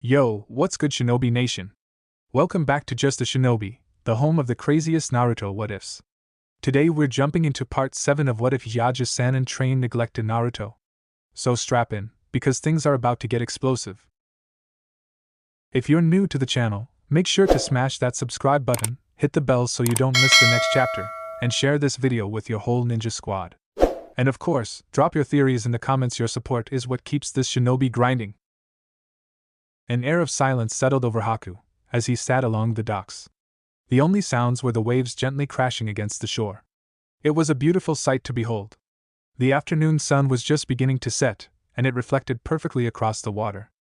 Yo, what's good, Shinobi Nation? Welcome back to Just a Shinobi, the home of the craziest Naruto what-ifs. Today we're jumping into part 7 of What If Yajuu Sanin Trained Neglected Naruto. So strap in, because things are about to get explosive. If you're new to the channel, make sure to smash that subscribe button, hit the bell so you don't miss the next chapter, and share this video with your whole ninja squad. And of course, drop your theories in the comments. Your support is what keeps this shinobi grinding. An air of silence settled over Haku as he sat along the docks. The only sounds were the waves gently crashing against the shore. It was a beautiful sight to behold. The afternoon sun was just beginning to set, and it reflected perfectly across the water.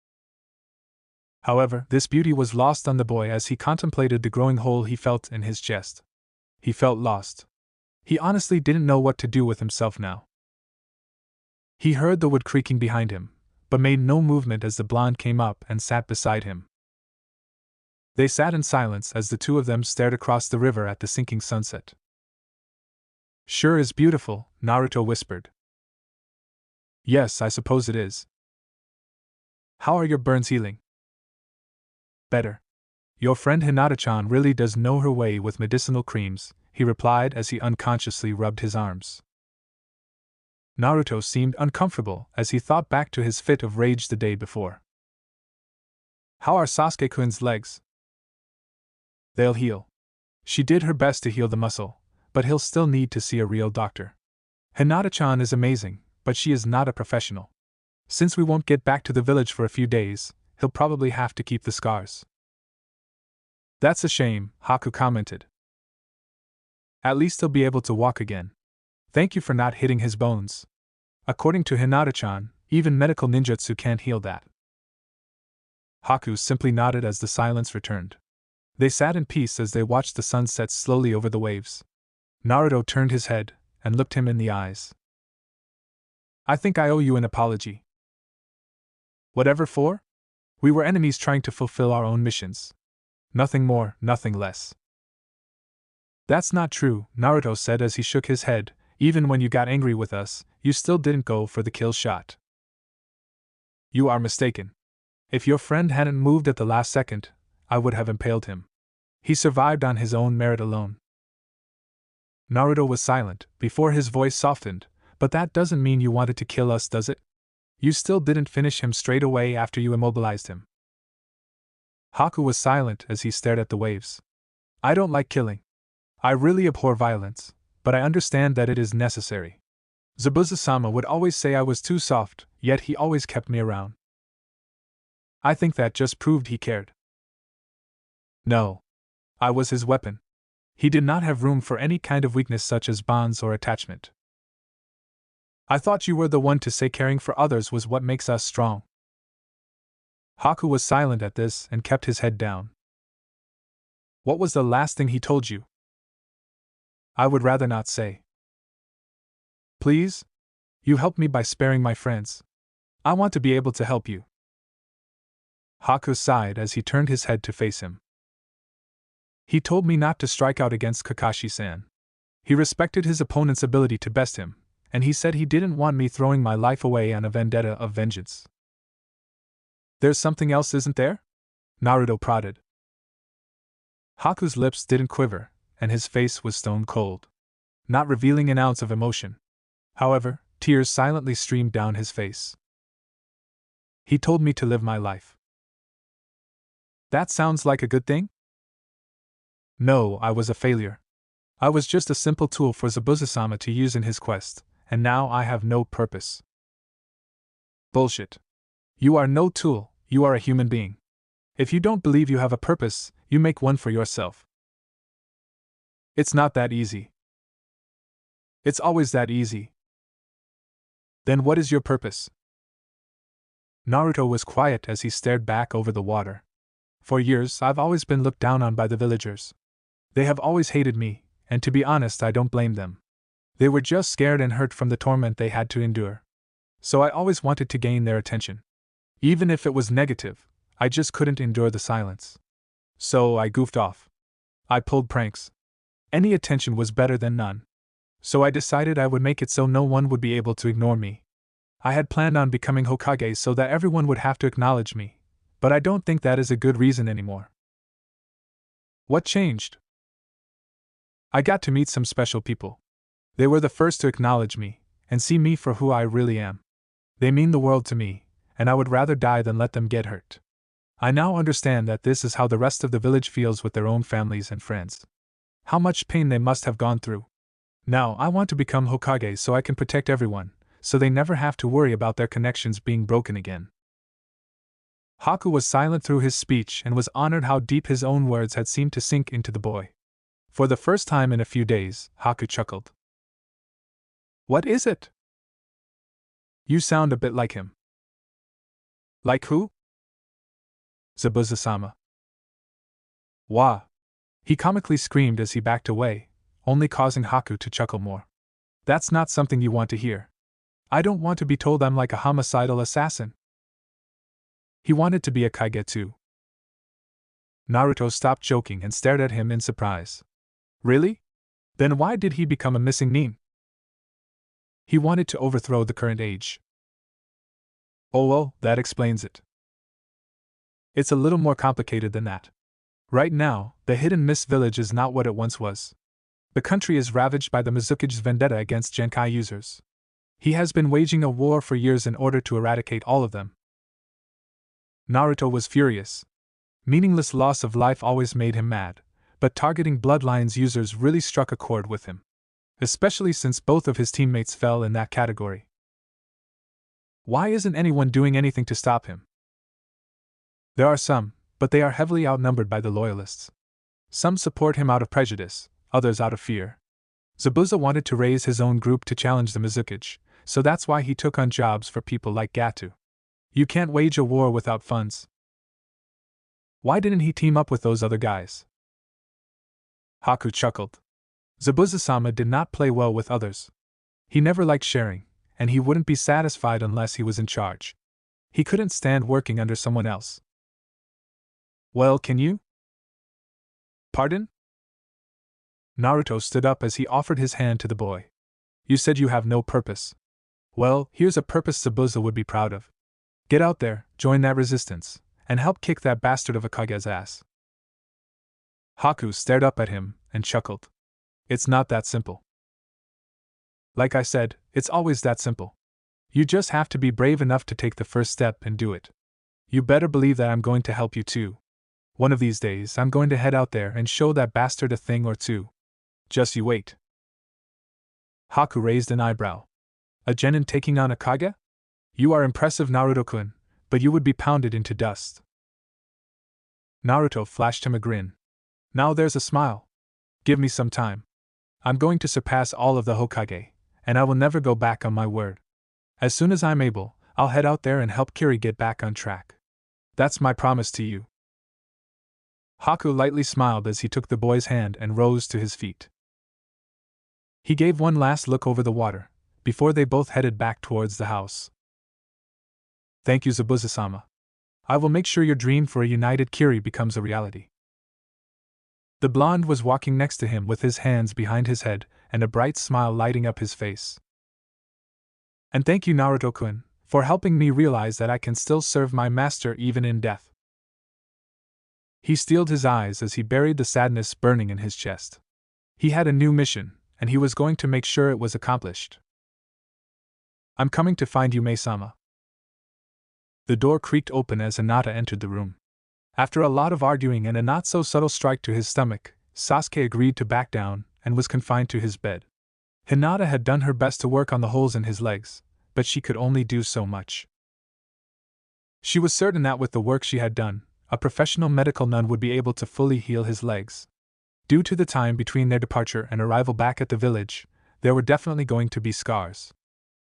However, this beauty was lost on the boy as he contemplated the growing hole he felt in his chest. He felt lost. He honestly didn't know what to do with himself now. He heard the wood creaking behind him, but made no movement as the blonde came up and sat beside him. They sat in silence as the two of them stared across the river at the sinking sunset. "Sure is beautiful," Naruto whispered. "Yes, I suppose it is." "How are your burns healing?" "Better. Your friend Hinata-chan really does know her way with medicinal creams," he replied as he unconsciously rubbed his arms. Naruto seemed uncomfortable as he thought back to his fit of rage the day before. "How are Sasuke-kun's legs?" "They'll heal. She did her best to heal the muscle, but he'll still need to see a real doctor. Hinata-chan is amazing, but she is not a professional. Since we won't get back to the village for a few days, he'll probably have to keep the scars." "That's a shame," Haku commented. "At least he'll be able to walk again. Thank you for not hitting his bones. According to Hinata-chan, even medical ninjutsu can't heal that." Haku simply nodded as the silence returned. They sat in peace as they watched the sun set slowly over the waves. Naruto turned his head and looked him in the eyes. "I think I owe you an apology." "Whatever for? We were enemies trying to fulfill our own missions. Nothing more, nothing less." "That's not true," Naruto said as he shook his head. "Even when you got angry with us, you still didn't go for the kill shot." "You are mistaken. If your friend hadn't moved at the last second, I would have impaled him. He survived on his own merit alone." Naruto was silent before his voice softened. "But that doesn't mean you wanted to kill us, does it? You still didn't finish him straight away after you immobilized him." Haku was silent as he stared at the waves. "I don't like killing. I really abhor violence, but I understand that it is necessary. Zabuza-sama would always say I was too soft, yet he always kept me around. I think that just proved he cared." "No. I was his weapon. He did not have room for any kind of weakness such as bonds or attachment." "I thought you were the one to say caring for others was what makes us strong." Haku was silent at this and kept his head down. "What was the last thing he told you?" "I would rather not say." "Please? You helped me by sparing my friends. I want to be able to help you." Haku sighed as he turned his head to face him. "He told me not to strike out against Kakashi-san. He respected his opponent's ability to best him, and he said he didn't want me throwing my life away on a vendetta of vengeance." "There's something else, isn't there?" Naruto prodded. Haku's lips didn't quiver, and his face was stone cold, not revealing an ounce of emotion. However, tears silently streamed down his face. "He told me to live my life." "That sounds like a good thing?" "No, I was a failure. I was just a simple tool for Zabuza-sama to use in his quest, and now I have no purpose." "Bullshit. You are no tool, you are a human being. If you don't believe you have a purpose, you make one for yourself." "It's not that easy." "It's always that easy." "Then what is your purpose?" Naruto was quiet as he stared back over the water. "For years I've always been looked down on by the villagers. They have always hated me, and to be honest I don't blame them. They were just scared and hurt from the torment they had to endure. So I always wanted to gain their attention. Even if it was negative, I just couldn't endure the silence. So I goofed off. I pulled pranks. Any attention was better than none. So I decided I would make it so no one would be able to ignore me. I had planned on becoming Hokage so that everyone would have to acknowledge me, But I don't think that is a good reason anymore. What changed? I got to meet some special people. They were the first to acknowledge me, and see me for who I really am. They mean the world to me, and I would rather die than let them get hurt. I now understand that this is how the rest of the village feels with their own families and friends. How much pain they must have gone through. Now I want to become Hokage so I can protect everyone, so they never have to worry about their connections being broken again. Haku was silent through his speech and was honored how deep his own words had seemed to sink into the boy. For the first time in a few days, Haku chuckled. What is it? You sound a bit like him. Like who? Zabuza-sama. Wah! He comically screamed as he backed away, only causing Haku to chuckle more. That's not something you want to hear. I don't want to be told I'm like a homicidal assassin. He wanted to be a Kage too. Naruto stopped joking and stared at him in surprise. Really? Then why did he become a missing nin? He wanted to overthrow the current age. Oh well, that explains it. It's a little more complicated than that. Right now, the hidden mist village is not what it once was. The country is ravaged by the Mizuki's vendetta against Genkai users. He has been waging a war for years in order to eradicate all of them. Naruto was furious. Meaningless loss of life always made him mad, but targeting Bloodlines users really struck a chord with him. Especially since both of his teammates fell in that category. Why isn't anyone doing anything to stop him? There are some, but they are heavily outnumbered by the loyalists. Some support him out of prejudice, others out of fear. Zabuza wanted to raise his own group to challenge the Mizuki, so that's why he took on jobs for people like Gato. You can't wage a war without funds. Why didn't he team up with those other guys? Haku chuckled. Zabuza-sama did not play well with others. He never liked sharing, and he wouldn't be satisfied unless he was in charge. He couldn't stand working under someone else. Well, can you? Pardon? Naruto stood up as he offered his hand to the boy. You said you have no purpose. Well, here's a purpose Zabuza would be proud of. Get out there, join that resistance, and help kick that bastard of a Kage's ass. Haku stared up at him and chuckled. It's not that simple. Like I said, it's always that simple. You just have to be brave enough to take the first step and do it. You better believe that I'm going to help you too. One of these days I'm going to head out there and show that bastard a thing or two. Just you wait. Haku raised an eyebrow. A genin taking on a Kage? You are impressive, Naruto-kun, but you would be pounded into dust. Naruto flashed him a grin. Now there's a smile. Give me some time. I'm going to surpass all of the Hokage, and I will never go back on my word. As soon as I'm able, I'll head out there and help Kiri get back on track. That's my promise to you. Haku lightly smiled as he took the boy's hand and rose to his feet. He gave one last look over the water, before they both headed back towards the house. Thank you, Zabuza-sama. I will make sure your dream for a united Kiri becomes a reality. The blonde was walking next to him with his hands behind his head and a bright smile lighting up his face. And thank you, Naruto-kun, for helping me realize that I can still serve my master even in death. He steeled his eyes as he buried the sadness burning in his chest. He had a new mission, and he was going to make sure it was accomplished. I'm coming to find you, Mei-sama. The door creaked open as Hinata entered the room. After a lot of arguing and a not-so-subtle strike to his stomach, Sasuke agreed to back down and was confined to his bed. Hinata had done her best to work on the holes in his legs, but she could only do so much. She was certain that with the work she had done, a professional medical nun would be able to fully heal his legs. Due to the time between their departure and arrival back at the village, there were definitely going to be scars.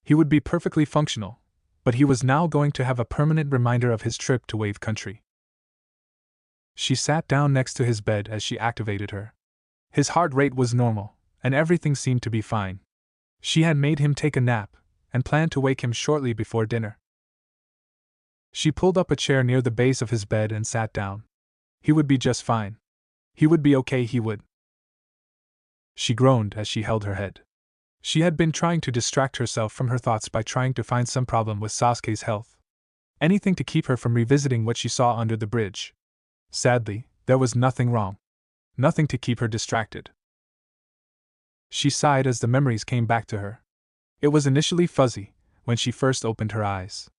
He would be perfectly functional, but he was now going to have a permanent reminder of his trip to Wave Country. She sat down next to his bed as she activated her. His heart rate was normal, and everything seemed to be fine. She had made him take a nap, and planned to wake him shortly before dinner. She pulled up a chair near the base of his bed and sat down. He would be just fine. He would be okay, he would. She groaned as she held her head. She had been trying to distract herself from her thoughts by trying to find some problem with Sasuke's health. anything to keep her from revisiting what she saw under the bridge. Sadly, there was nothing wrong. Nothing to keep her distracted. She sighed as the memories came back to her. It was initially fuzzy when she first opened her eyes.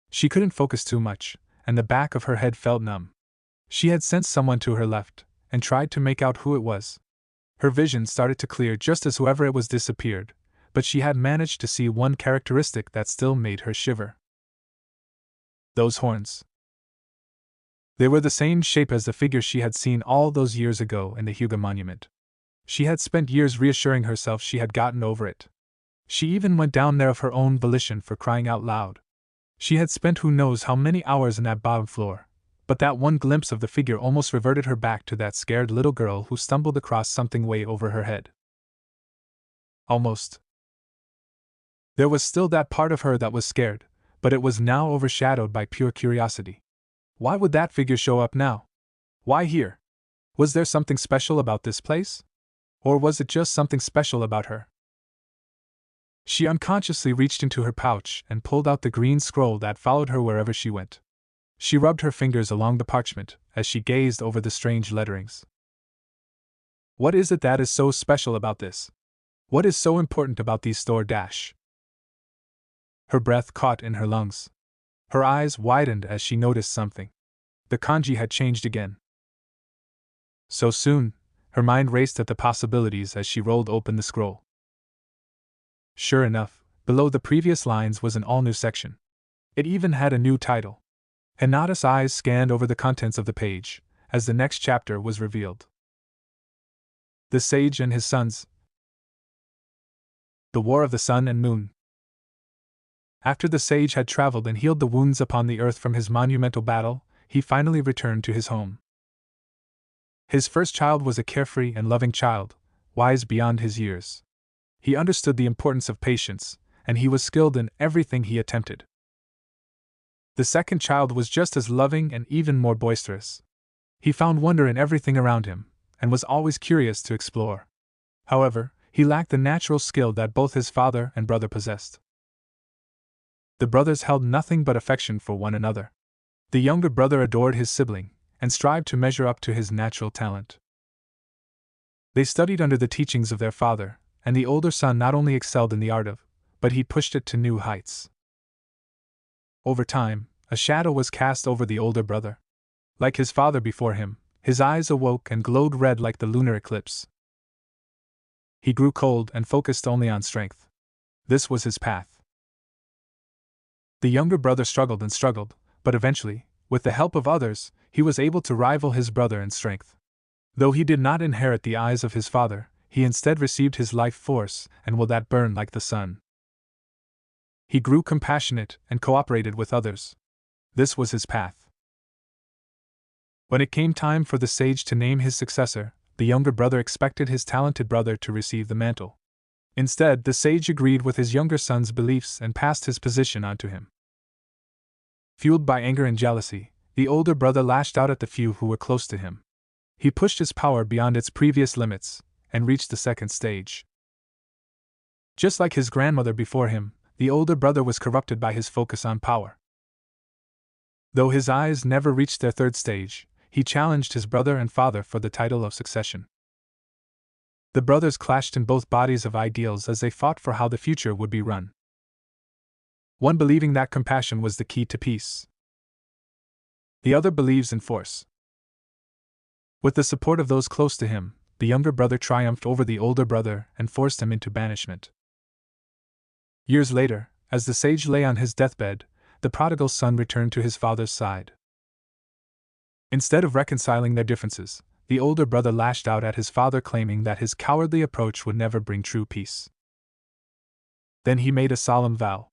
She couldn't focus too much, and the back of her head felt numb. She had sensed someone to her left, and tried to make out who it was. Her vision started to clear just as whoever it was disappeared, but she had managed to see one characteristic that still made her shiver. Those horns. They were the same shape as the figure she had seen all those years ago in the Hyuga monument. She had spent years reassuring herself she had gotten over it. She even went down there of her own volition, for crying out loud. She had spent who knows how many hours on that bottom floor, but that one glimpse of the figure almost reverted her back to that scared little girl who stumbled across something way over her head. Almost. There was still that part of her that was scared, but it was now overshadowed by pure curiosity. Why would that figure show up now? Why here? Was there something special about this place? Or was it just something special about her? She unconsciously reached into her pouch and pulled out the green scroll that followed her wherever she went. She rubbed her fingers along the parchment as she gazed over the strange letterings. What is it that is so special about this? What is so important about these store dash? Her breath caught in her lungs. Her eyes widened as she noticed something. The kanji had changed again. So soon, her mind raced at the possibilities as she rolled open the scroll. Sure enough, below the previous lines was an all-new section. It even had a new title. Hinata's eyes scanned over the contents of the page, as the next chapter was revealed. The Sage and His Sons. The War of the Sun and Moon. After the sage had traveled and healed the wounds upon the earth from his monumental battle, he finally returned to his home. His first child was a carefree and loving child, wise beyond his years. He understood the importance of patience, and he was skilled in everything he attempted. The second child was just as loving and even more boisterous. He found wonder in everything around him, and was always curious to explore. However, he lacked the natural skill that both his father and brother possessed. The brothers held nothing but affection for one another. The younger brother adored his sibling, and strived to measure up to his natural talent. They studied under the teachings of their father, and the older son not only excelled in the art of, but he pushed it to new heights. Over time, a shadow was cast over the older brother. Like his father before him, his eyes awoke and glowed red like the lunar eclipse. He grew cold and focused only on strength. This was his path. The younger brother struggled and struggled, but eventually, with the help of others, he was able to rival his brother in strength. Though he did not inherit the eyes of his father, he instead received his life force and will that burn like the sun. He grew compassionate and cooperated with others. This was his path. When it came time for the sage to name his successor, the younger brother expected his talented brother to receive the mantle. Instead, the sage agreed with his younger son's beliefs and passed his position on to him. Fueled by anger and jealousy, the older brother lashed out at the few who were close to him. He pushed his power beyond its previous limits, and reached the second stage. Just like his grandmother before him, the older brother was corrupted by his focus on power. Though his eyes never reached their third stage, he challenged his brother and father for the title of succession. The brothers clashed in both bodies of ideals as they fought for how the future would be run. One believing that compassion was the key to peace. The other believes in force. With the support of those close to him, the younger brother triumphed over the older brother and forced him into banishment. Years later, as the sage lay on his deathbed, the prodigal son returned to his father's side. Instead of reconciling their differences, the older brother lashed out at his father, claiming that his cowardly approach would never bring true peace. Then he made a solemn vow.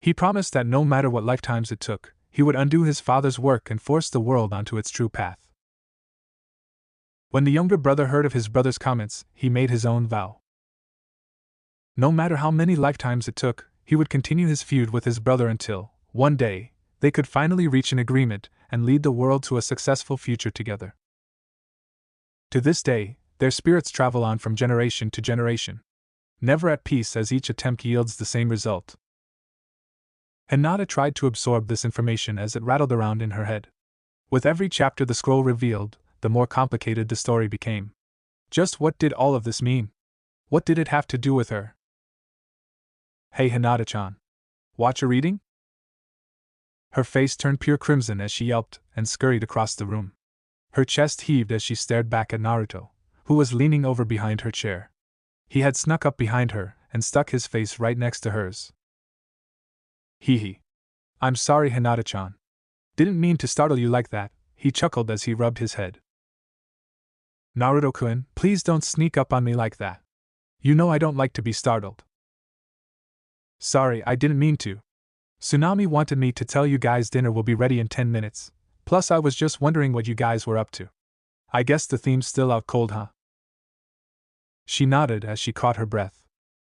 He promised that no matter what lifetimes it took, he would undo his father's work and force the world onto its true path. When the younger brother heard of his brother's comments, he made his own vow. No matter how many lifetimes it took, he would continue his feud with his brother until, one day, they could finally reach an agreement and lead the world to a successful future together. To this day, their spirits travel on from generation to generation, never at peace as each attempt yields the same result. Hinata tried to absorb this information as it rattled around in her head. With every chapter the scroll revealed, the more complicated the story became. Just what did all of this mean? What did it have to do with her? Hey Hinata-chan. Watch a reading? Her face turned pure crimson as she yelped and scurried across the room. Her chest heaved as she stared back at Naruto, who was leaning over behind her chair. He had snuck up behind her and stuck his face right next to hers. Hee. I'm sorry, Hinata-chan. Didn't mean to startle you like that, he chuckled as he rubbed his head. Naruto-kun, please don't sneak up on me like that. You know I don't like to be startled. Sorry, I didn't mean to. Tsunami wanted me to tell you guys dinner will be ready in 10 minutes, plus I was just wondering what you guys were up to. I guess the theme's still out cold, huh? She nodded as she caught her breath.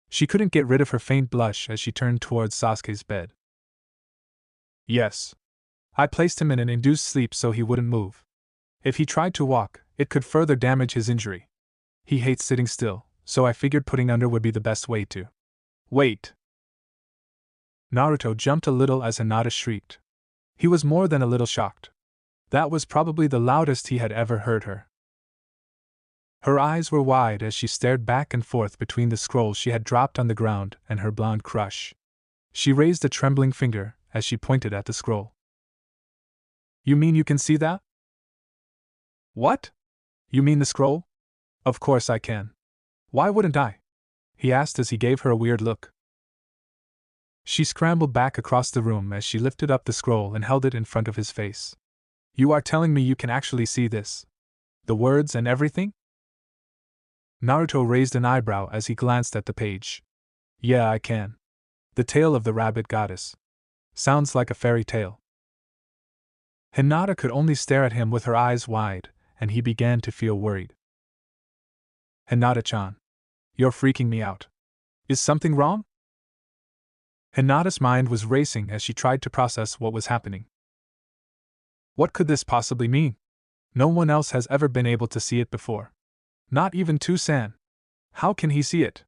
She couldn't get rid of her faint blush as she turned towards Sasuke's bed. Yes. I placed him in an induced sleep so he wouldn't move. If he tried to walk, it could further damage his injury. He hates sitting still, so I figured putting under would be the best way to. Wait. Naruto jumped a little as Hinata shrieked. He was more than a little shocked. That was probably the loudest he had ever heard her. Her eyes were wide as she stared back and forth between the scrolls she had dropped on the ground and her blonde crush. She raised a trembling finger as she pointed at the scroll. You mean you can see that? What? You mean the scroll? Of course I can. Why wouldn't I? He asked as he gave her a weird look. She scrambled back across the room as she lifted up the scroll and held it in front of his face. You are telling me you can actually see this? The words and everything? Naruto raised an eyebrow as he glanced at the page. Yeah, I can. The Tale of the Rabbit Goddess. Sounds like a fairy tale. Hinata could only stare at him with her eyes wide, and he began to feel worried. Hinata-chan. You're freaking me out. Is something wrong? Hinata's mind was racing as she tried to process what was happening. What could this possibly mean? No one else has ever been able to see it before. Not even Tu-san. How can he see it?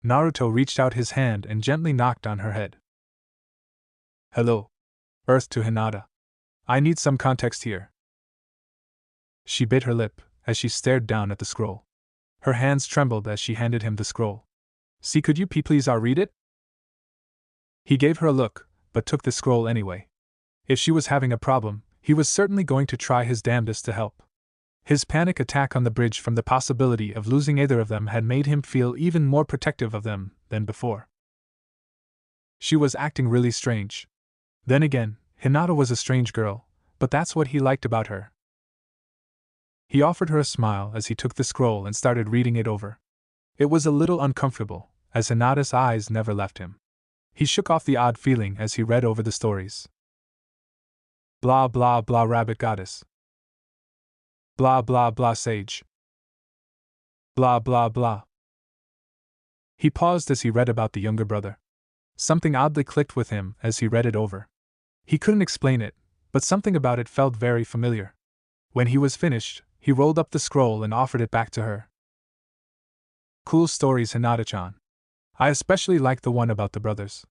Naruto reached out his hand and gently knocked on her head. Hello. Earth to Hinata. I need some context here. She bit her lip as she stared down at the scroll. Her hands trembled as she handed him the scroll. See, could you please read it? He gave her a look, but took the scroll anyway. If she was having a problem, he was certainly going to try his damnedest to help. His panic attack on the bridge from the possibility of losing either of them had made him feel even more protective of them than before. She was acting really strange. Then again, Hinata was a strange girl, but that's what he liked about her. He offered her a smile as he took the scroll and started reading it over. It was a little uncomfortable, as Hinata's eyes never left him. He shook off the odd feeling as he read over the stories. Blah blah blah rabbit goddess. Blah blah blah sage. Blah blah blah. He paused as he read about the younger brother. Something oddly clicked with him as he read it over. He couldn't explain it, but something about it felt very familiar. When he was finished, he rolled up the scroll and offered it back to her. Cool stories, Hinata-chan. I especially like the one about the brothers.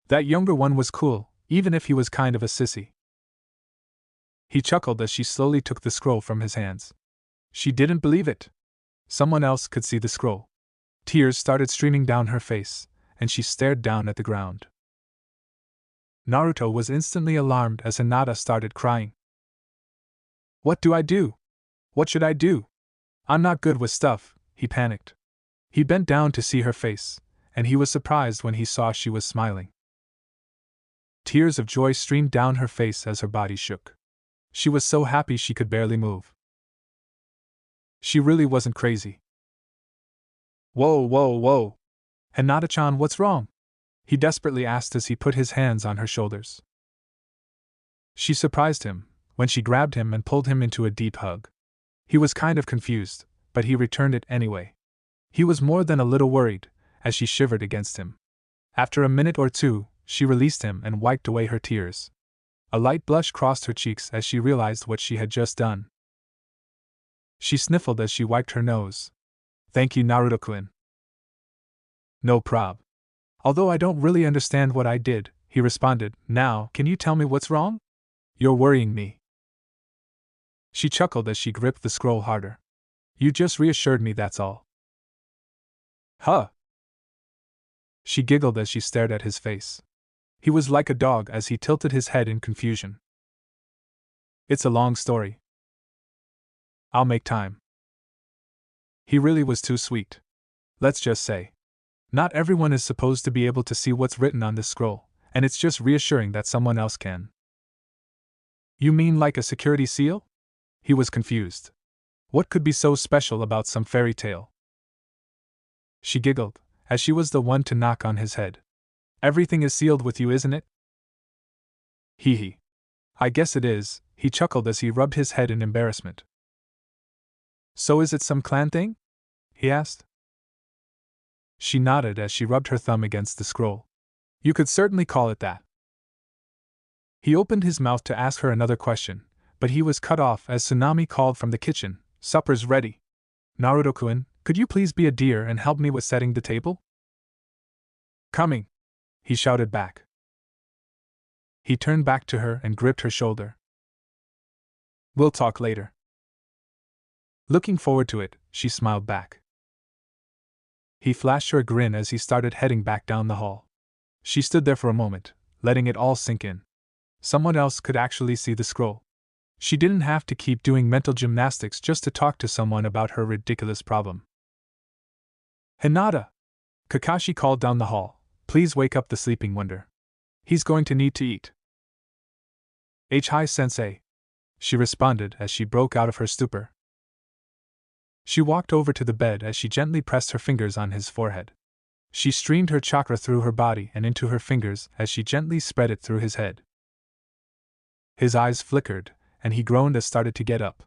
That younger one was cool, even if he was kind of a sissy. He chuckled as she slowly took the scroll from his hands. She didn't believe it. Someone else could see the scroll. Tears started streaming down her face, and she stared down at the ground. Naruto was instantly alarmed as Hinata started crying. What do I do? What should I do? I'm not good with stuff, he panicked. He bent down to see her face, and he was surprised when he saw she was smiling. Tears of joy streamed down her face as her body shook. She was so happy she could barely move. She really wasn't crazy. Whoa, whoa, whoa. Hinata-chan, what's wrong? He desperately asked as he put his hands on her shoulders. She surprised him when she grabbed him and pulled him into a deep hug. He was kind of confused, but he returned it anyway. He was more than a little worried, as she shivered against him. After a minute or two, she released him and wiped away her tears. A light blush crossed her cheeks as she realized what she had just done. She sniffled as she wiped her nose. Thank you, Naruto-kun. No prob. Although I don't really understand what I did, he responded. Now, can you tell me what's wrong? You're worrying me. She chuckled as she gripped the scroll harder. You just reassured me, that's all. Huh? She giggled as she stared at his face. He was like a dog as he tilted his head in confusion. It's a long story. I'll make time. He really was too sweet. Let's just say. Not everyone is supposed to be able to see what's written on this scroll, and it's just reassuring that someone else can. You mean like a security seal? He was confused. What could be so special about some fairy tale? She giggled, as she was the one to knock on his head. Everything is sealed with you, isn't it? Hee hee. I guess it is, he chuckled as he rubbed his head in embarrassment. So is it some clan thing? He asked. She nodded as she rubbed her thumb against the scroll. You could certainly call it that. He opened his mouth to ask her another question, but he was cut off as Tsunami called from the kitchen. Supper's ready. Naruto-kun, could you please be a dear and help me with setting the table? Coming, he shouted back. He turned back to her and gripped her shoulder. We'll talk later. Looking forward to it, she smiled back. He flashed her a grin as he started heading back down the hall. She stood there for a moment, letting it all sink in. Someone else could actually see the scroll. She didn't have to keep doing mental gymnastics just to talk to someone about her ridiculous problem. Hinata! Kakashi called down the hall. Please wake up the sleeping wonder. He's going to need to eat. Hi, sensei. She responded as she broke out of her stupor. She walked over to the bed as she gently pressed her fingers on his forehead. She streamed her chakra through her body and into her fingers as she gently spread it through his head. His eyes flickered, and he groaned as started to get up.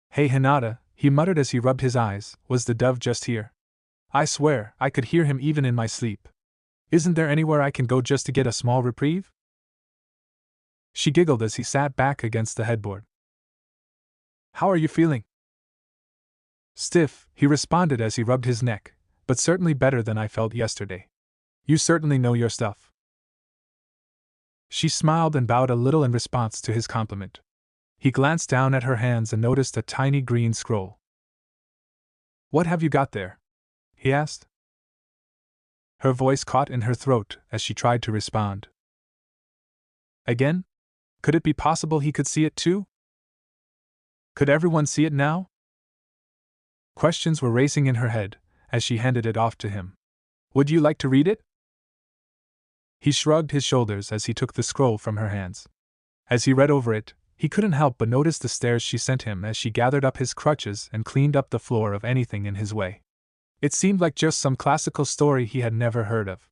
Hey Hinata, he muttered as he rubbed his eyes, was the dove just here? I swear, I could hear him even in my sleep. Isn't there anywhere I can go just to get a small reprieve? She giggled as he sat back against the headboard. How are you feeling? Stiff, he responded as he rubbed his neck, but certainly better than I felt yesterday. You certainly know your stuff. She smiled and bowed a little in response to his compliment. He glanced down at her hands and noticed a tiny green scroll. What have you got there? He asked. Her voice caught in her throat as she tried to respond. Again? Could it be possible he could see it too? Could everyone see it now? Questions were racing in her head as she handed it off to him. Would you like to read it? He shrugged his shoulders as he took the scroll from her hands. As he read over it, he couldn't help but notice the stares she sent him as she gathered up his crutches and cleaned up the floor of anything in his way. It seemed like just some classical story he had never heard of.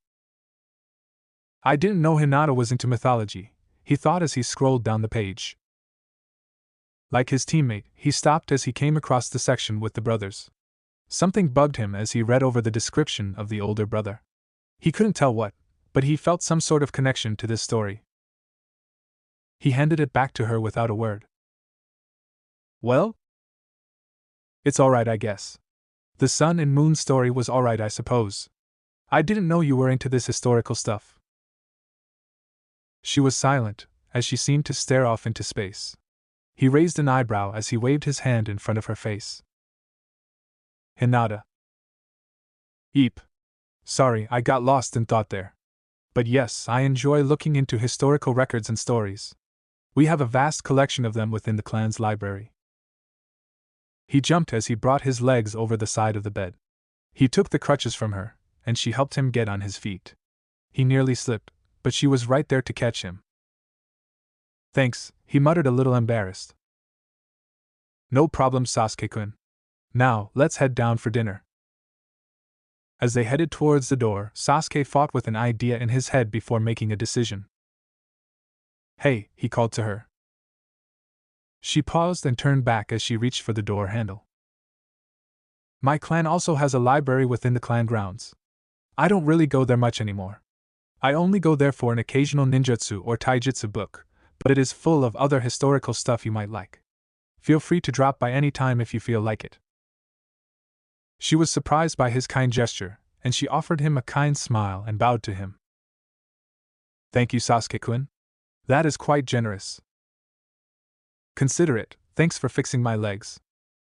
I didn't know Hinata was into mythology, he thought as he scrolled down the page. Like his teammate, he stopped as he came across the section with the brothers. Something bugged him as he read over the description of the older brother. He couldn't tell what, but he felt some sort of connection to this story. He handed it back to her without a word. Well? It's alright, I guess. The sun and moon story was alright, I suppose. I didn't know you were into this historical stuff. She was silent, as she seemed to stare off into space. He raised an eyebrow as he waved his hand in front of her face. Hinata. Eep. Sorry, I got lost in thought there. But yes, I enjoy looking into historical records and stories. We have a vast collection of them within the clan's library. He jumped as he brought his legs over the side of the bed. He took the crutches from her, and she helped him get on his feet. He nearly slipped, but she was right there to catch him. Thanks, he muttered a little embarrassed. No problem, Sasuke-kun. Now, let's head down for dinner. As they headed towards the door, Sasuke fought with an idea in his head before making a decision. Hey, he called to her. She paused and turned back as she reached for the door handle. My clan also has a library within the clan grounds. I don't really go there much anymore. I only go there for an occasional ninjutsu or taijutsu book, but it is full of other historical stuff you might like. Feel free to drop by any time if you feel like it. She was surprised by his kind gesture, and she offered him a kind smile and bowed to him. Thank you, Sasuke-kun. That is quite generous. Consider it, thanks for fixing my legs.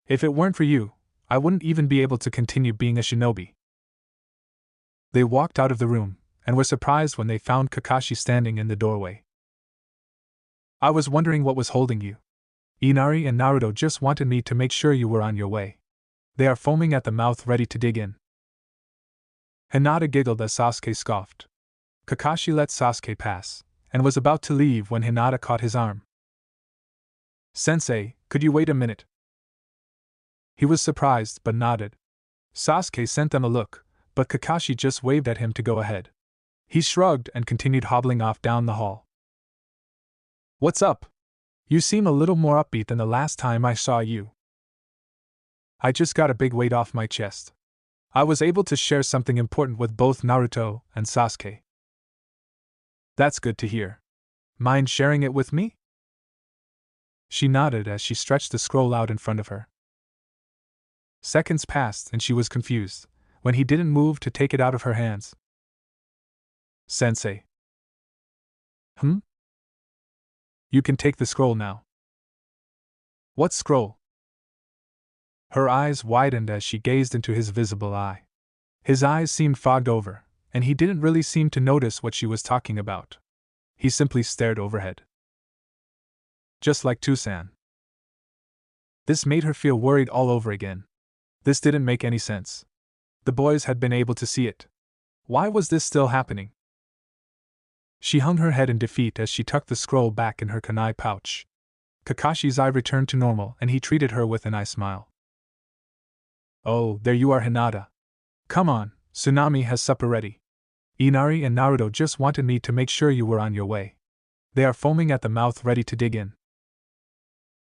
If it weren't for you, I wouldn't even be able to continue being a shinobi. They walked out of the room, and were surprised when they found Kakashi standing in the doorway. I was wondering what was holding you. Inari and Naruto just wanted me to make sure you were on your way. They are foaming at the mouth ready to dig in. Hinata giggled as Sasuke scoffed. Kakashi let Sasuke pass, and was about to leave when Hinata caught his arm. Sensei, could you wait a minute? He was surprised but nodded. Sasuke sent them a look, but Kakashi just waved at him to go ahead. He shrugged and continued hobbling off down the hall. What's up? You seem a little more upbeat than the last time I saw you. I just got a big weight off my chest. I was able to share something important with both Naruto and Sasuke. That's good to hear. Mind sharing it with me? She nodded as she stretched the scroll out in front of her. Seconds passed and she was confused, when he didn't move to take it out of her hands. Sensei. You can take the scroll now. What scroll? Her eyes widened as she gazed into his visible eye. His eyes seemed fogged over, and he didn't really seem to notice what she was talking about. He simply stared overhead. Just like Tusan. This made her feel worried all over again. This didn't make any sense. The boys had been able to see it. Why was this still happening? She hung her head in defeat as she tucked the scroll back in her kunai pouch. Kakashi's eye returned to normal and he treated her with an eye smile. Oh, there you are, Hinata. Come on, Tsunami has supper ready. Inari and Naruto just wanted me to make sure you were on your way. They are foaming at the mouth ready to dig in.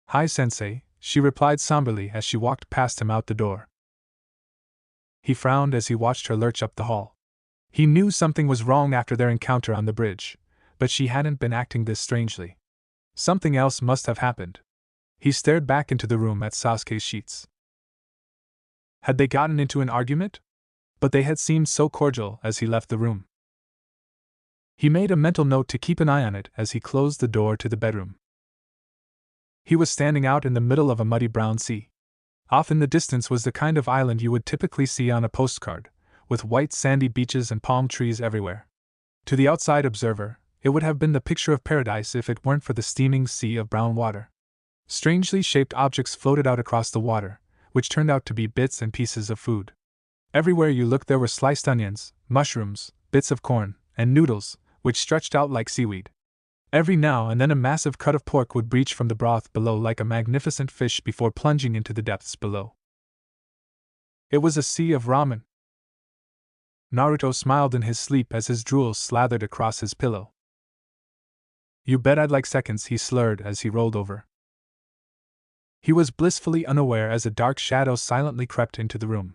Hi, Sensei, she replied somberly as she walked past him out the door. He frowned as he watched her lurch up the hall. He knew something was wrong after their encounter on the bridge, but she hadn't been acting this strangely. Something else must have happened. He stared back into the room at Sasuke's sheets. Had they gotten into an argument? But they had seemed so cordial as he left the room. He made a mental note to keep an eye on it as he closed the door to the bedroom. He was standing out in the middle of a muddy brown sea. Off in the distance was the kind of island you would typically see on a postcard, with white sandy beaches and palm trees everywhere. To the outside observer, it would have been the picture of paradise if it weren't for the steaming sea of brown water. Strangely shaped objects floated out across the water, which turned out to be bits and pieces of food. Everywhere you looked there were sliced onions, mushrooms, bits of corn, and noodles, which stretched out like seaweed. Every now and then a massive cut of pork would breach from the broth below like a magnificent fish before plunging into the depths below. It was a sea of ramen. Naruto smiled in his sleep as his drool slathered across his pillow. You bet I'd like seconds, he slurred as he rolled over. He was blissfully unaware as a dark shadow silently crept into the room.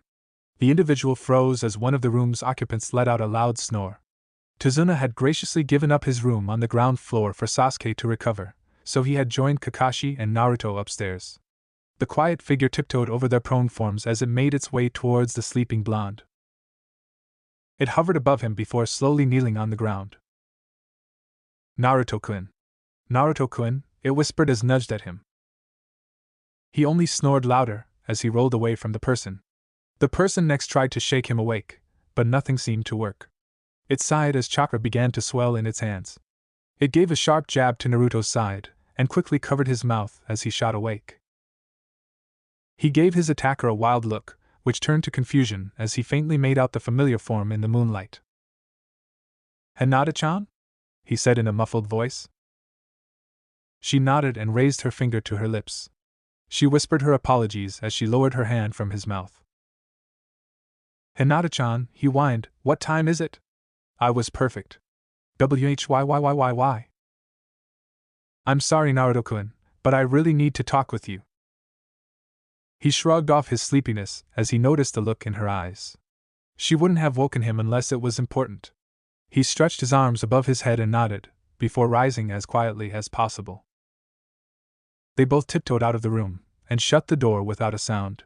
The individual froze as one of the room's occupants let out a loud snore. Tazuna had graciously given up his room on the ground floor for Sasuke to recover, so he had joined Kakashi and Naruto upstairs. The quiet figure tiptoed over their prone forms as it made its way towards the sleeping blonde. It hovered above him before slowly kneeling on the ground. Naruto-kun. Naruto-kun, it whispered as nudged at him. He only snored louder as he rolled away from the person. The person next tried to shake him awake, but nothing seemed to work. It sighed as chakra began to swell in its hands. It gave a sharp jab to Naruto's side, and quickly covered his mouth as he shot awake. He gave his attacker a wild look, which turned to confusion as he faintly made out the familiar form in the moonlight. Hinata-chan? He said in a muffled voice. She nodded and raised her finger to her lips. She whispered her apologies as she lowered her hand from his mouth. Hinata-chan, he whined, what time is it? I was perfect. Whyy. I'm sorry, Naruto-kun, but I really need to talk with you. He shrugged off his sleepiness as he noticed the look in her eyes. She wouldn't have woken him unless it was important. He stretched his arms above his head and nodded, before rising as quietly as possible. They both tiptoed out of the room, and shut the door without a sound.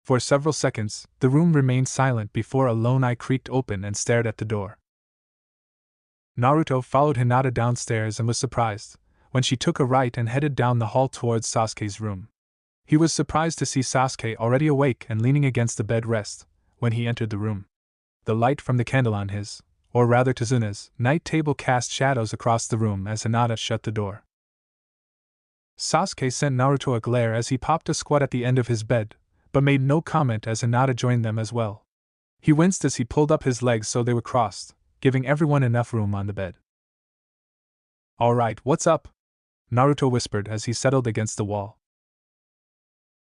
For several seconds, the room remained silent before a lone eye creaked open and stared at the door. Naruto followed Hinata downstairs and was surprised when she took a right and headed down the hall towards Sasuke's room. He was surprised to see Sasuke already awake and leaning against the bed rest when he entered the room. The light from the candle on his, or rather Tazuna's, night table cast shadows across the room as Hinata shut the door. Sasuke sent Naruto a glare as he popped a squat at the end of his bed, but made no comment as Hinata joined them as well. He winced as he pulled up his legs so they were crossed, giving everyone enough room on the bed. "Alright, what's up?" Naruto whispered as he settled against the wall.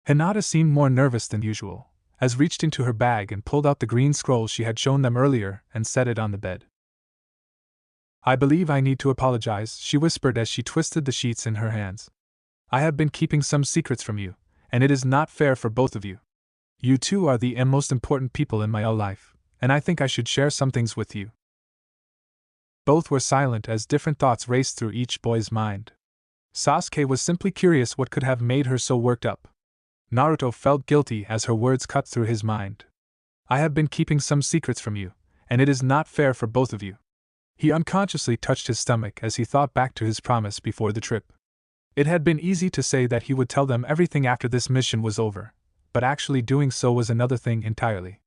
Hinata seemed more nervous than usual, as reached into her bag and pulled out the green scroll she had shown them earlier and set it on the bed. "I believe I need to apologize," she whispered as she twisted the sheets in her hands. "I have been keeping some secrets from you, and it is not fair for both of you. You two are the most important people in my life, and I think I should share some things with you." Both were silent as different thoughts raced through each boy's mind. Sasuke was simply curious what could have made her so worked up. Naruto felt guilty as her words cut through his mind. "I have been keeping some secrets from you, and it is not fair for both of you." He unconsciously touched his stomach as he thought back to his promise before the trip. It had been easy to say that he would tell them everything after this mission was over, but actually doing so was another thing entirely.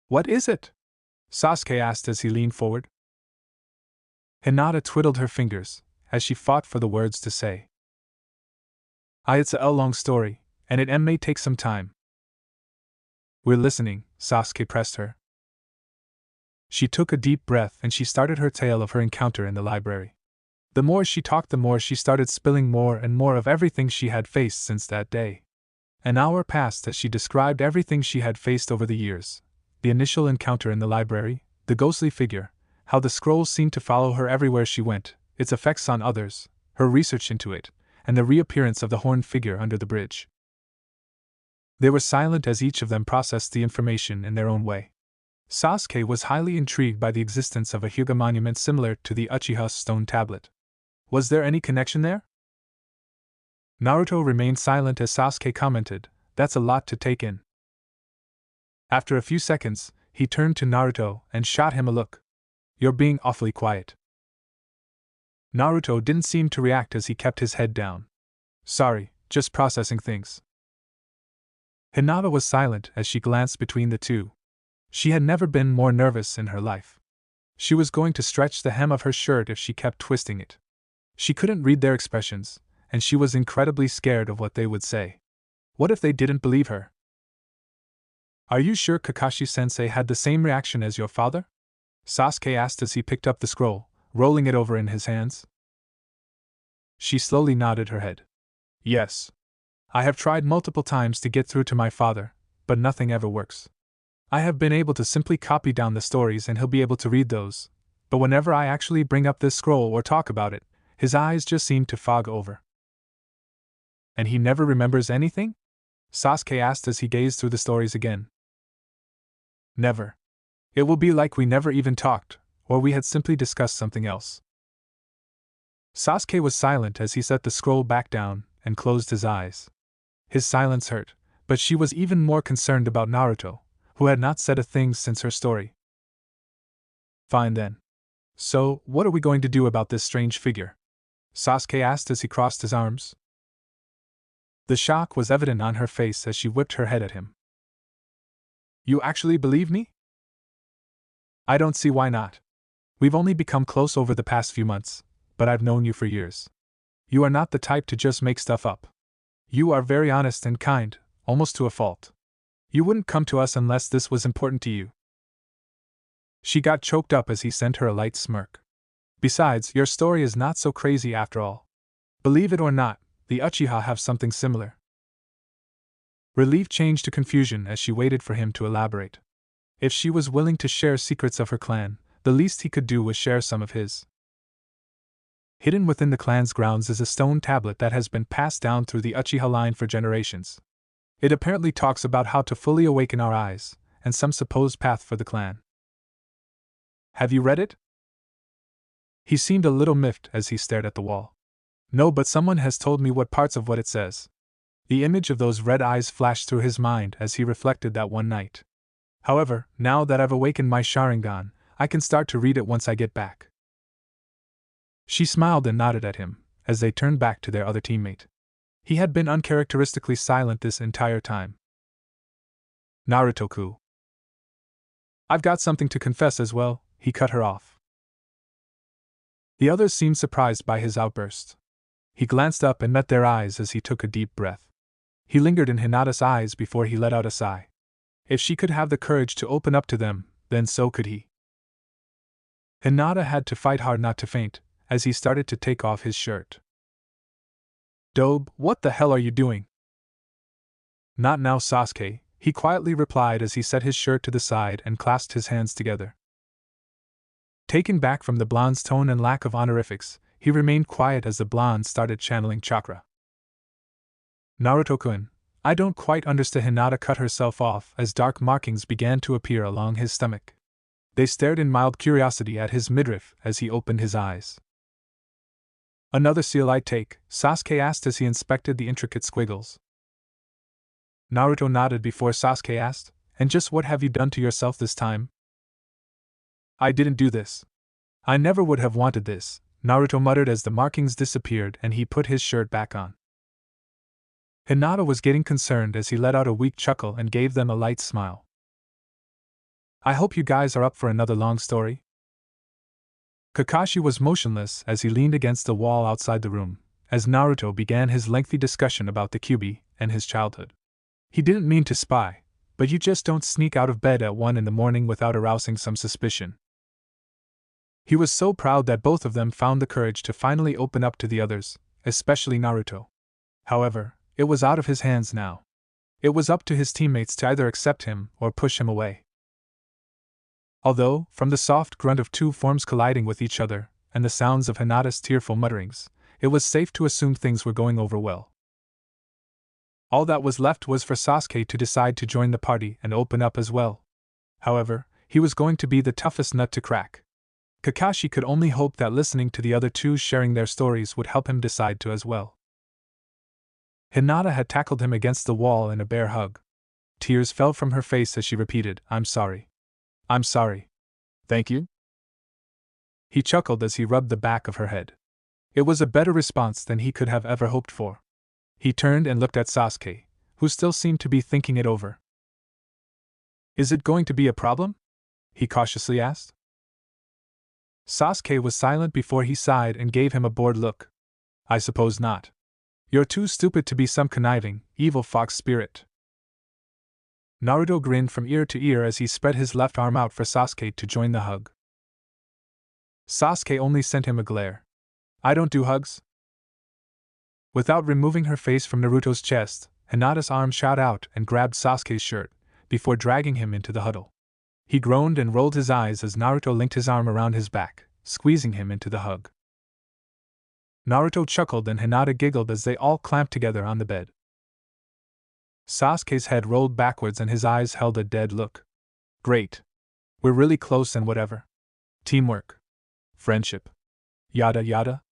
"What is it?" Sasuke asked as he leaned forward. Hinata twiddled her fingers as she fought for the words to say. It's a long story, and it may take some time." "We're listening," Sasuke pressed her. She took a deep breath and she started her tale of her encounter in the library. The more she talked, the more she started spilling more and more of everything she had faced since that day. An hour passed as she described everything she had faced over the years: the initial encounter in the library, the ghostly figure, how the scroll seemed to follow her everywhere she went, its effects on others, her research into it, and the reappearance of the horned figure under the bridge. They were silent as each of them processed the information in their own way. Sasuke was highly intrigued by the existence of a Hyuga monument similar to the Uchiha stone tablet. Was there any connection there? Naruto remained silent as Sasuke commented, "That's a lot to take in." After a few seconds, he turned to Naruto and shot him a look. "You're being awfully quiet." Naruto didn't seem to react as he kept his head down. "Sorry, just processing things." Hinata was silent as she glanced between the two. She had never been more nervous in her life. She was going to stretch the hem of her shirt if she kept twisting it. She couldn't read their expressions, and she was incredibly scared of what they would say. What if they didn't believe her? "Are you sure Kakashi-sensei had the same reaction as your father?" Sasuke asked as he picked up the scroll, rolling it over in his hands. She slowly nodded her head. "Yes. I have tried multiple times to get through to my father, but nothing ever works. I have been able to simply copy down the stories and he'll be able to read those, but whenever I actually bring up this scroll or talk about it, his eyes just seem to fog over." "And he never remembers anything?" Sasuke asked as he gazed through the stories again. "Never. It will be like we never even talked, or we had simply discussed something else." Sasuke was silent as he set the scroll back down and closed his eyes. His silence hurt, but she was even more concerned about Naruto, who had not said a thing since her story. "Fine then. So, what are we going to do about this strange figure?" Sasuke asked as he crossed his arms. The shock was evident on her face as she whipped her head at him. "You actually believe me?" "I don't see why not. We've only become close over the past few months, but I've known you for years. You are not the type to just make stuff up. You are very honest and kind, almost to a fault. You wouldn't come to us unless this was important to you." She got choked up as he sent her a light smirk. "Besides, your story is not so crazy after all. Believe it or not, the Uchiha have something similar." Relief changed to confusion as she waited for him to elaborate. If she was willing to share secrets of her clan, the least he could do was share some of his. Hidden within the clan's grounds is a stone tablet that has been passed down through the Uchiha line for generations. It apparently talks about how to fully awaken our eyes, and some supposed path for the clan. "Have you read it?" He seemed a little miffed as he stared at the wall. "No, but someone has told me what parts of what it says." The image of those red eyes flashed through his mind as he reflected that one night. "However, now that I've awakened my Sharingan, I can start to read it once I get back. She smiled and nodded at him, as they turned back to their other teammate. He had been uncharacteristically silent this entire time. Naruto-ku. I've got something to confess as well, he cut her off. The others seemed surprised by his outburst. He glanced up and met their eyes as he took a deep breath. He lingered in Hinata's eyes before he let out a sigh. If she could have the courage to open up to them, then so could he. Hinata had to fight hard not to faint, as he started to take off his shirt. Dobe, what the hell are you doing? Not now, Sasuke, he quietly replied as he set his shirt to the side and clasped his hands together. Taken back from the blonde's tone and lack of honorifics, he remained quiet as the blonde started channeling chakra. Naruto-kun, I don't quite understand. Hinata cut herself off as dark markings began to appear along his stomach. They stared in mild curiosity at his midriff as he opened his eyes. Another seal I take? Sasuke asked as he inspected the intricate squiggles. Naruto nodded before Sasuke asked, and just what have you done to yourself this time? I didn't do this. I never would have wanted this, Naruto muttered as the markings disappeared and he put his shirt back on. Hinata was getting concerned as he let out a weak chuckle and gave them a light smile. I hope you guys are up for another long story. Kakashi was motionless as he leaned against the wall outside the room, as Naruto began his lengthy discussion about the Kyuubi and his childhood. He didn't mean to spy, but you just don't sneak out of bed at 1 a.m. without arousing some suspicion. He was so proud that both of them found the courage to finally open up to the others, especially Naruto. However, it was out of his hands now. It was up to his teammates to either accept him or push him away. Although, from the soft grunt of two forms colliding with each other, and the sounds of Hinata's tearful mutterings, it was safe to assume things were going over well. All that was left was for Sasuke to decide to join the party and open up as well. However, he was going to be the toughest nut to crack. Kakashi could only hope that listening to the other two sharing their stories would help him decide to as well. Hinata had tackled him against the wall in a bear hug. Tears fell from her face as she repeated, I'm sorry. I'm sorry. Thank you? He chuckled as he rubbed the back of her head. It was a better response than he could have ever hoped for. He turned and looked at Sasuke, who still seemed to be thinking it over. Is it going to be a problem? He cautiously asked. Sasuke was silent before he sighed and gave him a bored look. I suppose not. You're too stupid to be some conniving, evil fox spirit. Naruto grinned from ear to ear as he spread his left arm out for Sasuke to join the hug. Sasuke only sent him a glare. I don't do hugs. Without removing her face from Naruto's chest, Hinata's arm shot out and grabbed Sasuke's shirt, before dragging him into the huddle. He groaned and rolled his eyes as Naruto linked his arm around his back, squeezing him into the hug. Naruto chuckled and Hinata giggled as they all clamped together on the bed. Sasuke's head rolled backwards and his eyes held a dead look. Great. We're really close and whatever. Teamwork. Friendship. Yada yada.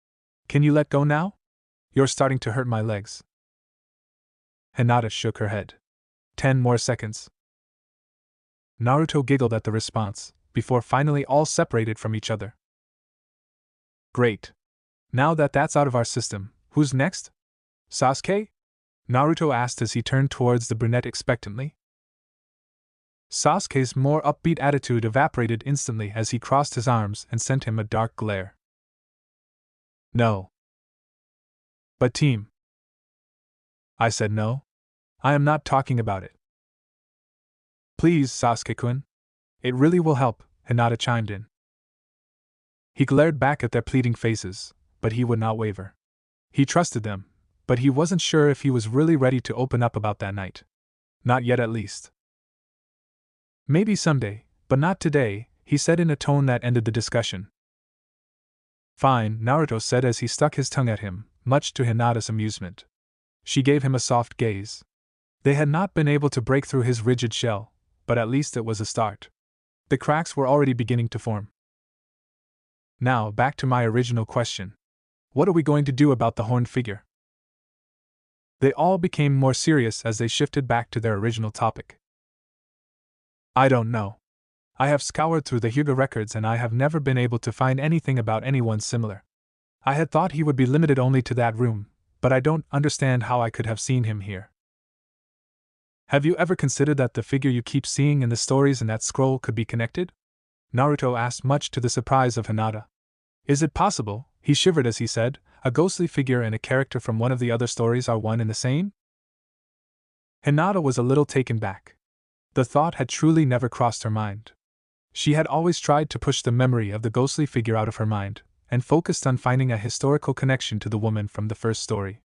Can you let go now? You're starting to hurt my legs. Hinata shook her head. 10 more seconds. Naruto giggled at the response, before finally all separated from each other. Great. Now that that's out of our system, who's next? Sasuke? Naruto asked as he turned towards the brunette expectantly. Sasuke's more upbeat attitude evaporated instantly as he crossed his arms and sent him a dark glare. No. But team. I said no. I am not talking about it. Please, Sasuke-kun. It really will help, Hinata chimed in. He glared back at their pleading faces, but he would not waver. He trusted them, but he wasn't sure if he was really ready to open up about that night. Not yet at least. Maybe someday, but not today, he said in a tone that ended the discussion. Fine, Naruto said as he stuck his tongue at him, much to Hinata's amusement. She gave him a soft gaze. They had not been able to break through his rigid shell, but at least it was a start. The cracks were already beginning to form. Now, back to my original question. What are we going to do about the horned figure? They all became more serious as they shifted back to their original topic. I don't know. I have scoured through the Hyuga records and I have never been able to find anything about anyone similar. I had thought he would be limited only to that room, but I don't understand how I could have seen him here. Have you ever considered that the figure you keep seeing in the stories in that scroll could be connected? Naruto asked, much to the surprise of Hinata. Is it possible, he shivered as he said, a ghostly figure and a character from one of the other stories are one and the same? Hinata was a little taken back. The thought had truly never crossed her mind. She had always tried to push the memory of the ghostly figure out of her mind, and focused on finding a historical connection to the woman from the first story.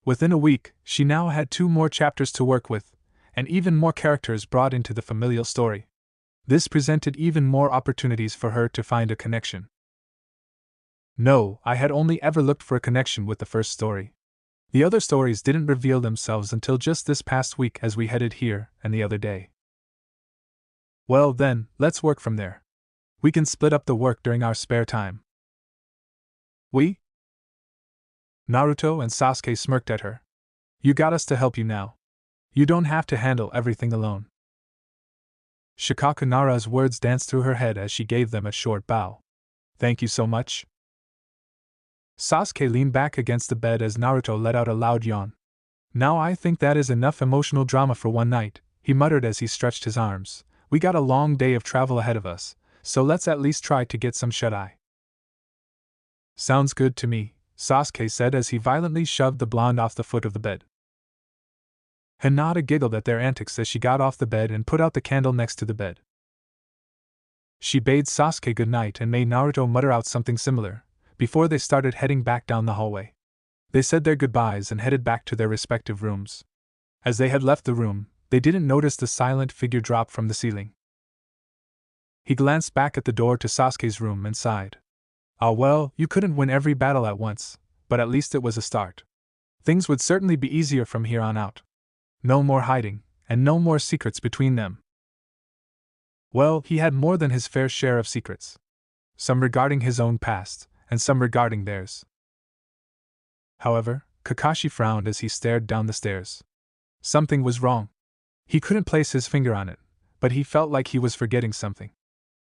Within a week, she now had 2 more chapters to work with, and even more characters brought into the familial story. This presented even more opportunities for her to find a connection. No, I had only ever looked for a connection with the first story. The other stories didn't reveal themselves until just this past week as we headed here and the other day. Well then, let's work from there. We can split up the work during our spare time. We? Naruto and Sasuke smirked at her. You got us to help you now. You don't have to handle everything alone. Shikaku Nara's words danced through her head as she gave them a short bow. Thank you so much. Sasuke leaned back against the bed as Naruto let out a loud yawn. Now I think that is enough emotional drama for one night, he muttered as he stretched his arms. We got a long day of travel ahead of us, so let's at least try to get some shut-eye. Sounds good to me, Sasuke said as he violently shoved the blonde off the foot of the bed. Hinata giggled at their antics as she got off the bed and put out the candle next to the bed. She bade Sasuke good night and made Naruto mutter out something similar, before they started heading back down the hallway. They said their goodbyes and headed back to their respective rooms. As they had left the room, they didn't notice the silent figure drop from the ceiling. He glanced back at the door to Sasuke's room and sighed. Ah well, you couldn't win every battle at once, but at least it was a start. Things would certainly be easier from here on out. No more hiding, and no more secrets between them. Well, he had more than his fair share of secrets. Some regarding his own past, and some regarding theirs. However, Kakashi frowned as he stared down the stairs. Something was wrong. He couldn't place his finger on it, but he felt like he was forgetting something.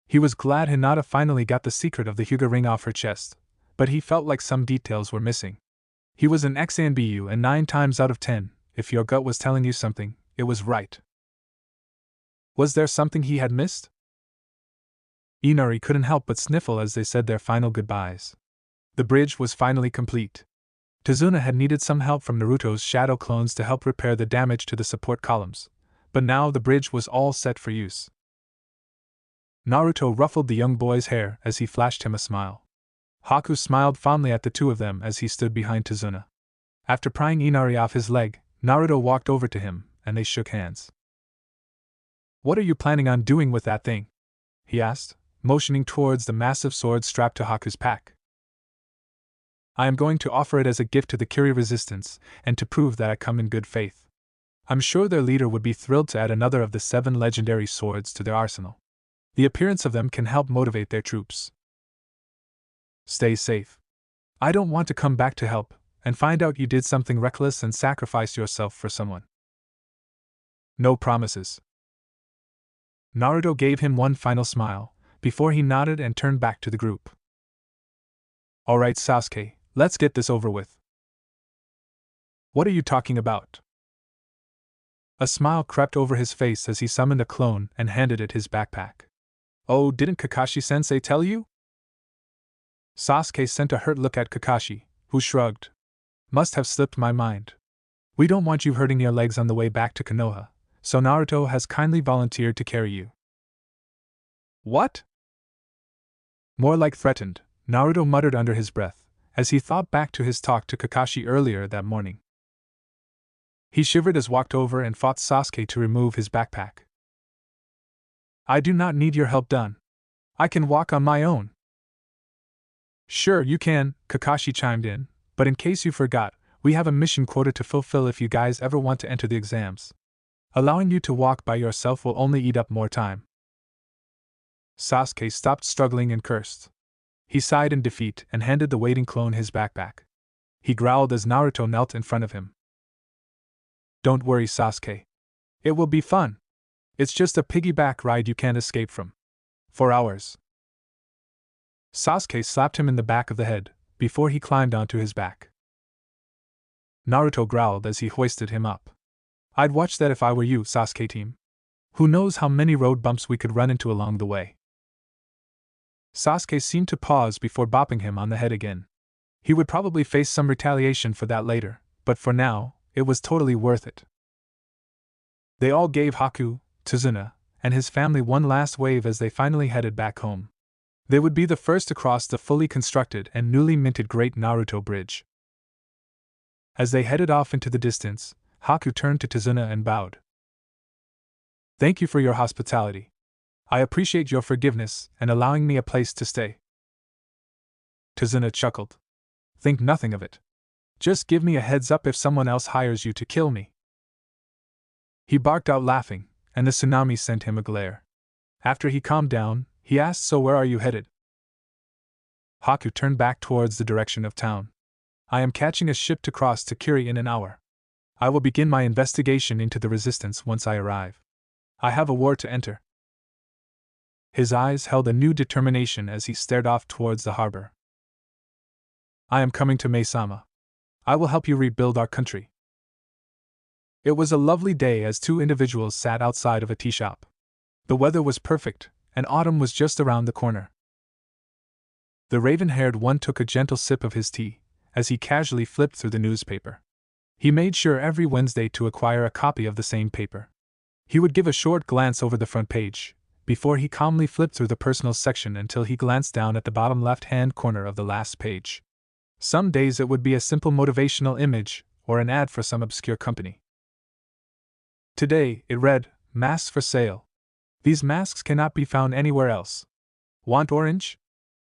He was glad Hinata finally got the secret of the Hyuga ring off her chest, but he felt like some details were missing. He was an ex-ANBU and 9 times out of 10, if your gut was telling you something, it was right. Was there something he had missed? Inari couldn't help but sniffle as they said their final goodbyes. The bridge was finally complete. Tazuna had needed some help from Naruto's shadow clones to help repair the damage to the support columns, but now the bridge was all set for use. Naruto ruffled the young boy's hair as he flashed him a smile. Haku smiled fondly at the two of them as he stood behind Tazuna. After prying Inari off his leg, Naruto walked over to him, and they shook hands. What are you planning on doing with that thing? He asked, motioning towards the massive sword strapped to Haku's pack. I am going to offer it as a gift to the Kiri resistance, and to prove that I come in good faith. I'm sure their leader would be thrilled to add another of the 7 legendary swords to their arsenal. The appearance of them can help motivate their troops. Stay safe. I don't want to come back to help, and find out you did something reckless and sacrificed yourself for someone. No promises. Naruto gave him one final smile, before he nodded and turned back to the group. Alright Sasuke, let's get this over with. What are you talking about? A smile crept over his face as he summoned a clone and handed it his backpack. Oh, didn't Kakashi-sensei tell you? Sasuke sent a hurt look at Kakashi, who shrugged. Must have slipped my mind. We don't want you hurting your legs on the way back to Konoha, so Naruto has kindly volunteered to carry you. What? More like threatened, Naruto muttered under his breath, as he thought back to his talk to Kakashi earlier that morning. He shivered as walked over and fought Sasuke to remove his backpack. I do not need your help done. I can walk on my own. Sure you can, Kakashi chimed in, but in case you forgot, we have a mission quota to fulfill if you guys ever want to enter the exams. Allowing you to walk by yourself will only eat up more time. Sasuke stopped struggling and cursed. He sighed in defeat and handed the waiting clone his backpack. He growled as Naruto knelt in front of him. Don't worry, Sasuke. It will be fun. It's just a piggyback ride you can't escape from. For hours. Sasuke slapped him in the back of the head, before he climbed onto his back. Naruto growled as he hoisted him up. I'd watch that if I were you, Sasuke team. Who knows how many road bumps we could run into along the way. Sasuke seemed to pause before bopping him on the head again. He would probably face some retaliation for that later, but for now, it was totally worth it. They all gave Haku, Tazuna, and his family one last wave as they finally headed back home. They would be the first to cross the fully constructed and newly minted Great Naruto Bridge. As they headed off into the distance, Haku turned to Tazuna and bowed. Thank you for your hospitality. I appreciate your forgiveness and allowing me a place to stay. Tazuna chuckled. Think nothing of it. Just give me a heads up if someone else hires you to kill me. He barked out laughing, and the tsunami sent him a glare. After he calmed down, he asked, So where are you headed? Haku turned back towards the direction of town. I am catching a ship to cross to Kiri in an hour. I will begin my investigation into the resistance once I arrive. I have a war to enter. His eyes held a new determination as he stared off towards the harbor. I am coming to Maisama. I will help you rebuild our country. It was a lovely day as two individuals sat outside of a tea shop. The weather was perfect, and autumn was just around the corner. The raven-haired one took a gentle sip of his tea, as he casually flipped through the newspaper. He made sure every Wednesday to acquire a copy of the same paper. He would give a short glance over the front page, before he calmly flipped through the personal section until he glanced down at the bottom left-hand corner of the last page. Some days it would be a simple motivational image, or an ad for some obscure company. Today, it read, Masks for sale. These masks cannot be found anywhere else. Want orange?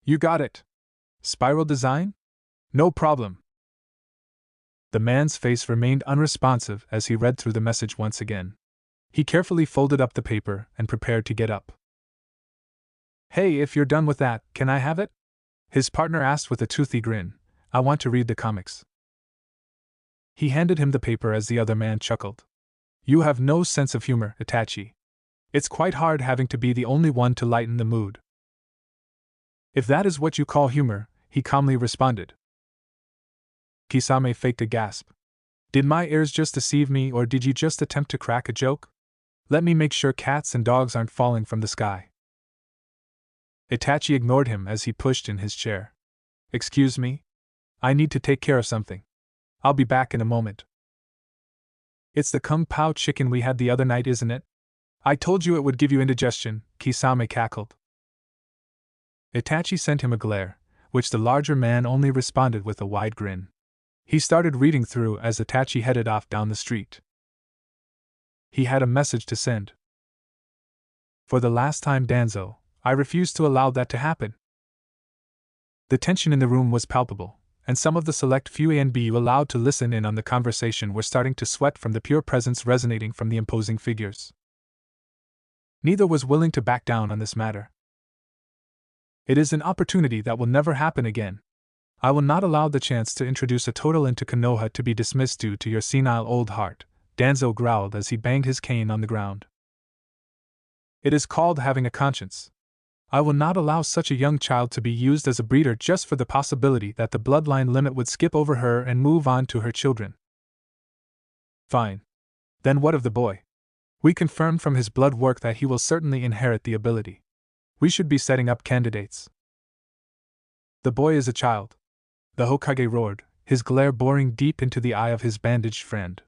You got it. Spiral design? No problem. The man's face remained unresponsive as he read through the message once again. He carefully folded up the paper and prepared to get up. Hey, if you're done with that, can I have it? His partner asked with a toothy grin. I want to read the comics. He handed him the paper as the other man chuckled. You have no sense of humor, Itachi. It's quite hard having to be the only one to lighten the mood. If that is what you call humor, he calmly responded. Kisame faked a gasp. Did my ears just deceive me, or did you just attempt to crack a joke? Let me make sure cats and dogs aren't falling from the sky. Itachi ignored him as he pushed in his chair. Excuse me? I need to take care of something. I'll be back in a moment. It's the kung pao chicken we had the other night, isn't it? I told you it would give you indigestion, Kisame cackled. Itachi sent him a glare, which the larger man only responded with a wide grin. He started reading through as Itachi headed off down the street. He had a message to send. For the last time, Danzo, I refuse to allow that to happen. The tension in the room was palpable, and some of the select few ANBU allowed to listen in on the conversation were starting to sweat from the pure presence resonating from the imposing figures. Neither was willing to back down on this matter. It is an opportunity that will never happen again. I will not allow the chance to introduce a total into Konoha to be dismissed due to your senile old heart, Danzo growled as he banged his cane on the ground. It is called having a conscience. I will not allow such a young child to be used as a breeder just for the possibility that the bloodline limit would skip over her and move on to her children. Fine. Then what of the boy? We confirmed from his blood work that he will certainly inherit the ability. We should be setting up candidates. The boy is a child. The Hokage roared, his glare boring deep into the eye of his bandaged friend.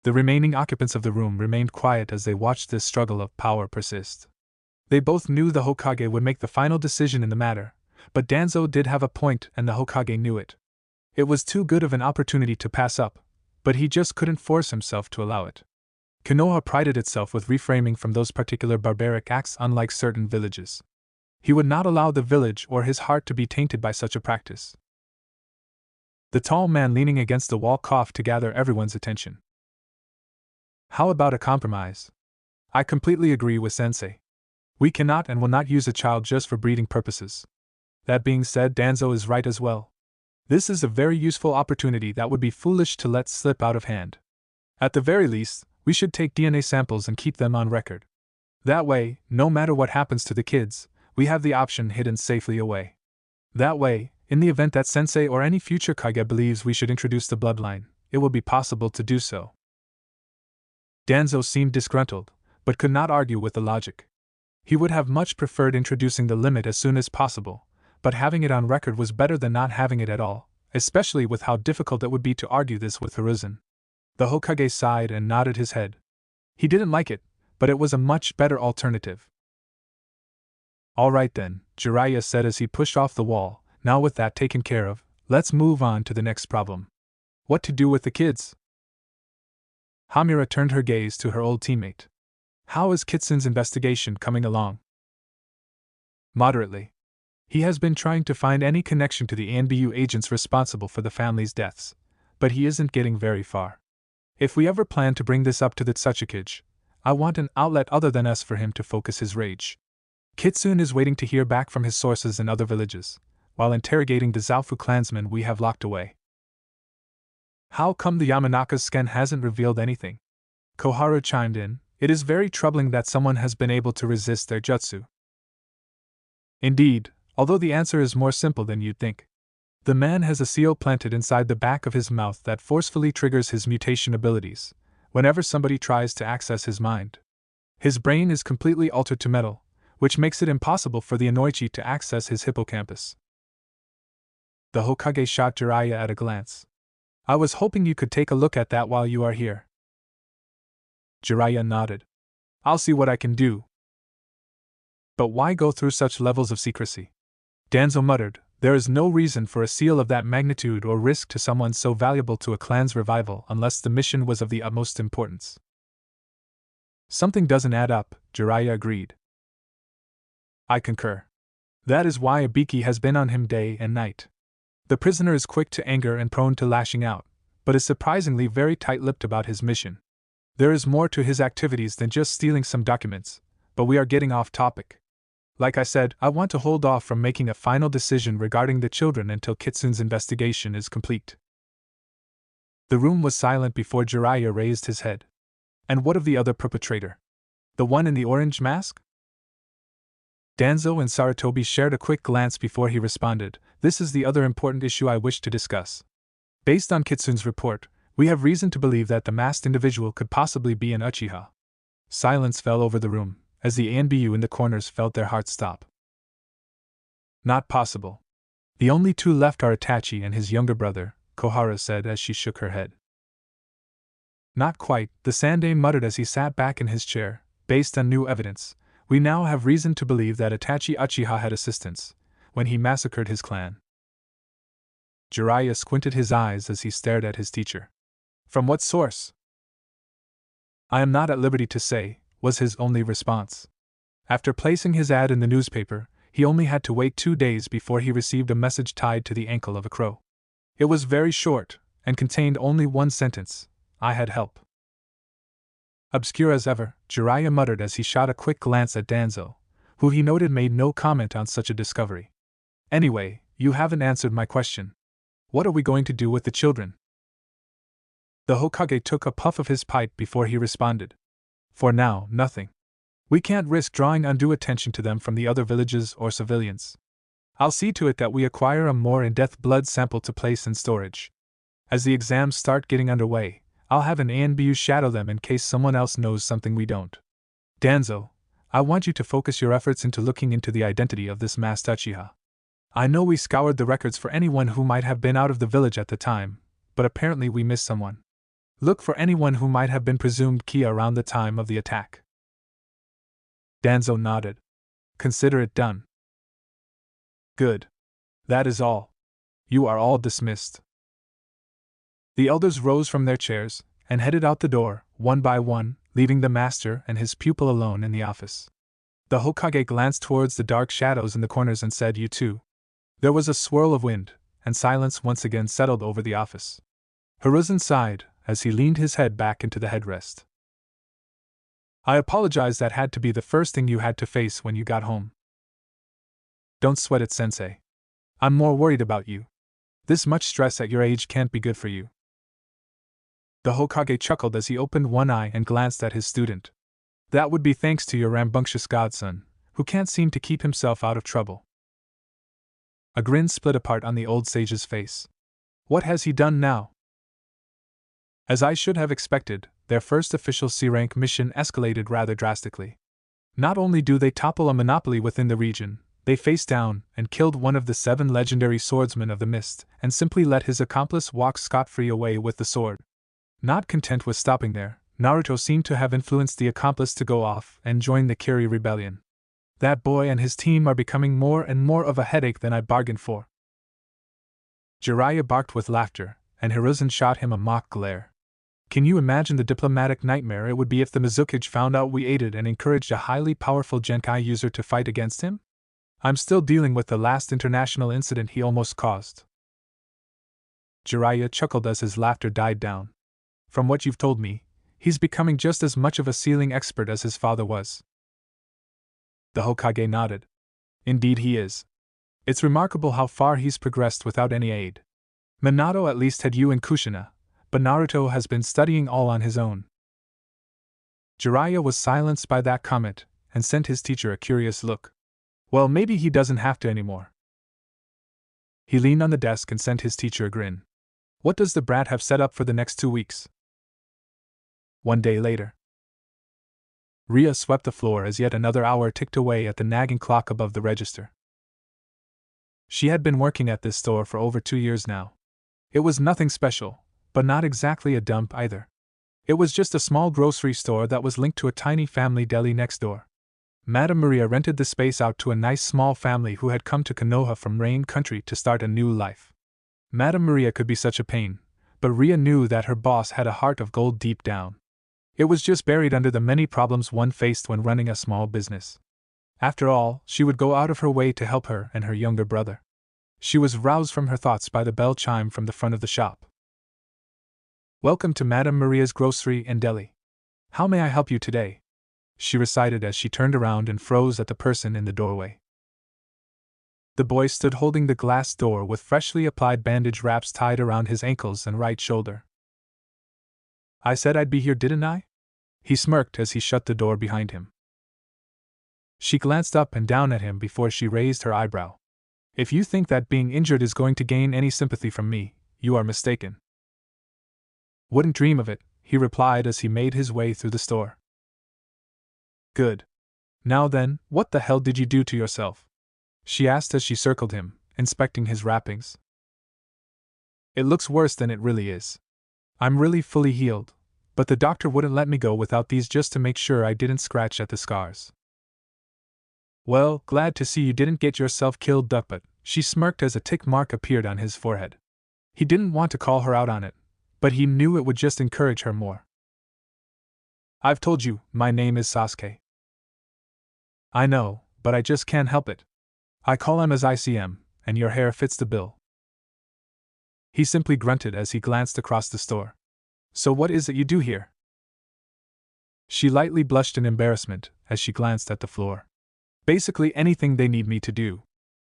The remaining occupants of the room remained quiet as they watched this struggle of power persist. They both knew the Hokage would make the final decision in the matter, but Danzo did have a point and the Hokage knew it. It was too good of an opportunity to pass up, but he just couldn't force himself to allow it. Konoha prided itself with refraining from those particular barbaric acts, unlike certain villages. He would not allow the village or his heart to be tainted by such a practice. The tall man leaning against the wall coughed to gather everyone's attention. How about a compromise? I completely agree with Sensei. We cannot and will not use a child just for breeding purposes. That being said, Danzo is right as well. This is a very useful opportunity that would be foolish to let slip out of hand. At the very least, we should take DNA samples and keep them on record. That way, no matter what happens to the kids, we have the option hidden safely away. That way, in the event that Sensei or any future Kage believes we should introduce the bloodline, it will be possible to do so. Danzo seemed disgruntled, but could not argue with the logic. He would have much preferred introducing the limit as soon as possible, but having it on record was better than not having it at all, especially with how difficult it would be to argue this with Hiruzen. The Hokage sighed and nodded his head. He didn't like it, but it was a much better alternative. All right then, Jiraiya said as he pushed off the wall. Now with that taken care of, let's move on to the next problem. What to do with the kids? Hamira turned her gaze to her old teammate. How is Kitsun's investigation coming along? Moderately. He has been trying to find any connection to the ANBU agents responsible for the family's deaths, but he isn't getting very far. If we ever plan to bring this up to the Tsuchikage, I want an outlet other than us for him to focus his rage. Kitsun is waiting to hear back from his sources in other villages, while interrogating the Zaofu clansmen we have locked away. How come the Yamanaka's scan hasn't revealed anything? Koharu chimed in. It is very troubling that someone has been able to resist their jutsu. Indeed, although the answer is more simple than you'd think. The man has a seal planted inside the back of his mouth that forcefully triggers his mutation abilities, whenever somebody tries to access his mind. His brain is completely altered to metal, which makes it impossible for the Inoichi to access his hippocampus. The Hokage shot Jiraiya at a glance. I was hoping you could take a look at that while you are here. Jiraiya nodded. I'll see what I can do. But why go through such levels of secrecy? Danzo muttered, there is no reason for a seal of that magnitude or risk to someone so valuable to a clan's revival unless the mission was of the utmost importance. Something doesn't add up, Jiraiya agreed. I concur. That is why Ibiki has been on him day and night. The prisoner is quick to anger and prone to lashing out, but is surprisingly very tight-lipped about his mission. There is more to his activities than just stealing some documents, but we are getting off topic. Like I said, I want to hold off from making a final decision regarding the children until Kitsun's investigation is complete. The room was silent before Jiraiya raised his head. And what of the other perpetrator? The one in the orange mask? Danzo and Sarutobi shared a quick glance before he responded. This is the other important issue I wish to discuss. Based on Kitsun's report, we have reason to believe that the masked individual could possibly be an Uchiha. Silence fell over the room, as the ANBU in the corners felt their hearts stop. Not possible. The only two left are Itachi and his younger brother, Koharu said as she shook her head. Not quite, the Sandaime muttered as he sat back in his chair. Based on new evidence, we now have reason to believe that Itachi Uchiha had assistance when he massacred his clan. Jiraiya squinted his eyes as he stared at his teacher. From what source? I am not at liberty to say, was his only response. After placing his ad in the newspaper, he only had to wait 2 days before he received a message tied to the ankle of a crow. It was very short, and contained only one sentence: I had help. Obscure as ever, Jiraiya muttered as he shot a quick glance at Danzo, who he noted made no comment on such a discovery. Anyway, you haven't answered my question. What are we going to do with the children? The Hokage took a puff of his pipe before he responded. For now, nothing. We can't risk drawing undue attention to them from the other villages or civilians. I'll see to it that we acquire a more in-depth blood sample to place in storage. As the exams start getting underway, I'll have an ANBU shadow them in case someone else knows something we don't. Danzo, I want you to focus your efforts into looking into the identity of this masked Uchiha. I know we scoured the records for anyone who might have been out of the village at the time, but apparently we missed someone. Look for anyone who might have been presumed key around the time of the attack. Danzo nodded. Consider it done. Good. That is all. You are all dismissed. The elders rose from their chairs and headed out the door, one by one, leaving the master and his pupil alone in the office. The Hokage glanced towards the dark shadows in the corners and said, You too. There was a swirl of wind, and silence once again settled over the office. Hiruzen sighed as he leaned his head back into the headrest. I apologize, that had to be the first thing you had to face when you got home. Don't sweat it, Sensei. I'm more worried about you. This much stress at your age can't be good for you. The Hokage chuckled as he opened one eye and glanced at his student. That would be thanks to your rambunctious godson, who can't seem to keep himself out of trouble. A grin split apart on the old sage's face. What has he done now? As I should have expected, their first official C-rank mission escalated rather drastically. Not only do they topple a monopoly within the region, they face down and killed one of the 7 legendary swordsmen of the mist, and simply let his accomplice walk scot-free away with the sword. Not content with stopping there, Naruto seemed to have influenced the accomplice to go off and join the Kiri rebellion. That boy and his team are becoming more and more of a headache than I bargained for. Jiraiya barked with laughter, and Hiruzen shot him a mock glare. Can you imagine the diplomatic nightmare it would be if the Mizukage found out we aided and encouraged a highly powerful Genkai user to fight against him? I'm still dealing with the last international incident he almost caused. Jiraiya chuckled as his laughter died down. From what you've told me, he's becoming just as much of a sealing expert as his father was. The Hokage nodded. Indeed he is. It's remarkable how far he's progressed without any aid. Minato at least had you and Kushina, but Naruto has been studying all on his own. Jiraiya was silenced by that comment, and sent his teacher a curious look. Well, maybe he doesn't have to anymore. He leaned on the desk and sent his teacher a grin. What does the brat have set up for the next 2 weeks? One day later. Ria swept the floor as yet another hour ticked away at the nagging clock above the register. She had been working at this store for over 2 years now. It was nothing special, but not exactly a dump either. It was just a small grocery store that was linked to a tiny family deli next door. Madame Maria rented the space out to a nice small family who had come to Konoha from Rain Country to start a new life. Madame Maria could be such a pain, but Ria knew that her boss had a heart of gold deep down. It was just buried under the many problems one faced when running a small business. After all, she would go out of her way to help her and her younger brother. She was roused from her thoughts by the bell chime from the front of the shop. Welcome to Madame Maria's Grocery and Deli. How may I help you today? She recited as she turned around and froze at the person in the doorway. The boy stood holding the glass door with freshly applied bandage wraps tied around his ankles and right shoulder. I said I'd be here, didn't I? He smirked as he shut the door behind him. She glanced up and down at him before she raised her eyebrow. If you think that being injured is going to gain any sympathy from me, you are mistaken. Wouldn't dream of it, he replied as he made his way through the store. Good. Now then, what the hell did you do to yourself? She asked as she circled him, inspecting his wrappings. It looks worse than it really is. I'm really fully healed, but the doctor wouldn't let me go without these just to make sure I didn't scratch at the scars. Well, glad to see you didn't get yourself killed, Duckbutt, she smirked as a tick mark appeared on his forehead. He didn't want to call her out on it, but he knew it would just encourage her more. I've told you, my name is Sasuke. I know, but I just can't help it. I call him as I see him, and your hair fits the bill. He simply grunted as he glanced across the store. So what is it you do here? She lightly blushed in embarrassment as she glanced at the floor. Basically anything they need me to do.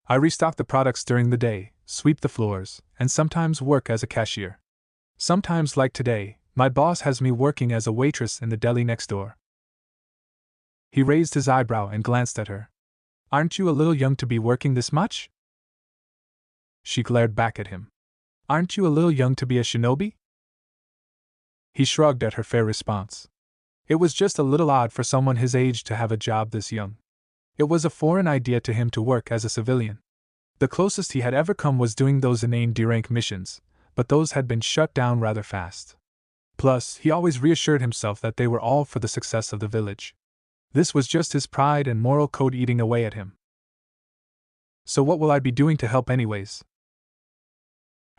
I restock the products during the day, sweep the floors, and sometimes work as a cashier. Sometimes, like today, my boss has me working as a waitress in the deli next door. He raised his eyebrow and glanced at her. Aren't you a little young to be working this much? She glared back at him. Aren't you a little young to be a shinobi? He shrugged at her fair response. It was just a little odd for someone his age to have a job this young. It was a foreign idea to him to work as a civilian. The closest he had ever come was doing those inane D-rank missions, but those had been shut down rather fast. Plus, he always reassured himself that they were all for the success of the village. This was just his pride and moral code eating away at him. So what will I be doing to help anyways?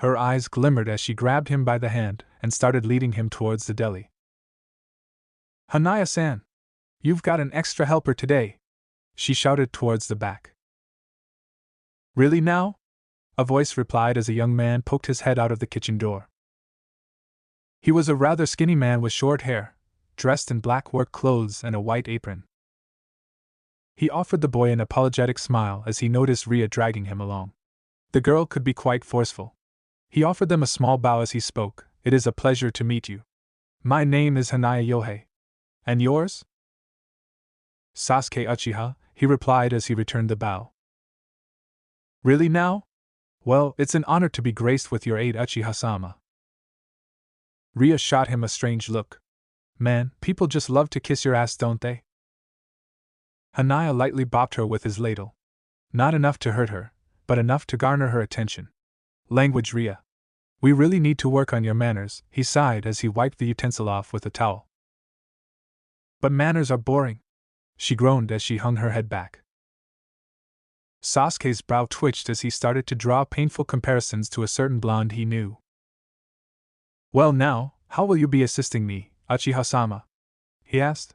Her eyes glimmered as she grabbed him by the hand and started leading him towards the deli. Hanaya-san! You've got an extra helper today! She shouted towards the back. Really now? A voice replied as a young man poked his head out of the kitchen door. He was a rather skinny man with short hair, dressed in black work clothes and a white apron. He offered the boy an apologetic smile as he noticed Ria dragging him along. The girl could be quite forceful. He offered them a small bow as he spoke. It is a pleasure to meet you. My name is Hanaya Yohei. And yours? Sasuke Uchiha, he replied as he returned the bow. Really now? Well, it's an honor to be graced with your aid, Uchiha-sama. Ria shot him a strange look. Man, people just love to kiss your ass, don't they? Hanaya lightly bopped her with his ladle. Not enough to hurt her, but enough to garner her attention. Language, Ria. We really need to work on your manners, he sighed as he wiped the utensil off with a towel. But manners are boring, she groaned as she hung her head back. Sasuke's brow twitched as he started to draw painful comparisons to a certain blonde he knew. Well now, how will you be assisting me, Uchiha-sama? He asked.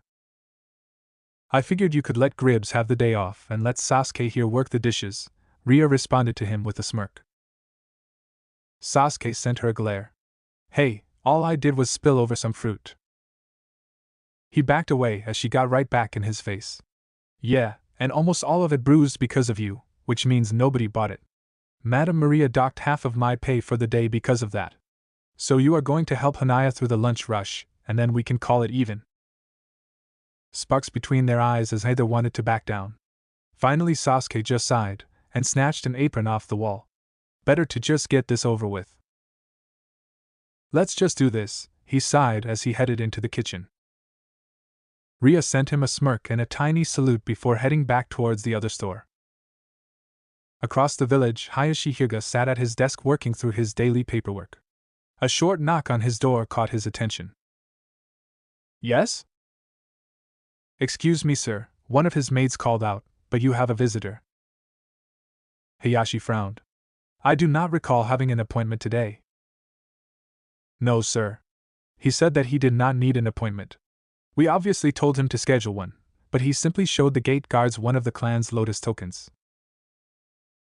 I figured you could let Gribbs have the day off and let Sasuke here work the dishes, Ria responded to him with a smirk. Sasuke sent her a glare. Hey, all I did was spill over some fruit. He backed away as she got right back in his face. Yeah, and almost all of it bruised because of you, which means nobody bought it. Madame Maria docked half of my pay for the day because of that. So you are going to help Hanaya through the lunch rush, and then we can call it even. Sparks between their eyes as neither wanted to back down. Finally Sasuke just sighed, and snatched an apron off the wall. Better to just get this over with. Let's just do this, he sighed as he headed into the kitchen. Ria sent him a smirk and a tiny salute before heading back towards the other store. Across the village, Hayashi Hyuga sat at his desk working through his daily paperwork. A short knock on his door caught his attention. Yes? Excuse me, sir, one of his maids called out, but you have a visitor. Hayashi frowned. I do not recall having an appointment today. No, sir. He said that he did not need an appointment. We obviously told him to schedule one, but he simply showed the gate guards one of the clan's lotus tokens.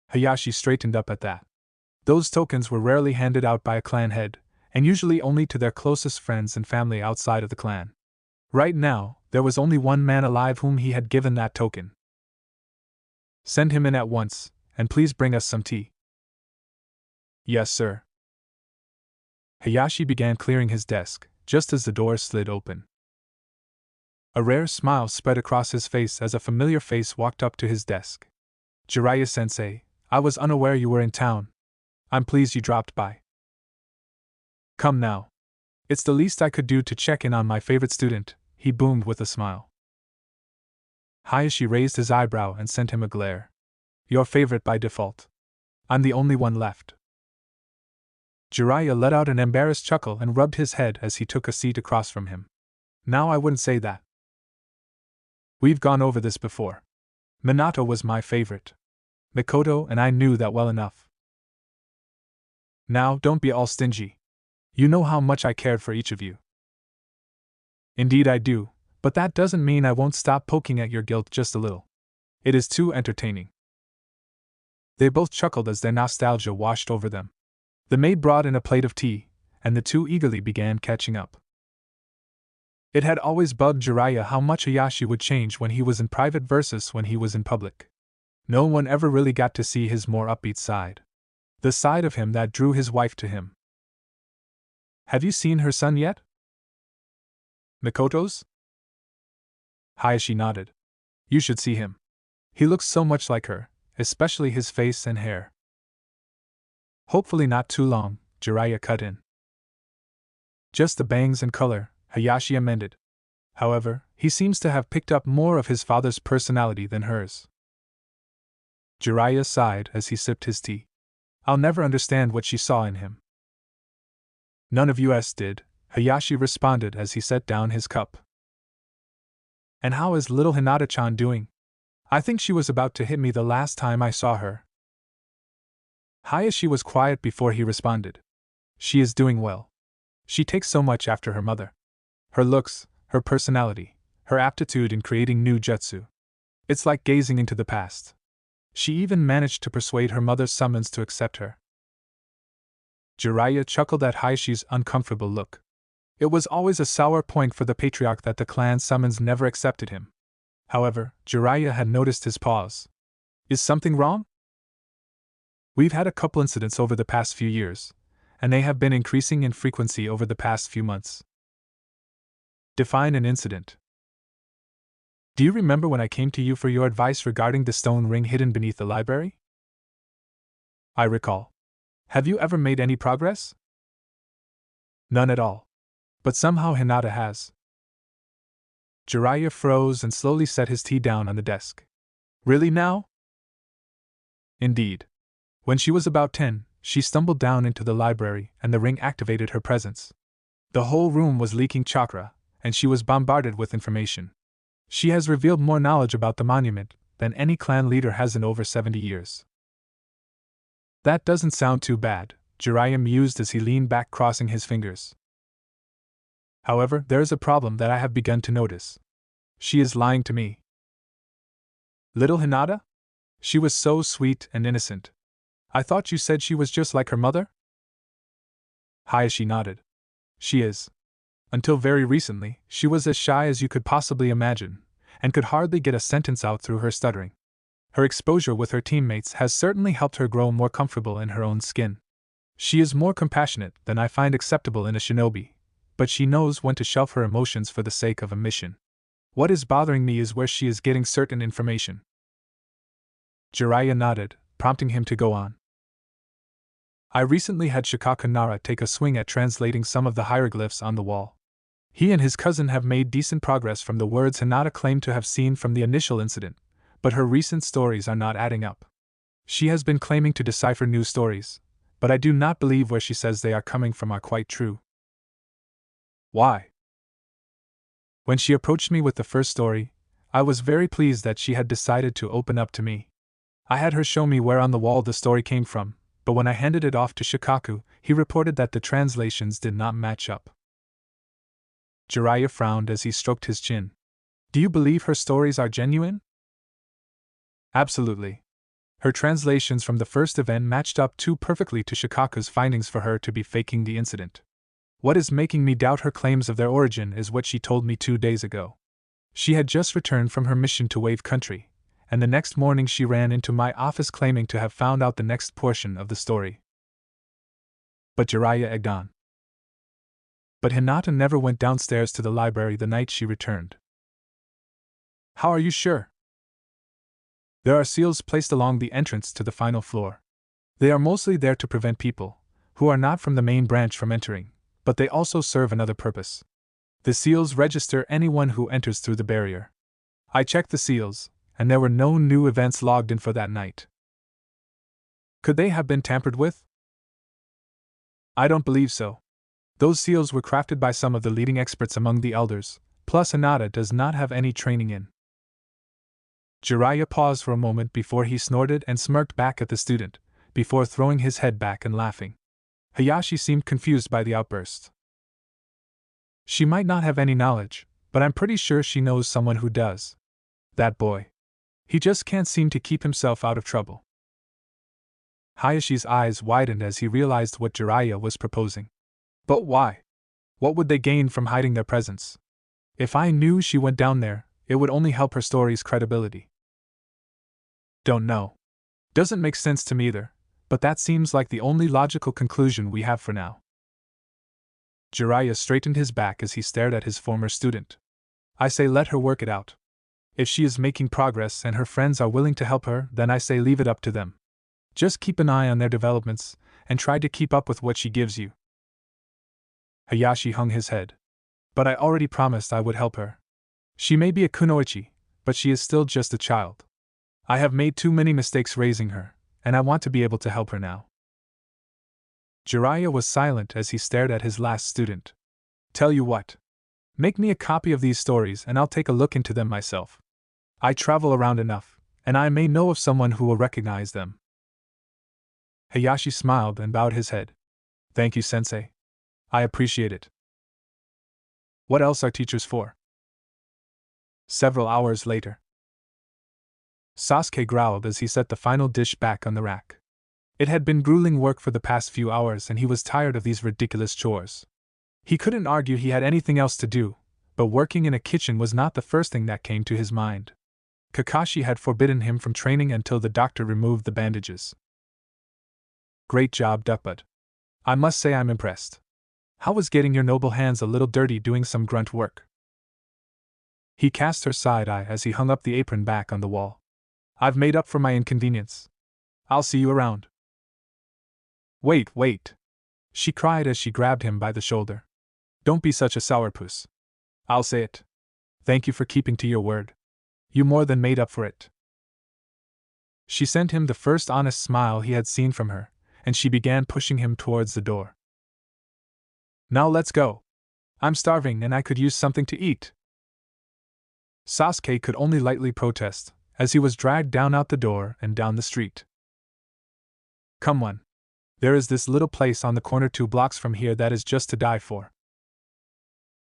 Hayashi straightened up at that. Those tokens were rarely handed out by a clan head, and usually only to their closest friends and family outside of the clan. Right now, there was only one man alive whom he had given that token. Send him in at once, and please bring us some tea. Yes, sir. Hayashi began clearing his desk, just as the door slid open. A rare smile spread across his face as a familiar face walked up to his desk. Jiraiya-sensei, I was unaware you were in town. I'm pleased you dropped by. Come now. It's the least I could do to check in on my favorite student, he boomed with a smile. Hayashi raised his eyebrow and sent him a glare. Your favorite by default. I'm the only one left. Jiraiya let out an embarrassed chuckle and rubbed his head as he took a seat across from him. Now I wouldn't say that. We've gone over this before. Minato was my favorite. Mikoto and I knew that well enough. Now, don't be all stingy. You know how much I cared for each of you. Indeed I do, but that doesn't mean I won't stop poking at your guilt just a little. It is too entertaining. They both chuckled as their nostalgia washed over them. The maid brought in a plate of tea, and the two eagerly began catching up. It had always bugged Jiraiya how much Hayashi would change when he was in private versus when he was in public. No one ever really got to see his more upbeat side. The side of him that drew his wife to him. Have you seen her son yet? Mikoto's? Hayashi nodded. You should see him. He looks so much like her, especially his face and hair. Hopefully not too long, Jiraiya cut in. Just the bangs and color, Hayashi amended. However, he seems to have picked up more of his father's personality than hers. Jiraiya sighed as he sipped his tea. I'll never understand what she saw in him. None of us did, Hayashi responded as he set down his cup. And how is little Hinata-chan doing? I think she was about to hit me the last time I saw her. Hayashi was quiet before he responded. She is doing well. She takes so much after her mother. Her looks, her personality, her aptitude in creating new jutsu. It's like gazing into the past. She even managed to persuade her mother's summons to accept her. Jiraiya chuckled at Hayashi's uncomfortable look. It was always a sour point for the patriarch that the clan summons never accepted him. However, Jiraiya had noticed his pause. Is something wrong? We've had a couple incidents over the past few years, and they have been increasing in frequency over the past few months. Define an incident. Do you remember when I came to you for your advice regarding the stone ring hidden beneath the library? I recall. Have you ever made any progress? None at all. But somehow Hinata has. Jiraiya froze and slowly set his tea down on the desk. Really now? Indeed. When she was about 10, she stumbled down into the library and the ring activated her presence. The whole room was leaking chakra, and she was bombarded with information. She has revealed more knowledge about the monument than any clan leader has in over 70 years. That doesn't sound too bad, Jiraiya mused as he leaned back, crossing his fingers. However, there is a problem that I have begun to notice. She is lying to me. Little Hinata? She was so sweet and innocent. I thought you said she was just like her mother? Hayashi nodded. She is. Until very recently, she was as shy as you could possibly imagine, and could hardly get a sentence out through her stuttering. Her exposure with her teammates has certainly helped her grow more comfortable in her own skin. She is more compassionate than I find acceptable in a shinobi, but she knows when to shelf her emotions for the sake of a mission. What is bothering me is where she is getting certain information. Jiraiya nodded, prompting him to go on. I recently had Shikaka Nara take a swing at translating some of the hieroglyphs on the wall. He and his cousin have made decent progress from the words Hinata claimed to have seen from the initial incident, but her recent stories are not adding up. She has been claiming to decipher new stories, but I do not believe where she says they are coming from are quite true. Why? When she approached me with the first story, I was very pleased that she had decided to open up to me. I had her show me where on the wall the story came from, but when I handed it off to Shikaku, he reported that the translations did not match up. Jiraiya frowned as he stroked his chin. Do you believe her stories are genuine? Absolutely. Her translations from the first event matched up too perfectly to Shikaku's findings for her to be faking the incident. What is making me doubt her claims of their origin is what she told me 2 days ago. She had just returned from her mission to Wave Country, and the next morning she ran into my office claiming to have found out the next portion of the story. But Jiraiya egged on. But Hinata never went downstairs to the library the night she returned. How are you sure? There are seals placed along the entrance to the final floor. They are mostly there to prevent people, who are not from the main branch, from entering, but they also serve another purpose. The seals register anyone who enters through the barrier. I checked the seals, and there were no new events logged in for that night. Could they have been tampered with? I don't believe so. Those seals were crafted by some of the leading experts among the elders, plus Hinata does not have any training in. Jiraiya paused for a moment before he snorted and smirked back at the student, before throwing his head back and laughing. Hayashi seemed confused by the outburst. She might not have any knowledge, but I'm pretty sure she knows someone who does. That boy. He just can't seem to keep himself out of trouble. Hayashi's eyes widened as he realized what Jiraiya was proposing. But why? What would they gain from hiding their presence? If I knew she went down there, it would only help her story's credibility. Don't know. Doesn't make sense to me either, but that seems like the only logical conclusion we have for now. Jiraiya straightened his back as he stared at his former student. I say let her work it out. If she is making progress and her friends are willing to help her, then I say leave it up to them. Just keep an eye on their developments, and try to keep up with what she gives you. Hayashi hung his head. But I already promised I would help her. She may be a kunoichi, but she is still just a child. I have made too many mistakes raising her, and I want to be able to help her now. Jiraiya was silent as he stared at his last student. Tell you what. Make me a copy of these stories and I'll take a look into them myself. I travel around enough, and I may know of someone who will recognize them. Hayashi smiled and bowed his head. Thank you, sensei. I appreciate it. What else are teachers for? Several hours later. Sasuke growled as he set the final dish back on the rack. It had been grueling work for the past few hours and he was tired of these ridiculous chores. He couldn't argue he had anything else to do, but working in a kitchen was not the first thing that came to his mind. Kakashi had forbidden him from training until the doctor removed the bandages. Great job, Duckbutt. I must say I'm impressed. How was getting your noble hands a little dirty doing some grunt work? He cast her side eye as he hung up the apron back on the wall. I've made up for my inconvenience. I'll see you around. Wait, she cried as she grabbed him by the shoulder. Don't be such a sourpuss. I'll say it. Thank you for keeping to your word. You more than made up for it. She sent him the first honest smile he had seen from her, and she began pushing him towards the door. Now let's go. I'm starving and I could use something to eat. Sasuke could only lightly protest, as he was dragged down out the door and down the street. Come on. There is this little place on the corner 2 blocks from here that is just to die for.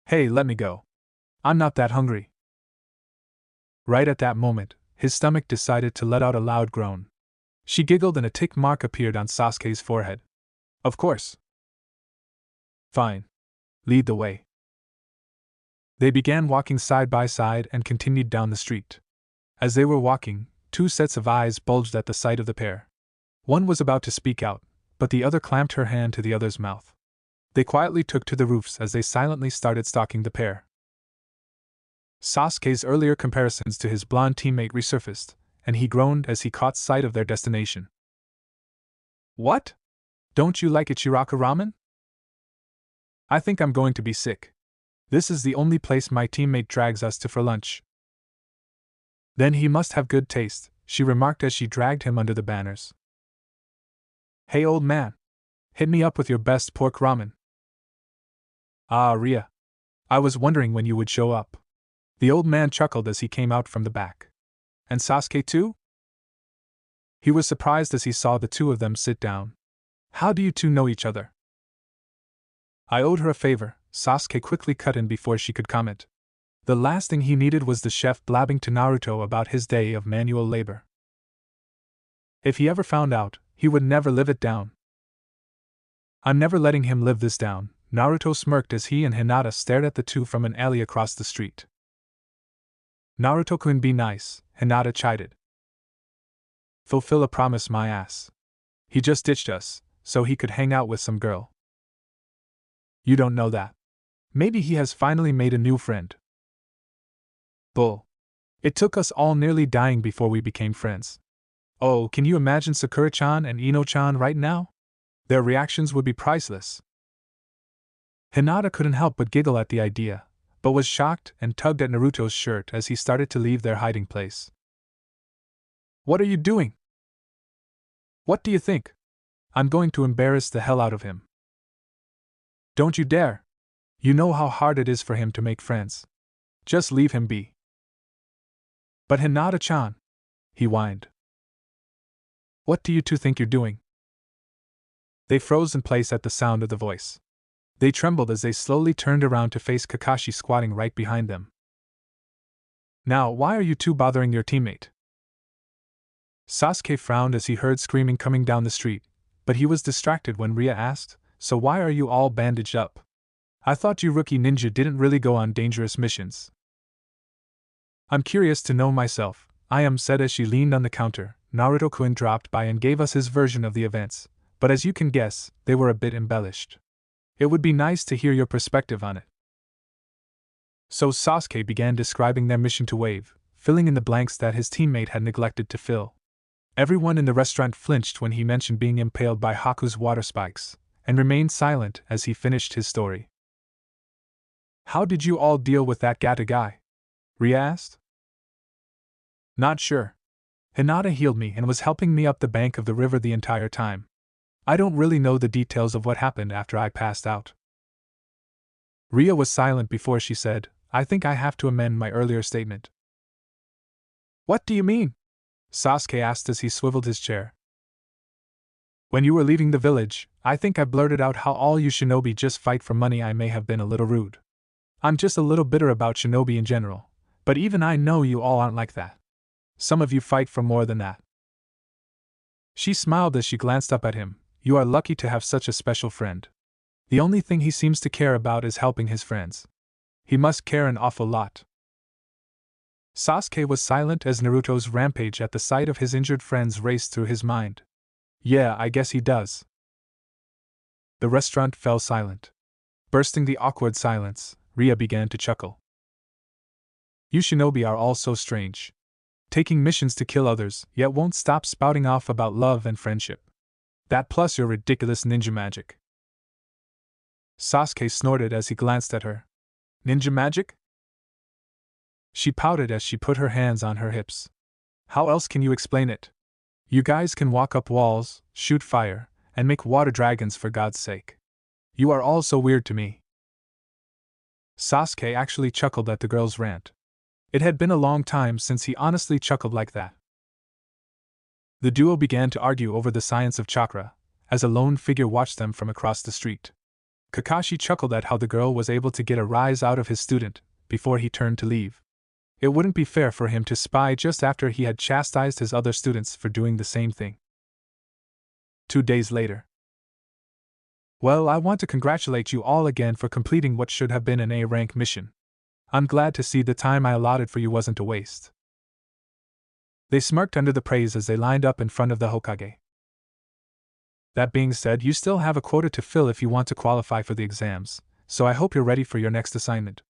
Hey, let me go. I'm not that hungry. Right at that moment, his stomach decided to let out a loud groan. She giggled and a tick mark appeared on Sasuke's forehead. Of course. Fine. Lead the way. They began walking side by side and continued down the street. As they were walking, 2 sets of eyes bulged at the sight of the pair. One was about to speak out, but the other clamped her hand to the other's mouth. They quietly took to the roofs as they silently started stalking the pair. Sasuke's earlier comparisons to his blonde teammate resurfaced, and he groaned as he caught sight of their destination. What? Don't you like Ichiraka ramen? I think I'm going to be sick. This is the only place my teammate drags us to for lunch. Then he must have good taste, she remarked as she dragged him under the banners. Hey old man. Hit me up with your best pork ramen. Ah, Ria. I was wondering when you would show up. The old man chuckled as he came out from the back. And Sasuke too? He was surprised as he saw the 2 of them sit down. How do you 2 know each other? I owed her a favor, Sasuke quickly cut in before she could comment. The last thing he needed was the chef blabbing to Naruto about his day of manual labor. If he ever found out, he would never live it down. I'm never letting him live this down, Naruto smirked as he and Hinata stared at the 2 from an alley across the street. Naruto-kun, be nice, Hinata chided. Fulfill a promise, my ass. He just ditched us, so he could hang out with some girl. You don't know that. Maybe he has finally made a new friend. Bull. It took us all nearly dying before we became friends. Oh, can you imagine Sakura-chan and Ino-chan right now? Their reactions would be priceless. Hinata couldn't help but giggle at the idea, but was shocked and tugged at Naruto's shirt as he started to leave their hiding place. What are you doing? What do you think? I'm going to embarrass the hell out of him. Don't you dare. You know how hard it is for him to make friends. Just leave him be. But Hinata-chan, he whined. What do you 2 think you're doing? They froze in place at the sound of the voice. They trembled as they slowly turned around to face Kakashi squatting right behind them. Now, why are you 2 bothering your teammate? Sasuke frowned as he heard screaming coming down the street, but he was distracted when Ria asked, so why are you all bandaged up? I thought you rookie ninja didn't really go on dangerous missions. I'm curious to know myself, said as she leaned on the counter. Naruto-kun dropped by and gave us his version of the events, but as you can guess, they were a bit embellished. It would be nice to hear your perspective on it. So Sasuke began describing their mission to Wave, filling in the blanks that his teammate had neglected to fill. Everyone in the restaurant flinched when he mentioned being impaled by Haku's water spikes, and remained silent as he finished his story. How did you all deal with that Gata guy? Ria asked. Not sure. Hinata healed me and was helping me up the bank of the river the entire time. I don't really know the details of what happened after I passed out. Ria was silent before she said, I think I have to amend my earlier statement. What do you mean? Sasuke asked as he swiveled his chair. When you were leaving the village, I think I blurted out how all you shinobi just fight for money. I may have been a little rude. I'm just a little bitter about shinobi in general, but even I know you all aren't like that. Some of you fight for more than that. She smiled as she glanced up at him. You are lucky to have such a special friend. The only thing he seems to care about is helping his friends. He must care an awful lot. Sasuke was silent as Naruto's rampage at the sight of his injured friends raced through his mind. Yeah, I guess he does. The restaurant fell silent. Bursting the awkward silence, Ria began to chuckle. You shinobi are all so strange. Taking missions to kill others, yet won't stop spouting off about love and friendship. That plus your ridiculous ninja magic. Sasuke snorted as he glanced at her. Ninja magic? She pouted as she put her hands on her hips. How else can you explain it? You guys can walk up walls, shoot fire, and make water dragons for God's sake. You are all so weird to me. Sasuke actually chuckled at the girl's rant. It had been a long time since he honestly chuckled like that. The duo began to argue over the science of chakra, as a lone figure watched them from across the street. Kakashi chuckled at how the girl was able to get a rise out of his student before he turned to leave. It wouldn't be fair for him to spy just after he had chastised his other students for doing the same thing. 2 days later. Well, I want to congratulate you all again for completing what should have been an A-rank mission. I'm glad to see the time I allotted for you wasn't a waste. They smirked under the praise as they lined up in front of the Hokage. That being said, you still have a quota to fill if you want to qualify for the exams, so I hope you're ready for your next assignment.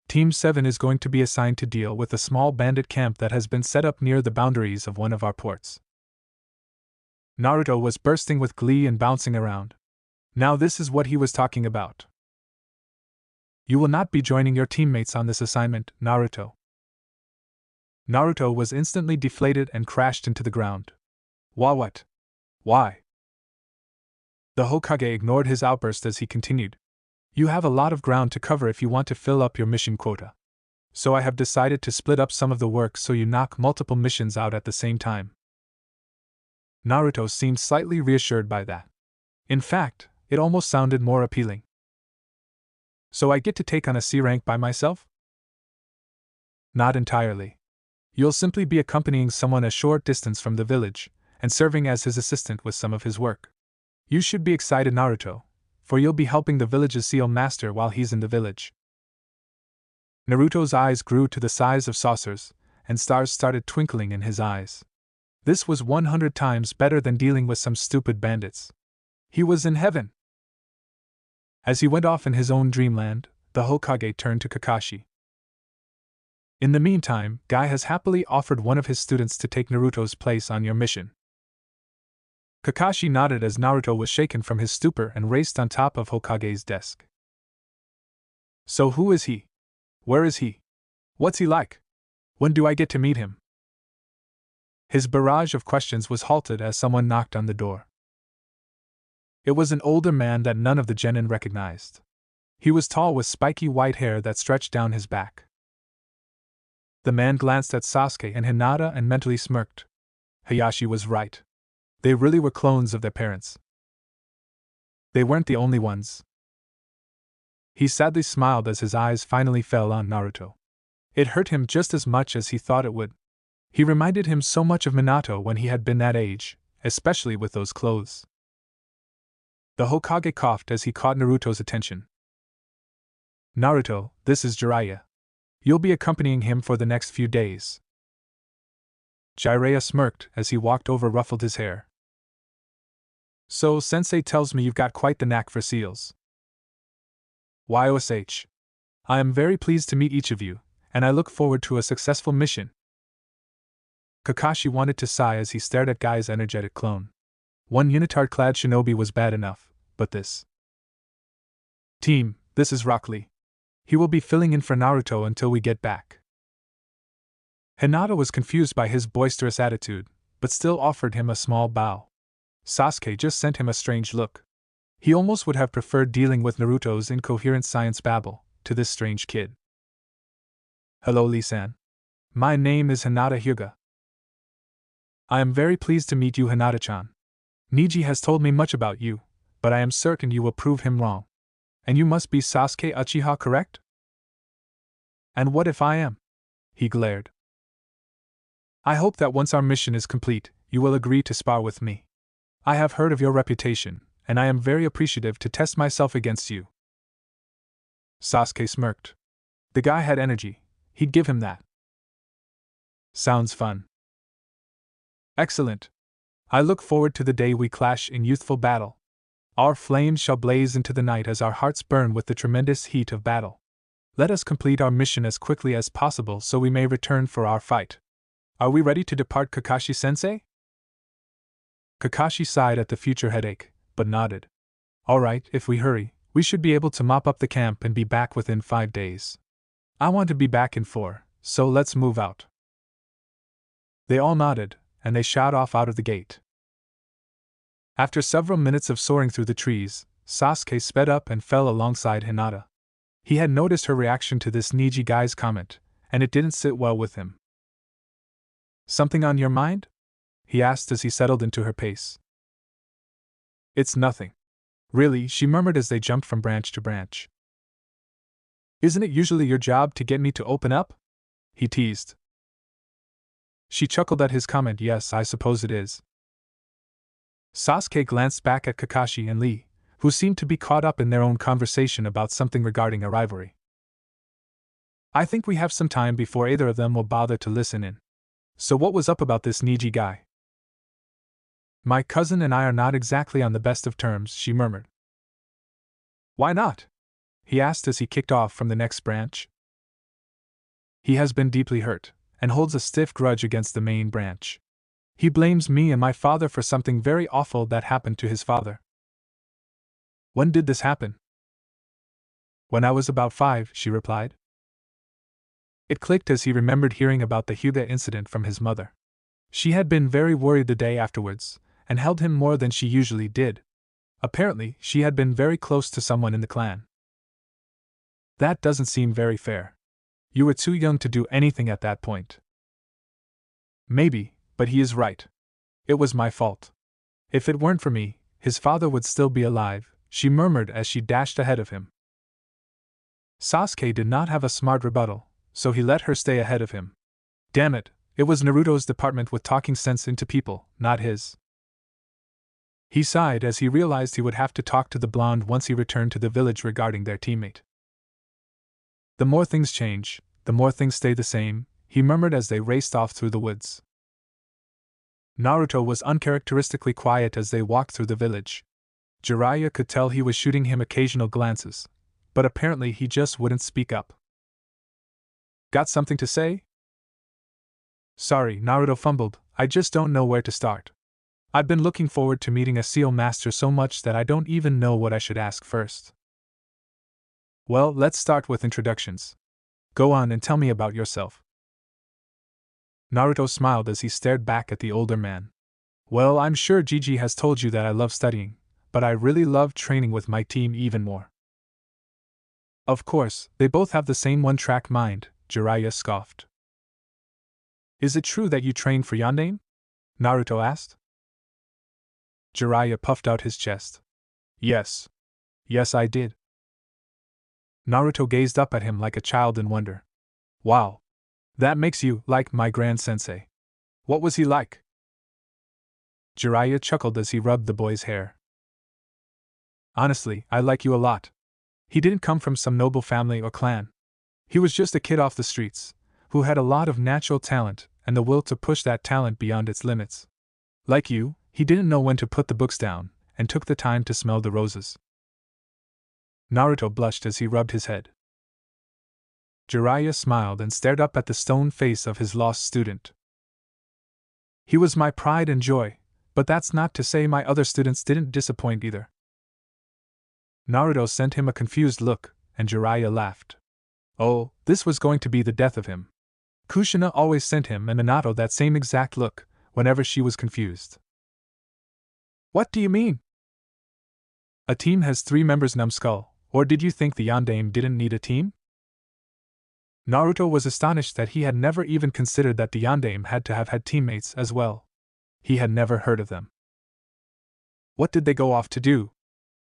Team 7 is going to be assigned to deal with a small bandit camp that has been set up near the boundaries of one of our ports. Naruto was bursting with glee and bouncing around. Now this is what he was talking about. You will not be joining your teammates on this assignment, Naruto. Naruto was instantly deflated and crashed into the ground. What? Why? The Hokage ignored his outburst as he continued. You have a lot of ground to cover if you want to fill up your mission quota. So I have decided to split up some of the work so you knock multiple missions out at the same time. Naruto seemed slightly reassured by that. In fact, it almost sounded more appealing. So I get to take on a C rank by myself? Not entirely. You'll simply be accompanying someone a short distance from the village, and serving as his assistant with some of his work. You should be excited, Naruto, for you'll be helping the village's seal master while he's in the village. Naruto's eyes grew to the size of saucers, and stars started twinkling in his eyes. This was 100 times better than dealing with some stupid bandits. He was in heaven. As he went off in his own dreamland, the Hokage turned to Kakashi. In the meantime, Guy has happily offered one of his students to take Naruto's place on your mission. Kakashi nodded as Naruto was shaken from his stupor and raced on top of Hokage's desk. So who is he? Where is he? What's he like? When do I get to meet him? His barrage of questions was halted as someone knocked on the door. It was an older man that none of the genin recognized. He was tall with spiky white hair that stretched down his back. The man glanced at Sasuke and Hinata and mentally smirked. Hayashi was right. They really were clones of their parents. They weren't the only ones. He sadly smiled as his eyes finally fell on Naruto. It hurt him just as much as he thought it would. He reminded him so much of Minato when he had been that age, especially with those clothes. The Hokage coughed as he caught Naruto's attention. Naruto, this is Jiraiya. You'll be accompanying him for the next few days. Jiraiya smirked as he walked over, ruffled his hair. So, Sensei tells me you've got quite the knack for seals. YOSH. I am very pleased to meet each of you, and I look forward to a successful mission. Kakashi wanted to sigh as he stared at Guy's energetic clone. One unitard-clad shinobi was bad enough, but this. Team, this is Rock Lee. He will be filling in for Naruto until we get back. Hinata was confused by his boisterous attitude, but still offered him a small bow. Sasuke just sent him a strange look. He almost would have preferred dealing with Naruto's incoherent science babble to this strange kid. Hello, Lee-san. My name is Hinata Hyuga. I am very pleased to meet you, Hinata-chan. Niji has told me much about you, but I am certain you will prove him wrong. And you must be Sasuke Uchiha, correct? And what if I am? He glared. I hope that once our mission is complete, you will agree to spar with me. I have heard of your reputation, and I am very appreciative to test myself against you. Sasuke smirked. The guy had energy, he'd give him that. Sounds fun. Excellent. I look forward to the day we clash in youthful battle. Our flames shall blaze into the night as our hearts burn with the tremendous heat of battle. Let us complete our mission as quickly as possible so we may return for our fight. Are we ready to depart, Kakashi-sensei? Kakashi sighed at the future headache, but nodded. All right, if we hurry, we should be able to mop up the camp and be back within 5 days. I want to be back in 4, so let's move out. They all nodded, and they shot off out of the gate. After several minutes of soaring through the trees, Sasuke sped up and fell alongside Hinata. He had noticed her reaction to this Neji guy's comment, and it didn't sit well with him. Something on your mind? He asked as he settled into her pace. It's nothing. Really, she murmured as they jumped from branch to branch. Isn't it usually your job to get me to open up? He teased. She chuckled at his comment. Yes, I suppose it is. Sasuke glanced back at Kakashi and Lee, who seemed to be caught up in their own conversation about something regarding a rivalry. I think we have some time before either of them will bother to listen in. So what was up about this Neji guy? My cousin and I are not exactly on the best of terms, she murmured. Why not? He asked as he kicked off from the next branch. He has been deeply hurt, and holds a stiff grudge against the main branch. He blames me and my father for something very awful that happened to his father. When did this happen? When I was about 5, she replied. It clicked as he remembered hearing about the Hyuga incident from his mother. She had been very worried the day afterwards, and held him more than she usually did. Apparently, she had been very close to someone in the clan. That doesn't seem very fair. You were too young to do anything at that point. Maybe, but he is right. It was my fault. If it weren't for me, his father would still be alive, she murmured as she dashed ahead of him. Sasuke did not have a smart rebuttal, so he let her stay ahead of him. Damn it, it was Naruto's department with talking sense into people, not his. He sighed as he realized he would have to talk to the blonde once he returned to the village regarding their teammate. The more things change, the more things stay the same, he murmured as they raced off through the woods. Naruto was uncharacteristically quiet as they walked through the village. Jiraiya could tell he was shooting him occasional glances, but apparently he just wouldn't speak up. Got something to say? Sorry, Naruto fumbled, I just don't know where to start. I've been looking forward to meeting a seal master so much that I don't even know what I should ask first. Well, let's start with introductions. Go on and tell me about yourself. Naruto smiled as he stared back at the older man. Well, I'm sure Gigi has told you that I love studying, but I really love training with my team even more. Of course, they both have the same one-track mind, Jiraiya scoffed. Is it true that you trained for Yandere? Naruto asked. Jiraiya puffed out his chest. Yes. Yes, I did. Naruto gazed up at him like a child in wonder. Wow. That makes you like my grand sensei. What was he like? Jiraiya chuckled as he rubbed the boy's hair. Honestly, I like you a lot. He didn't come from some noble family or clan. He was just a kid off the streets, who had a lot of natural talent and the will to push that talent beyond its limits. Like you, he didn't know when to put the books down, and took the time to smell the roses. Naruto blushed as he rubbed his head. Jiraiya smiled and stared up at the stone face of his lost student. He was my pride and joy, but that's not to say my other students didn't disappoint either. Naruto sent him a confused look, and Jiraiya laughed. Oh, this was going to be the death of him. Kushina always sent him and Minato that same exact look, whenever she was confused. What do you mean? A team has 3 members, numbskull, or did you think the Yandere didn't need a team? Naruto was astonished that he had never even considered that the Yandere had to have had teammates as well. He had never heard of them. What did they go off to do?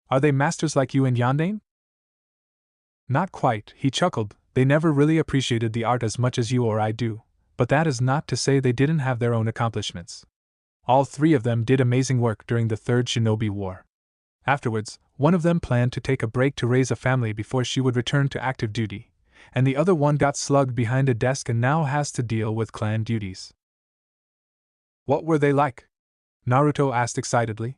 Are they masters like you and Yandere? Not quite, he chuckled, they never really appreciated the art as much as you or I do, but that is not to say they didn't have their own accomplishments. All 3 of them did amazing work during the Third Shinobi War. Afterwards, one of them planned to take a break to raise a family before she would return to active duty, and the other one got slugged behind a desk and now has to deal with clan duties. What were they like? Naruto asked excitedly.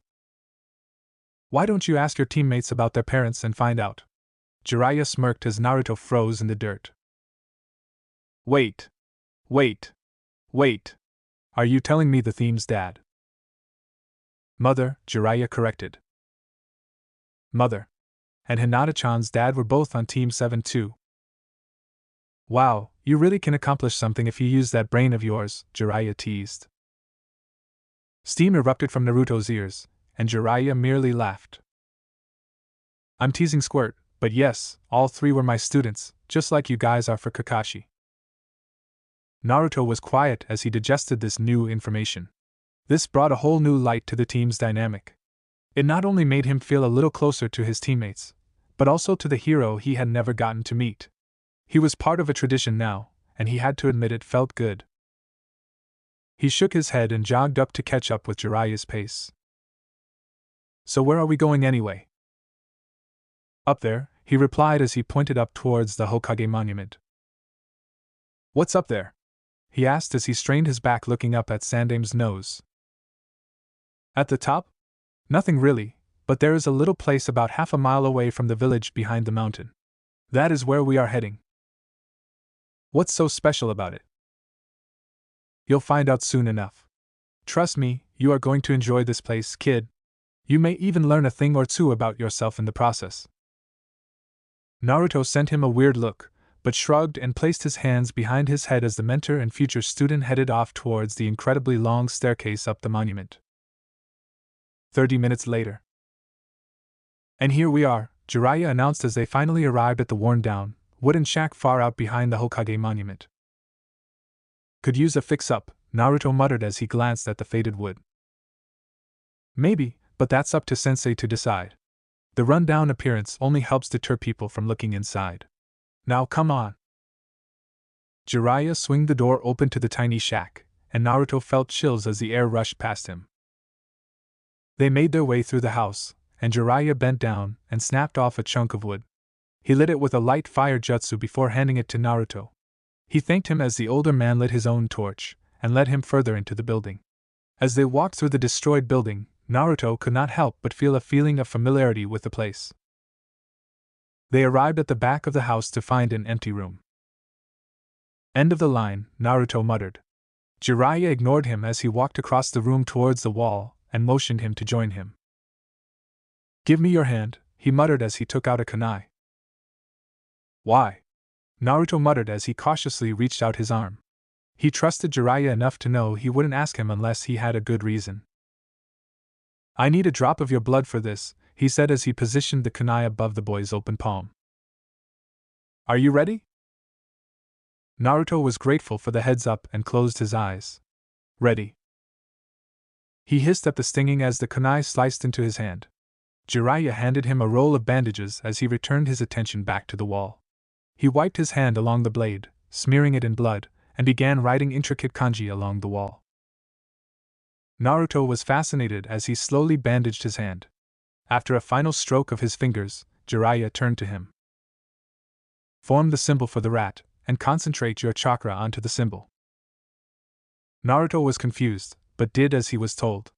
Why don't you ask your teammates about their parents and find out? Jiraiya smirked as Naruto froze in the dirt. Wait. Wait. Wait. Are you telling me the theme's dad? Mother, Jiraiya corrected. Mother. And Hinata-chan's dad were both on Team 7 too. Wow, you really can accomplish something if you use that brain of yours, Jiraiya teased. Steam erupted from Naruto's ears, and Jiraiya merely laughed. I'm teasing Squirt, but yes, all three were my students, just like you guys are for Kakashi. Naruto was quiet as he digested this new information. This brought a whole new light to the team's dynamic. It not only made him feel a little closer to his teammates, but also to the hero he had never gotten to meet. He was part of a tradition now, and he had to admit it felt good. He shook his head and jogged up to catch up with Jiraiya's pace. So where are we going anyway? Up there, he replied as he pointed up towards the Hokage monument. What's up there? He asked as he strained his back looking up at Sandame's nose. At the top? Nothing really, but there is a little place about half a mile away from the village behind the mountain. That is where we are heading. What's so special about it? You'll find out soon enough. Trust me, you are going to enjoy this place, kid. You may even learn a thing or two about yourself in the process. Naruto sent him a weird look, but shrugged and placed his hands behind his head as the mentor and future student headed off towards the incredibly long staircase up the monument. 30 minutes later. And here we are, Jiraiya announced as they finally arrived at the worn-down, wooden shack far out behind the Hokage monument. Could use a fix-up, Naruto muttered as he glanced at the faded wood. Maybe, but that's up to Sensei to decide. The run-down appearance only helps deter people from looking inside. Now come on. Jiraiya swung the door open to the tiny shack, and Naruto felt chills as the air rushed past him. They made their way through the house, and Jiraiya bent down and snapped off a chunk of wood. He lit it with a light fire jutsu before handing it to Naruto. He thanked him as the older man lit his own torch, and led him further into the building. As they walked through the destroyed building, Naruto could not help but feel a feeling of familiarity with the place. They arrived at the back of the house to find an empty room. End of the line, Naruto muttered. Jiraiya ignored him as he walked across the room towards the wall and motioned him to join him. Give me your hand, he muttered as he took out a kunai. Why? Naruto muttered as he cautiously reached out his arm. He trusted Jiraiya enough to know he wouldn't ask him unless he had a good reason. I need a drop of your blood for this, he said as he positioned the kunai above the boy's open palm. Are you ready? Naruto was grateful for the heads up and closed his eyes. Ready. He hissed at the stinging as the kunai sliced into his hand. Jiraiya handed him a roll of bandages as he returned his attention back to the wall. He wiped his hand along the blade, smearing it in blood, and began writing intricate kanji along the wall. Naruto was fascinated as he slowly bandaged his hand. After a final stroke of his fingers, Jiraiya turned to him. Form the symbol for the rat, and concentrate your chakra onto the symbol. Naruto was confused, but did as he was told.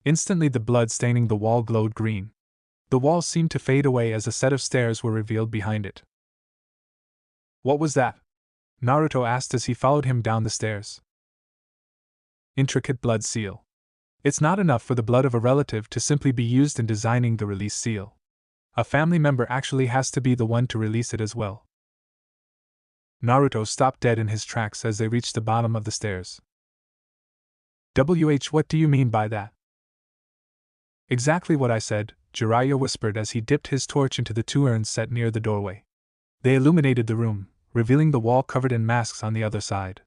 Instantly the blood staining the wall glowed green. The wall seemed to fade away as a set of stairs were revealed behind it. What was that? Naruto asked as he followed him down the stairs. Intricate blood seal. It's not enough for the blood of a relative to simply be used in designing the release seal. A family member actually has to be the one to release it as well. Naruto stopped dead in his tracks as they reached the bottom of the stairs. What do you mean by that? Exactly what I said, Jiraiya whispered as he dipped his torch into the two urns set near the doorway. They illuminated the room, revealing the wall covered in masks on the other side.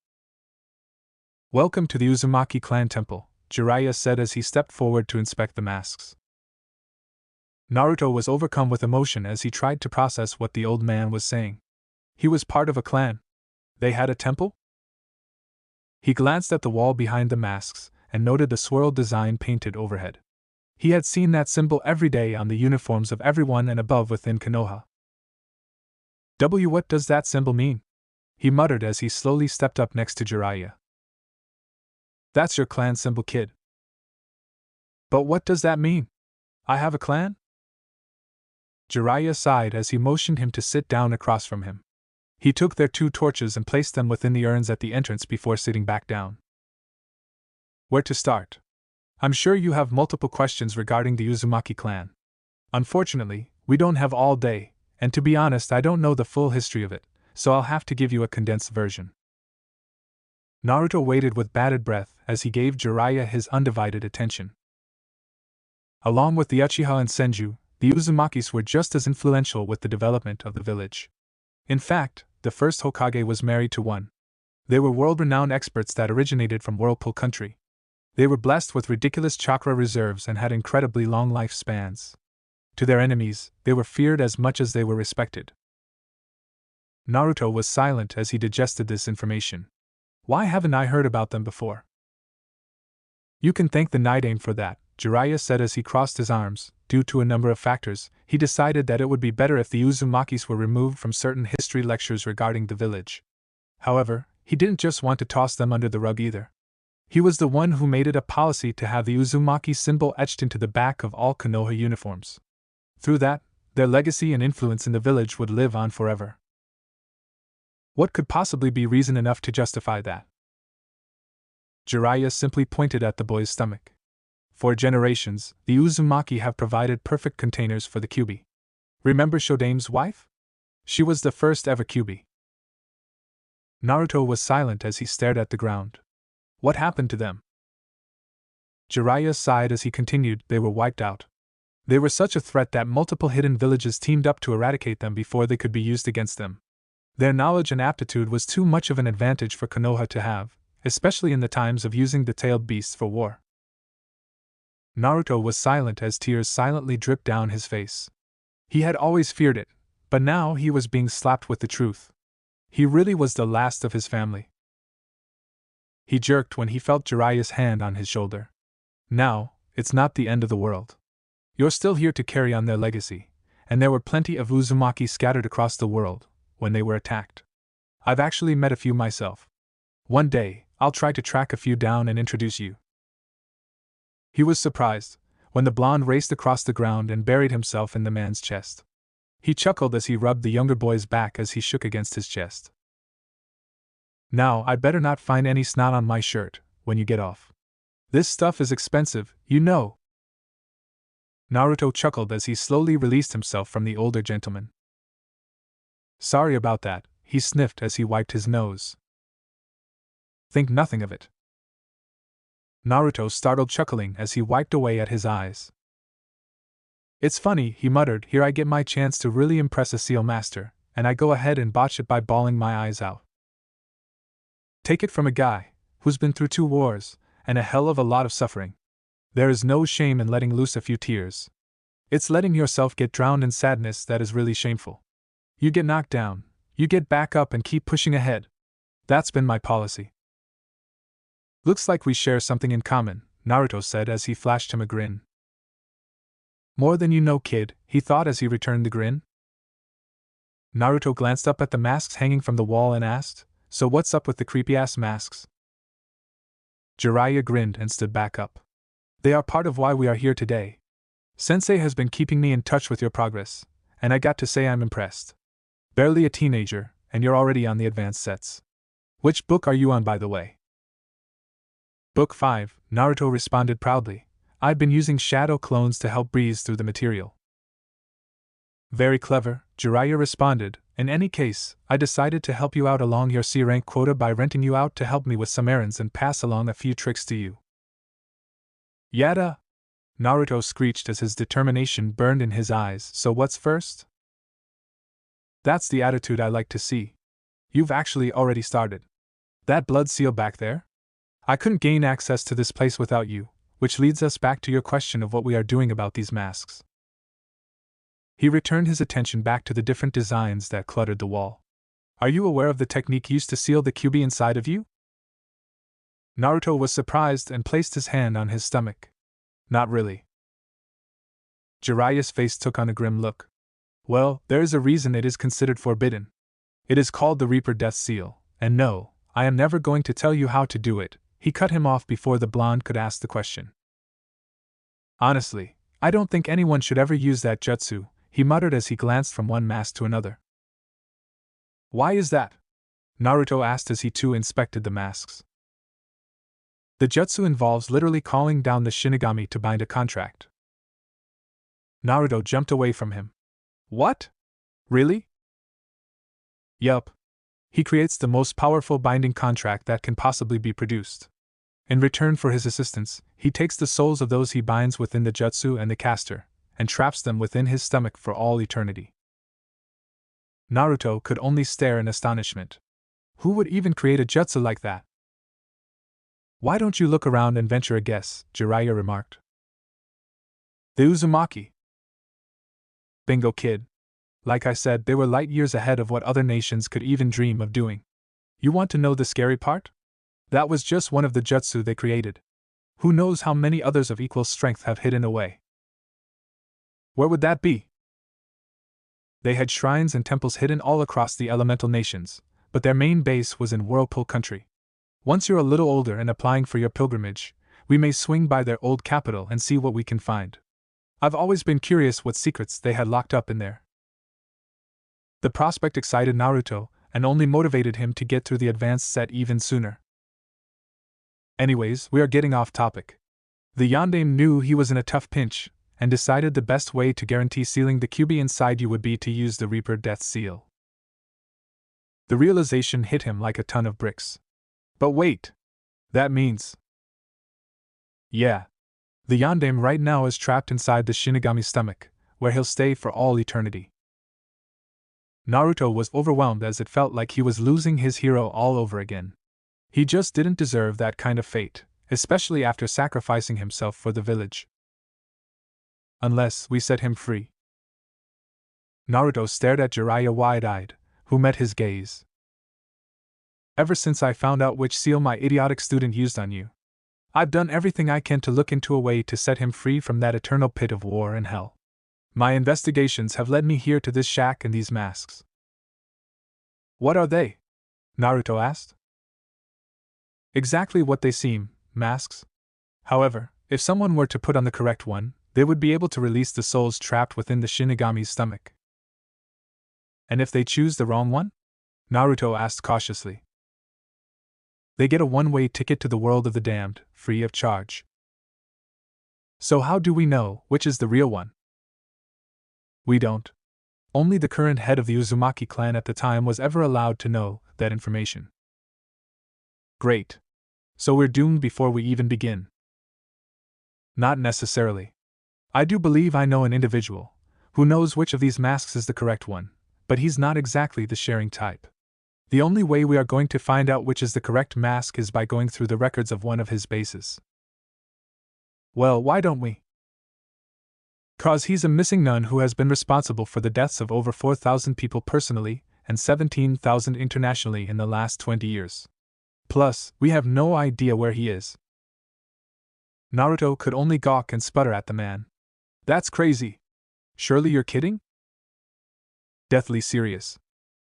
Welcome to the Uzumaki clan temple, Jiraiya said as he stepped forward to inspect the masks. Naruto was overcome with emotion as he tried to process what the old man was saying. He was part of a clan. They had a temple? He glanced at the wall behind the masks and noted the swirled design painted overhead. He had seen that symbol every day on the uniforms of everyone and above within Konoha. What does that symbol mean? He muttered as he slowly stepped up next to Jiraiya. That's your clan symbol, kid. But what does that mean? I have a clan? Jiraiya sighed as he motioned him to sit down across from him. He took their 2 torches and placed them within the urns at the entrance before sitting back down. Where to start? I'm sure you have multiple questions regarding the Uzumaki clan. Unfortunately, we don't have all day, and to be honest, I don't know the full history of it, so I'll have to give you a condensed version. Naruto waited with bated breath as he gave Jiraiya his undivided attention. Along with the Uchiha and Senju, the Uzumakis were just as influential with the development of the village. In fact, the first Hokage was married to one. They were world-renowned experts that originated from Whirlpool Country. They were blessed with ridiculous chakra reserves and had incredibly long lifespans. To their enemies, they were feared as much as they were respected. Naruto was silent as he digested this information. Why haven't I heard about them before? You can thank the Night Aim for that, Jiraiya said as he crossed his arms. Due to a number of factors, he decided that it would be better if the Uzumakis were removed from certain history lectures regarding the village. However, he didn't just want to toss them under the rug either. He was the one who made it a policy to have the Uzumaki symbol etched into the back of all Konoha uniforms. Through that, their legacy and influence in the village would live on forever. What could possibly be reason enough to justify that? Jiraiya simply pointed at the boy's stomach. For generations, the Uzumaki have provided perfect containers for the Kyuubi. Remember Shodame's wife? She was the first ever Kyuubi. Naruto was silent as he stared at the ground. What happened to them? Jiraiya sighed as he continued. They were wiped out. They were such a threat that multiple hidden villages teamed up to eradicate them before they could be used against them. Their knowledge and aptitude was too much of an advantage for Konoha to have, especially in the times of using the tailed beasts for war. Naruto was silent as tears silently dripped down his face. He had always feared it, but now he was being slapped with the truth. He really was the last of his family. He jerked when he felt Jiraiya's hand on his shoulder. Now, it's not the end of the world. You're still here to carry on their legacy, and there were plenty of Uzumaki scattered across the world when they were attacked. I've actually met a few myself. One day, I'll try to track a few down and introduce you. He was surprised when the blonde raced across the ground and buried himself in the man's chest. He chuckled as he rubbed the younger boy's back as he shook against his chest. Now, I'd better not find any snot on my shirt when you get off. This stuff is expensive, you know. Naruto chuckled as he slowly released himself from the older gentleman. Sorry about that, he sniffed as he wiped his nose. Think nothing of it. Naruto startled, chuckling as he wiped away at his eyes. It's funny, he muttered, here I get my chance to really impress a seal master, and I go ahead and botch it by bawling my eyes out. Take it from a guy who's been through 2 wars, and a hell of a lot of suffering. There is no shame in letting loose a few tears. It's letting yourself get drowned in sadness that is really shameful. You get knocked down, you get back up and keep pushing ahead. That's been my policy. Looks like we share something in common, Naruto said as he flashed him a grin. More than you know, kid, he thought as he returned the grin. Naruto glanced up at the masks hanging from the wall and asked, so what's up with the creepy-ass masks? Jiraiya grinned and stood back up. They are part of why we are here today. Sensei has been keeping me in touch with your progress, and I got to say I'm impressed. Barely a teenager, and you're already on the advanced sets. Which book are you on, by the way? Book 5, Naruto responded proudly. I've been using shadow clones to help breeze through the material. Very clever, Jiraiya responded. In any case, I decided to help you out along your C rank quota by renting you out to help me with some errands and pass along a few tricks to you. Yada! Naruto screeched as his determination burned in his eyes. So what's first? That's the attitude I like to see. You've actually already started. That blood seal back there? I couldn't gain access to this place without you, which leads us back to your question of what we are doing about these masks. He returned his attention back to the different designs that cluttered the wall. Are you aware of the technique used to seal the Kyuubi inside of you? Naruto was surprised and placed his hand on his stomach. Not really. Jiraiya's face took on a grim look. Well, there is a reason it is considered forbidden. It is called the Reaper Death Seal, and no, I am never going to tell you how to do it. He cut him off before the blonde could ask the question. Honestly, I don't think anyone should ever use that jutsu, he muttered as he glanced from one mask to another. Why is that? Naruto asked as he too inspected the masks. The jutsu involves literally calling down the Shinigami to bind a contract. Naruto jumped away from him. What? Really? Yup. He creates the most powerful binding contract that can possibly be produced. In return for his assistance, he takes the souls of those he binds within the jutsu and the caster, and traps them within his stomach for all eternity. Naruto could only stare in astonishment. Who would even create a jutsu like that? Why don't you look around and venture a guess? Jiraiya remarked. The Uzumaki. Bingo, kid. Like I said, they were light years ahead of what other nations could even dream of doing. You want to know the scary part? That was just one of the jutsu they created. Who knows how many others of equal strength have hidden away? Where would that be? They had shrines and temples hidden all across the elemental nations, but their main base was in Whirlpool Country. Once you're a little older and applying for your pilgrimage, we may swing by their old capital and see what we can find. I've always been curious what secrets they had locked up in there. The prospect excited Naruto, and only motivated him to get through the advanced set even sooner. Anyways, we are getting off topic. The Yondaime knew he was in a tough pinch, and decided the best way to guarantee sealing the QB inside you would be to use the Reaper Death Seal. The realization hit him like a ton of bricks. But wait! That means… Yeah. The Yondaime right now is trapped inside the Shinigami's stomach, where he'll stay for all eternity. Naruto was overwhelmed as it felt like he was losing his hero all over again. He just didn't deserve that kind of fate, especially after sacrificing himself for the village. Unless we set him free. Naruto stared at Jiraiya wide-eyed, who met his gaze. Ever since I found out which seal my idiotic student used on you, I've done everything I can to look into a way to set him free from that eternal pit of war and hell. My investigations have led me here to this shack and these masks. What are they? Naruto asked. Exactly what they seem, masks. However, if someone were to put on the correct one, they would be able to release the souls trapped within the Shinigami's stomach. And if they choose the wrong one? Naruto asked cautiously. They get a one-way ticket to the world of the damned, free of charge. So how do we know which is the real one? We don't. Only the current head of the Uzumaki clan at the time was ever allowed to know that information. Great. So we're doomed before we even begin. Not necessarily. I do believe I know an individual who knows which of these masks is the correct one, but he's not exactly the sharing type. The only way we are going to find out which is the correct mask is by going through the records of one of his bases. Well, why don't we? 'Cause he's a missing nun who has been responsible for the deaths of over 4,000 people personally and 17,000 internationally in the last 20 years. Plus, we have no idea where he is. Naruto could only gawk and sputter at the man. That's crazy. Surely you're kidding? Deathly serious.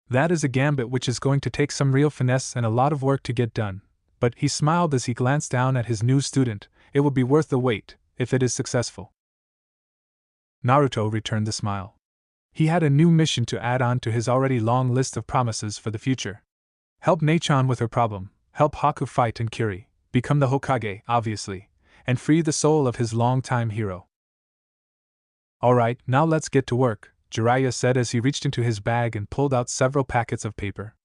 That is a gambit which is going to take some real finesse and a lot of work to get done, but he smiled as he glanced down at his new student. It will be worth the wait, if it is successful. Naruto returned the smile. He had a new mission to add on to his already long list of promises for the future. Help Nei-chan with her problem, help Haku fight and Kiri, become the Hokage, obviously, and free the soul of his longtime hero. Alright, now let's get to work, Jiraiya said as he reached into his bag and pulled out several packets of paper.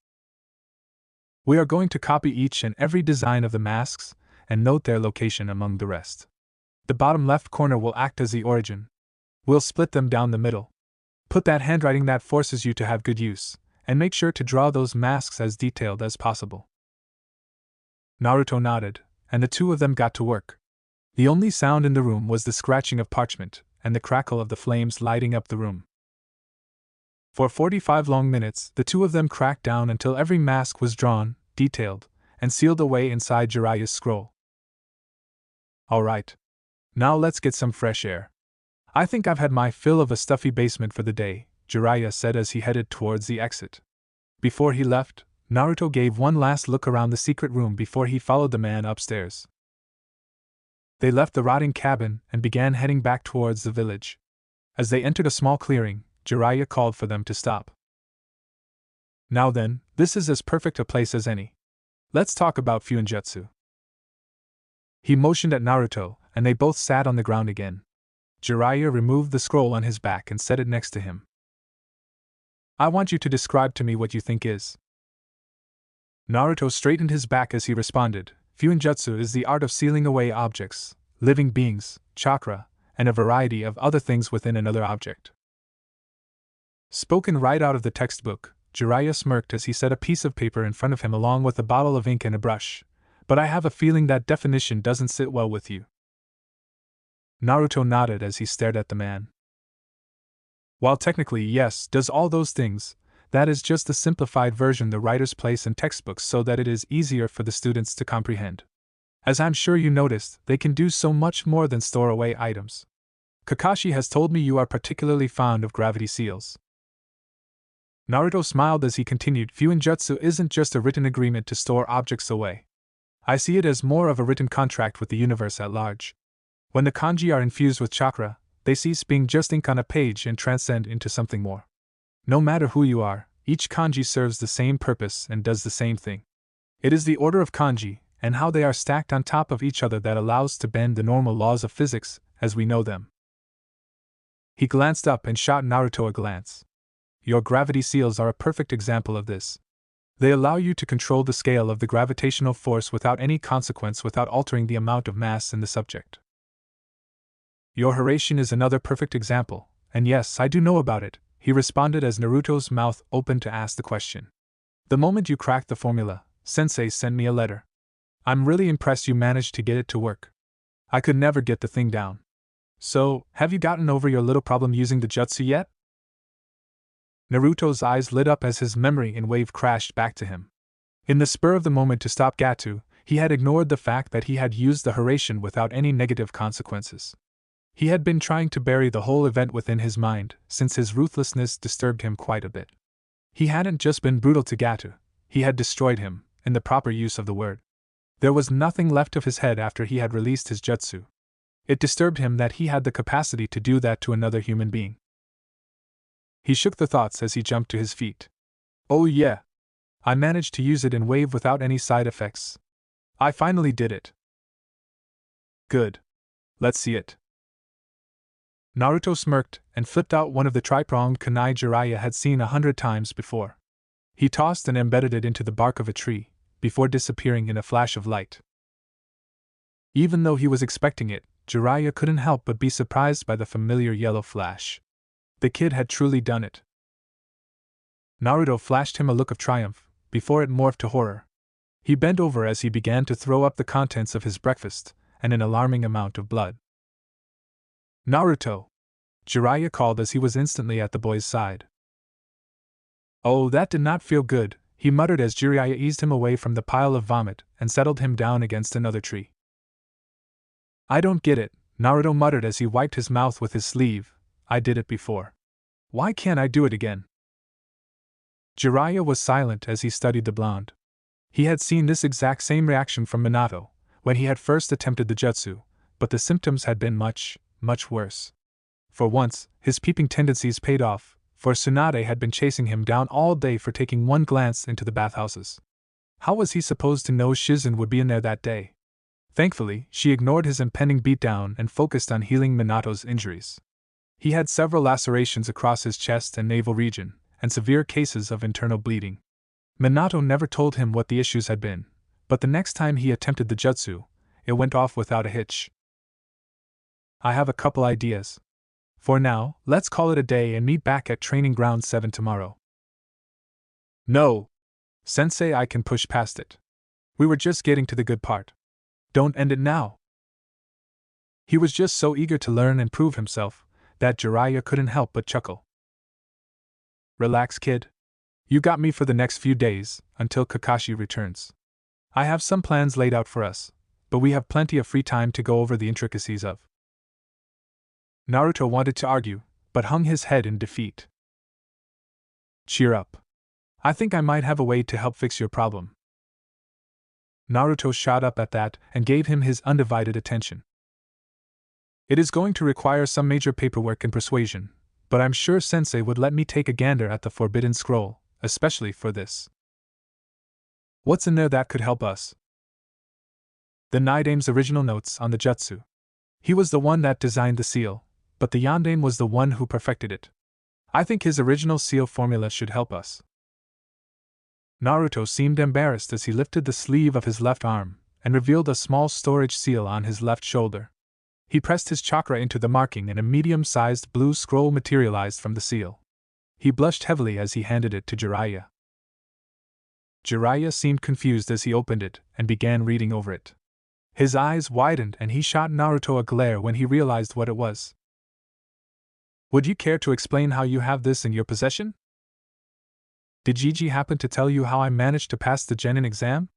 We are going to copy each and every design of the masks, and note their location among the rest. The bottom left corner will act as the origin. We'll split them down the middle. Put that handwriting that forces you to have good use, and make sure to draw those masks as detailed as possible. Naruto nodded, and the two of them got to work. The only sound in the room was the scratching of parchment, and the crackle of the flames lighting up the room. For 45 long minutes, the two of them cracked down until every mask was drawn, detailed, and sealed away inside Jiraiya's scroll. Alright. Now let's get some fresh air. I think I've had my fill of a stuffy basement for the day, Jiraiya said as he headed towards the exit. Before he left, Naruto gave one last look around the secret room before he followed the man upstairs. They left the rotting cabin and began heading back towards the village. As they entered a small clearing, Jiraiya called for them to stop. Now then, this is as perfect a place as any. Let's talk about Fuinjutsu. He motioned at Naruto, and they both sat on the ground again. Jiraiya removed the scroll on his back and set it next to him. I want you to describe to me what you think is. Naruto straightened his back as he responded. Fuinjutsu is the art of sealing away objects, living beings, chakra, and a variety of other things within another object. Spoken right out of the textbook, Jiraiya smirked as he set a piece of paper in front of him along with a bottle of ink and a brush. But I have a feeling that definition doesn't sit well with you. Naruto nodded as he stared at the man. While technically, yes, does all those things, that is just the simplified version the writers place in textbooks so that it is easier for the students to comprehend. As I'm sure you noticed, they can do so much more than store away items. Kakashi has told me you are particularly fond of gravity seals. Naruto smiled as he continued. Fuinjutsu isn't just a written agreement to store objects away. I see it as more of a written contract with the universe at large. When the kanji are infused with chakra, they cease being just ink on a page and transcend into something more. No matter who you are, each kanji serves the same purpose and does the same thing. It is the order of kanji, and how they are stacked on top of each other that allows to bend the normal laws of physics, as we know them. He glanced up and shot Naruto a glance. Your gravity seals are a perfect example of this. They allow you to control the scale of the gravitational force without any consequence, without altering the amount of mass in the subject. Your Hiraishin is another perfect example, and yes, I do know about it, he responded as Naruto's mouth opened to ask the question. The moment you cracked the formula, Sensei sent me a letter. I'm really impressed you managed to get it to work. I could never get the thing down. So, have you gotten over your little problem using the jutsu yet? Naruto's eyes lit up as his memory in wave crashed back to him. In the spur of the moment to stop Gato, he had ignored the fact that he had used the Hiraishin without any negative consequences. He had been trying to bury the whole event within his mind, since his ruthlessness disturbed him quite a bit. He hadn't just been brutal to Gato, he had destroyed him, in the proper use of the word. There was nothing left of his head after he had released his jutsu. It disturbed him that he had the capacity to do that to another human being. He shook the thoughts as he jumped to his feet. Oh yeah! I managed to use it in wave without any side effects. I finally did it. Good. Let's see it. Naruto smirked and flipped out one of the tri-pronged kunai Jiraiya had seen 100 times before. He tossed and embedded it into the bark of a tree, before disappearing in a flash of light. Even though he was expecting it, Jiraiya couldn't help but be surprised by the familiar yellow flash. The kid had truly done it. Naruto flashed him a look of triumph, before it morphed to horror. He bent over as he began to throw up the contents of his breakfast, and an alarming amount of blood. Naruto! Jiraiya called as he was instantly at the boy's side. Oh, that did not feel good, he muttered as Jiraiya eased him away from the pile of vomit and settled him down against another tree. I don't get it, Naruto muttered as he wiped his mouth with his sleeve. I did it before. Why can't I do it again? Jiraiya was silent as he studied the blonde. He had seen this exact same reaction from Minato, when he had first attempted the jutsu, but the symptoms had been much, much worse. For once, his peeping tendencies paid off, for Tsunade had been chasing him down all day for taking one glance into the bathhouses. How was he supposed to know Shizen would be in there that day? Thankfully, she ignored his impending beatdown and focused on healing Minato's injuries. He had several lacerations across his chest and navel region, and severe cases of internal bleeding. Minato never told him what the issues had been, but the next time he attempted the jutsu, it went off without a hitch. I have a couple ideas. For now, let's call it a day and meet back at Training Ground 7 tomorrow. No! Sensei, I can push past it. We were just getting to the good part. Don't end it now. He was just so eager to learn and prove himself that Jiraiya couldn't help but chuckle. Relax, kid. You got me for the next few days, until Kakashi returns. I have some plans laid out for us, but we have plenty of free time to go over the intricacies of. Naruto wanted to argue, but hung his head in defeat. Cheer up. I think I might have a way to help fix your problem. Naruto shot up at that and gave him his undivided attention. It is going to require some major paperwork and persuasion, but I'm sure Sensei would let me take a gander at the Forbidden Scroll, especially for this. What's in there that could help us? The Nidame's original notes on the jutsu. He was the one that designed the seal, but the Yandame was the one who perfected it. I think his original seal formula should help us. Naruto seemed embarrassed as he lifted the sleeve of his left arm and revealed a small storage seal on his left shoulder. He pressed his chakra into the marking and a medium-sized blue scroll materialized from the seal. He blushed heavily as he handed it to Jiraiya. Jiraiya seemed confused as he opened it and began reading over it. His eyes widened and he shot Naruto a glare when he realized what it was. Would you care to explain how you have this in your possession? Did Gigi happen to tell you how I managed to pass the Genin exam?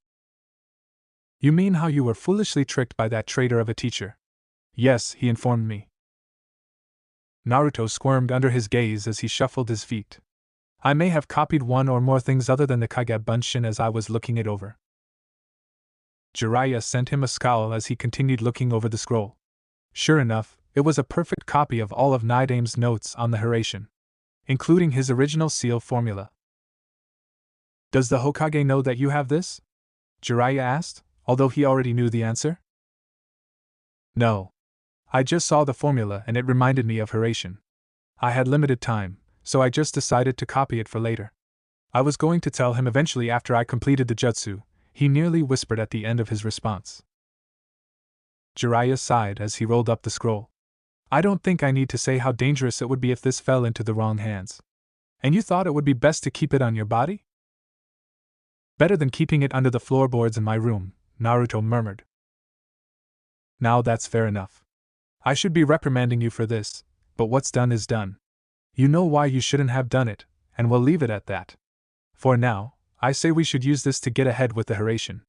You mean how you were foolishly tricked by that traitor of a teacher? Yes, he informed me. Naruto squirmed under his gaze as he shuffled his feet. I may have copied one or more things other than the Kage Bunshin as I was looking it over. Jiraiya sent him a scowl as he continued looking over the scroll. Sure enough, it was a perfect copy of all of Nidame's notes on the Hiraishin, including his original seal formula. Does the Hokage know that you have this? Jiraiya asked, although he already knew the answer. No. I just saw the formula and it reminded me of Hiraishin. I had limited time, so I just decided to copy it for later. I was going to tell him eventually after I completed the jutsu, he nearly whispered at the end of his response. Jiraiya sighed as he rolled up the scroll. I don't think I need to say how dangerous it would be if this fell into the wrong hands. And you thought it would be best to keep it on your body? Better than keeping it under the floorboards in my room, Naruto murmured. Now that's fair enough. I should be reprimanding you for this, but what's done is done. You know why you shouldn't have done it, and we'll leave it at that. For now, I say we should use this to get ahead with the Hiraishin.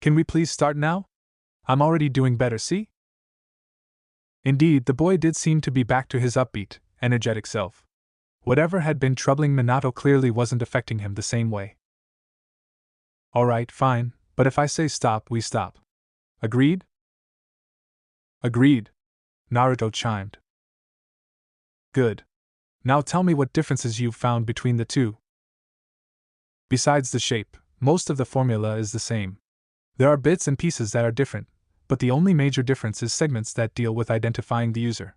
Can we please start now? I'm already doing better, see? Indeed, the boy did seem to be back to his upbeat, energetic self. Whatever had been troubling Minato clearly wasn't affecting him the same way. Alright, fine, but if I say stop, we stop. Agreed? Agreed, Naruto chimed. Good. Now tell me what differences you've found between the two. Besides the shape, most of the formula is the same. There are bits and pieces that are different, but the only major difference is segments that deal with identifying the user.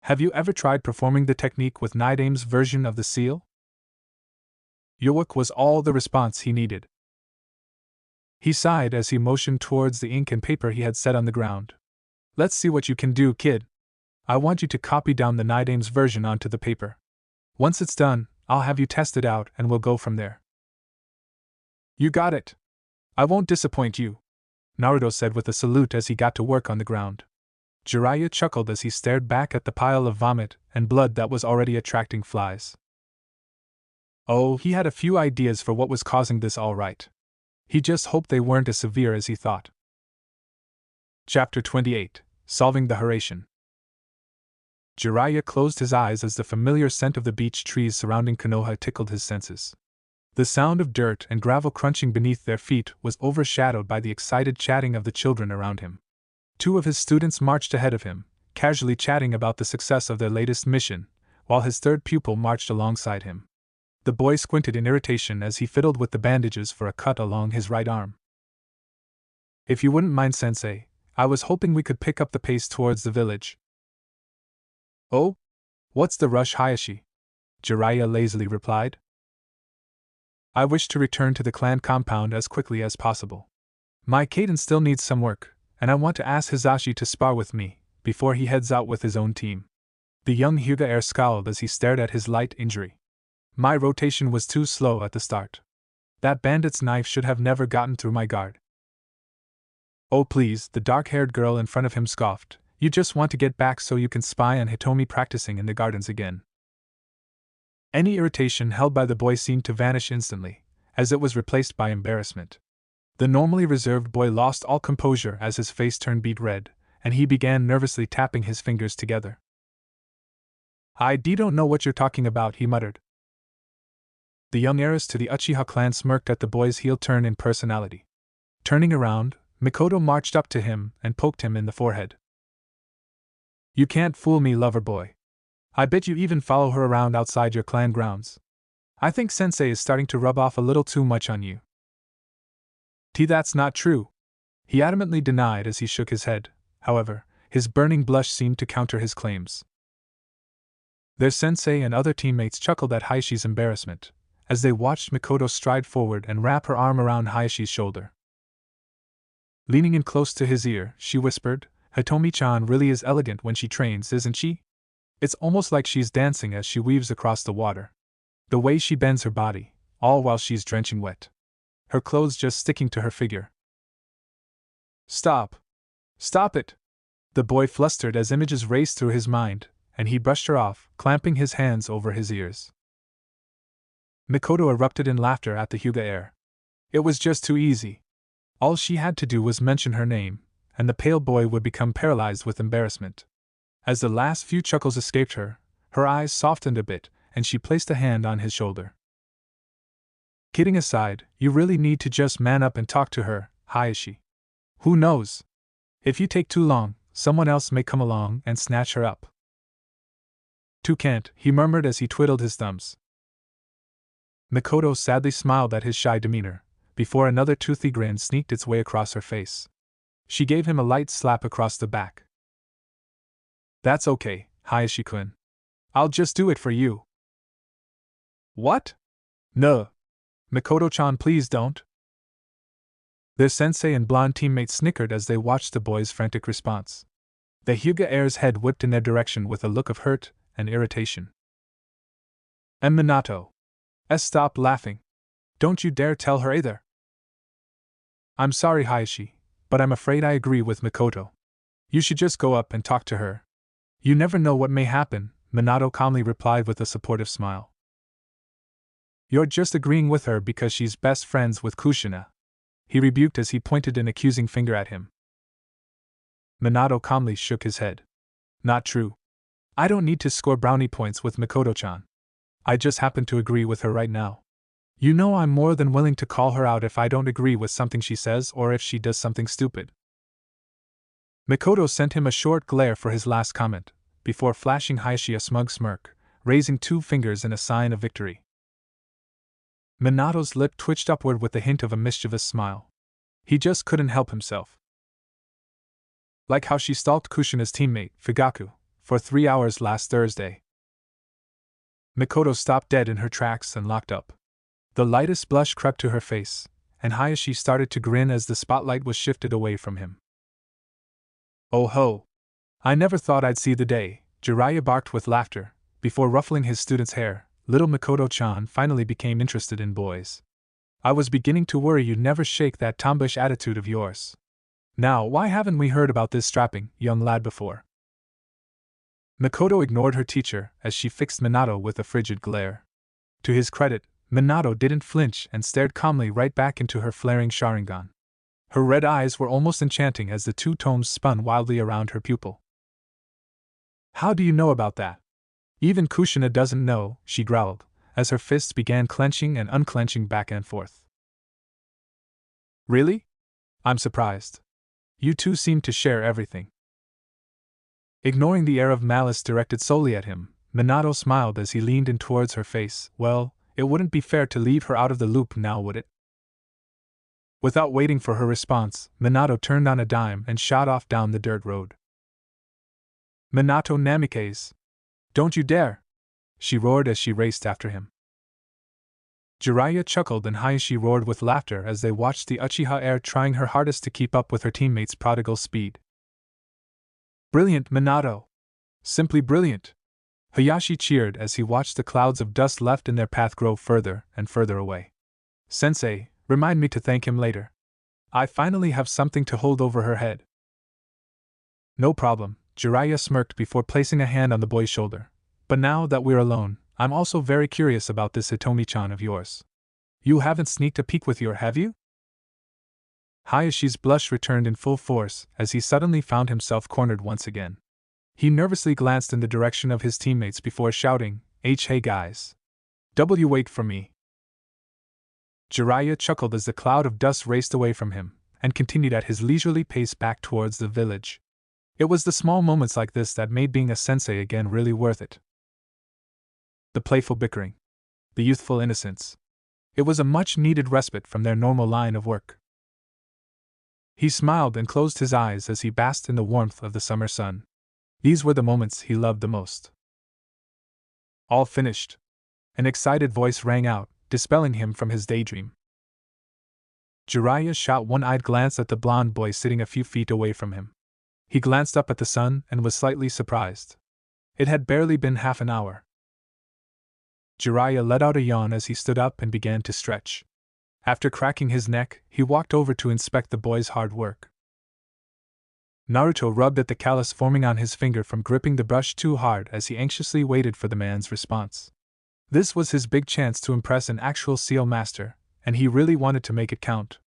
Have you ever tried performing the technique with Nidame's version of the seal? Yoic was all the response he needed. He sighed as he motioned towards the ink and paper he had set on the ground. Let's see what you can do, kid. I want you to copy down the Nidame's version onto the paper. Once it's done, I'll have you test it out and we'll go from there. You got it. I won't disappoint you, Naruto said with a salute as he got to work on the ground. Jiraiya chuckled as he stared back at the pile of vomit and blood that was already attracting flies. Oh, he had a few ideas for what was causing this all right. He just hoped they weren't as severe as he thought. Chapter 28, Solving the Hiraishin. Jiraiya closed his eyes as the familiar scent of the beech trees surrounding Konoha tickled his senses. The sound of dirt and gravel crunching beneath their feet was overshadowed by the excited chatting of the children around him. Two of his students marched ahead of him, casually chatting about the success of their latest mission, while his third pupil marched alongside him. The boy squinted in irritation as he fiddled with the bandages for a cut along his right arm. If you wouldn't mind, Sensei, I was hoping we could pick up the pace towards the village. Oh? What's the rush, Hayashi? Jiraiya lazily replied. I wish to return to the clan compound as quickly as possible. My Kaden still needs some work, and I want to ask Hizashi to spar with me, before he heads out with his own team. The young Hyuga heir scowled as he stared at his light injury. My rotation was too slow at the start. That bandit's knife should have never gotten through my guard. Oh please, the dark-haired girl in front of him scoffed. You just want to get back so you can spy on Hitomi practicing in the gardens again. Any irritation held by the boy seemed to vanish instantly, as it was replaced by embarrassment. The normally reserved boy lost all composure as his face turned beet red, and he began nervously tapping his fingers together. I don't know what you're talking about, he muttered. The young heiress to the Uchiha clan smirked at the boy's heel turn in personality. Turning around, Mikoto marched up to him and poked him in the forehead. You can't fool me, lover boy. I bet you even follow her around outside your clan grounds. I think Sensei is starting to rub off a little too much on you. That's not true. He adamantly denied as he shook his head. However, his burning blush seemed to counter his claims. Their sensei and other teammates chuckled at Hayashi's embarrassment, as they watched Mikoto stride forward and wrap her arm around Hayashi's shoulder. Leaning in close to his ear, she whispered, "Hitomi-chan really is elegant when she trains, isn't she? It's almost like she's dancing as she weaves across the water. The way she bends her body, all while she's drenching wet. Her clothes just sticking to her figure." "Stop! Stop it!" The boy flustered as images raced through his mind, and he brushed her off, clamping his hands over his ears. Mikoto erupted in laughter at the Hyuga air. It was just too easy. All she had to do was mention her name, and the pale boy would become paralyzed with embarrassment. As the last few chuckles escaped her, her eyes softened a bit, and she placed a hand on his shoulder. "Kidding aside, you really need to just man up and talk to her, Hayashi. Who knows? If you take too long, someone else may come along and snatch her up." "Too can't," he murmured as he twiddled his thumbs. Mikoto sadly smiled at his shy demeanor, before another toothy grin sneaked its way across her face. She gave him a light slap across the back. "That's okay, Hayashi-kun. I'll just do it for you." "What? No. Mikoto-chan, please don't." Their sensei and blonde teammate snickered as they watched the boy's frantic response. The Hyuga heir's head whipped in their direction with a look of hurt and irritation. "And Minato. Stop laughing. Don't you dare tell her either." "I'm sorry, Hayashi, but I'm afraid I agree with Mikoto. You should just go up and talk to her. You never know what may happen," Minato calmly replied with a supportive smile. "You're just agreeing with her because she's best friends with Kushina," he rebuked as he pointed an accusing finger at him. Minato calmly shook his head. "Not true. I don't need to score brownie points with Mikoto-chan. I just happen to agree with her right now. You know I'm more than willing to call her out if I don't agree with something she says or if she does something stupid." Mikoto sent him a short glare for his last comment, before flashing Hayashi a smug smirk, raising 2 fingers in a sign of victory. Minato's lip twitched upward with the hint of a mischievous smile. He just couldn't help himself. Like how she stalked Kushina's teammate, Fugaku, for 3 hours last Thursday. Mikoto stopped dead in her tracks and locked up. The lightest blush crept to her face, and Hayashi started to grin as the spotlight was shifted away from him. "Oh ho! I never thought I'd see the day," Jiraiya barked with laughter. Before ruffling his student's hair, little Mikoto-chan finally became interested in boys. "I was beginning to worry you'd never shake that tomboyish attitude of yours. Now, why haven't we heard about this strapping young lad before?" Mikoto ignored her teacher as she fixed Minato with a frigid glare. To his credit, Minato didn't flinch and stared calmly right back into her flaring Sharingan. Her red eyes were almost enchanting as the 2 tomes spun wildly around her pupil. "How do you know about that? Even Kushina doesn't know," she growled, as her fists began clenching and unclenching back and forth. "Really? I'm surprised. You two seem to share everything." Ignoring the air of malice directed solely at him, Minato smiled as he leaned in towards her face. "Well, it wouldn't be fair to leave her out of the loop now, would it?" Without waiting for her response, Minato turned on a dime and shot off down the dirt road. "Minato Namikaze! Don't you dare!" she roared as she raced after him. Jiraiya chuckled and Hayashi roared with laughter as they watched the Uchiha heir trying her hardest to keep up with her teammates' prodigal speed. "Brilliant, Minato! Simply brilliant!" Hayashi cheered as he watched the clouds of dust left in their path grow further and further away. "Sensei, remind me to thank him later. I finally have something to hold over her head." "No problem," Jiraiya smirked before placing a hand on the boy's shoulder. "But now that we're alone, I'm also very curious about this Hitomi-chan of yours. You haven't sneaked a peek with her, have you?" Hayashi's blush returned in full force as he suddenly found himself cornered once again. He nervously glanced in the direction of his teammates before shouting, Hey guys. Wait for me." Jiraiya chuckled as the cloud of dust raced away from him, and continued at his leisurely pace back towards the village. It was the small moments like this that made being a sensei again really worth it. The playful bickering. The youthful innocence. It was a much-needed respite from their normal line of work. He smiled and closed his eyes as he basked in the warmth of the summer sun. These were the moments he loved the most. All finished. An excited voice rang out, dispelling him from his daydream. Jiraiya shot one-eyed glance at the blond boy sitting a few feet away from him. He glanced up at the sun and was slightly surprised. It had barely been half an hour. Jiraiya let out a yawn as he stood up and began to stretch. After cracking his neck, he walked over to inspect the boy's hard work. Naruto rubbed at the callus forming on his finger from gripping the brush too hard as he anxiously waited for the man's response. This was his big chance to impress an actual seal master, and he really wanted to make it count.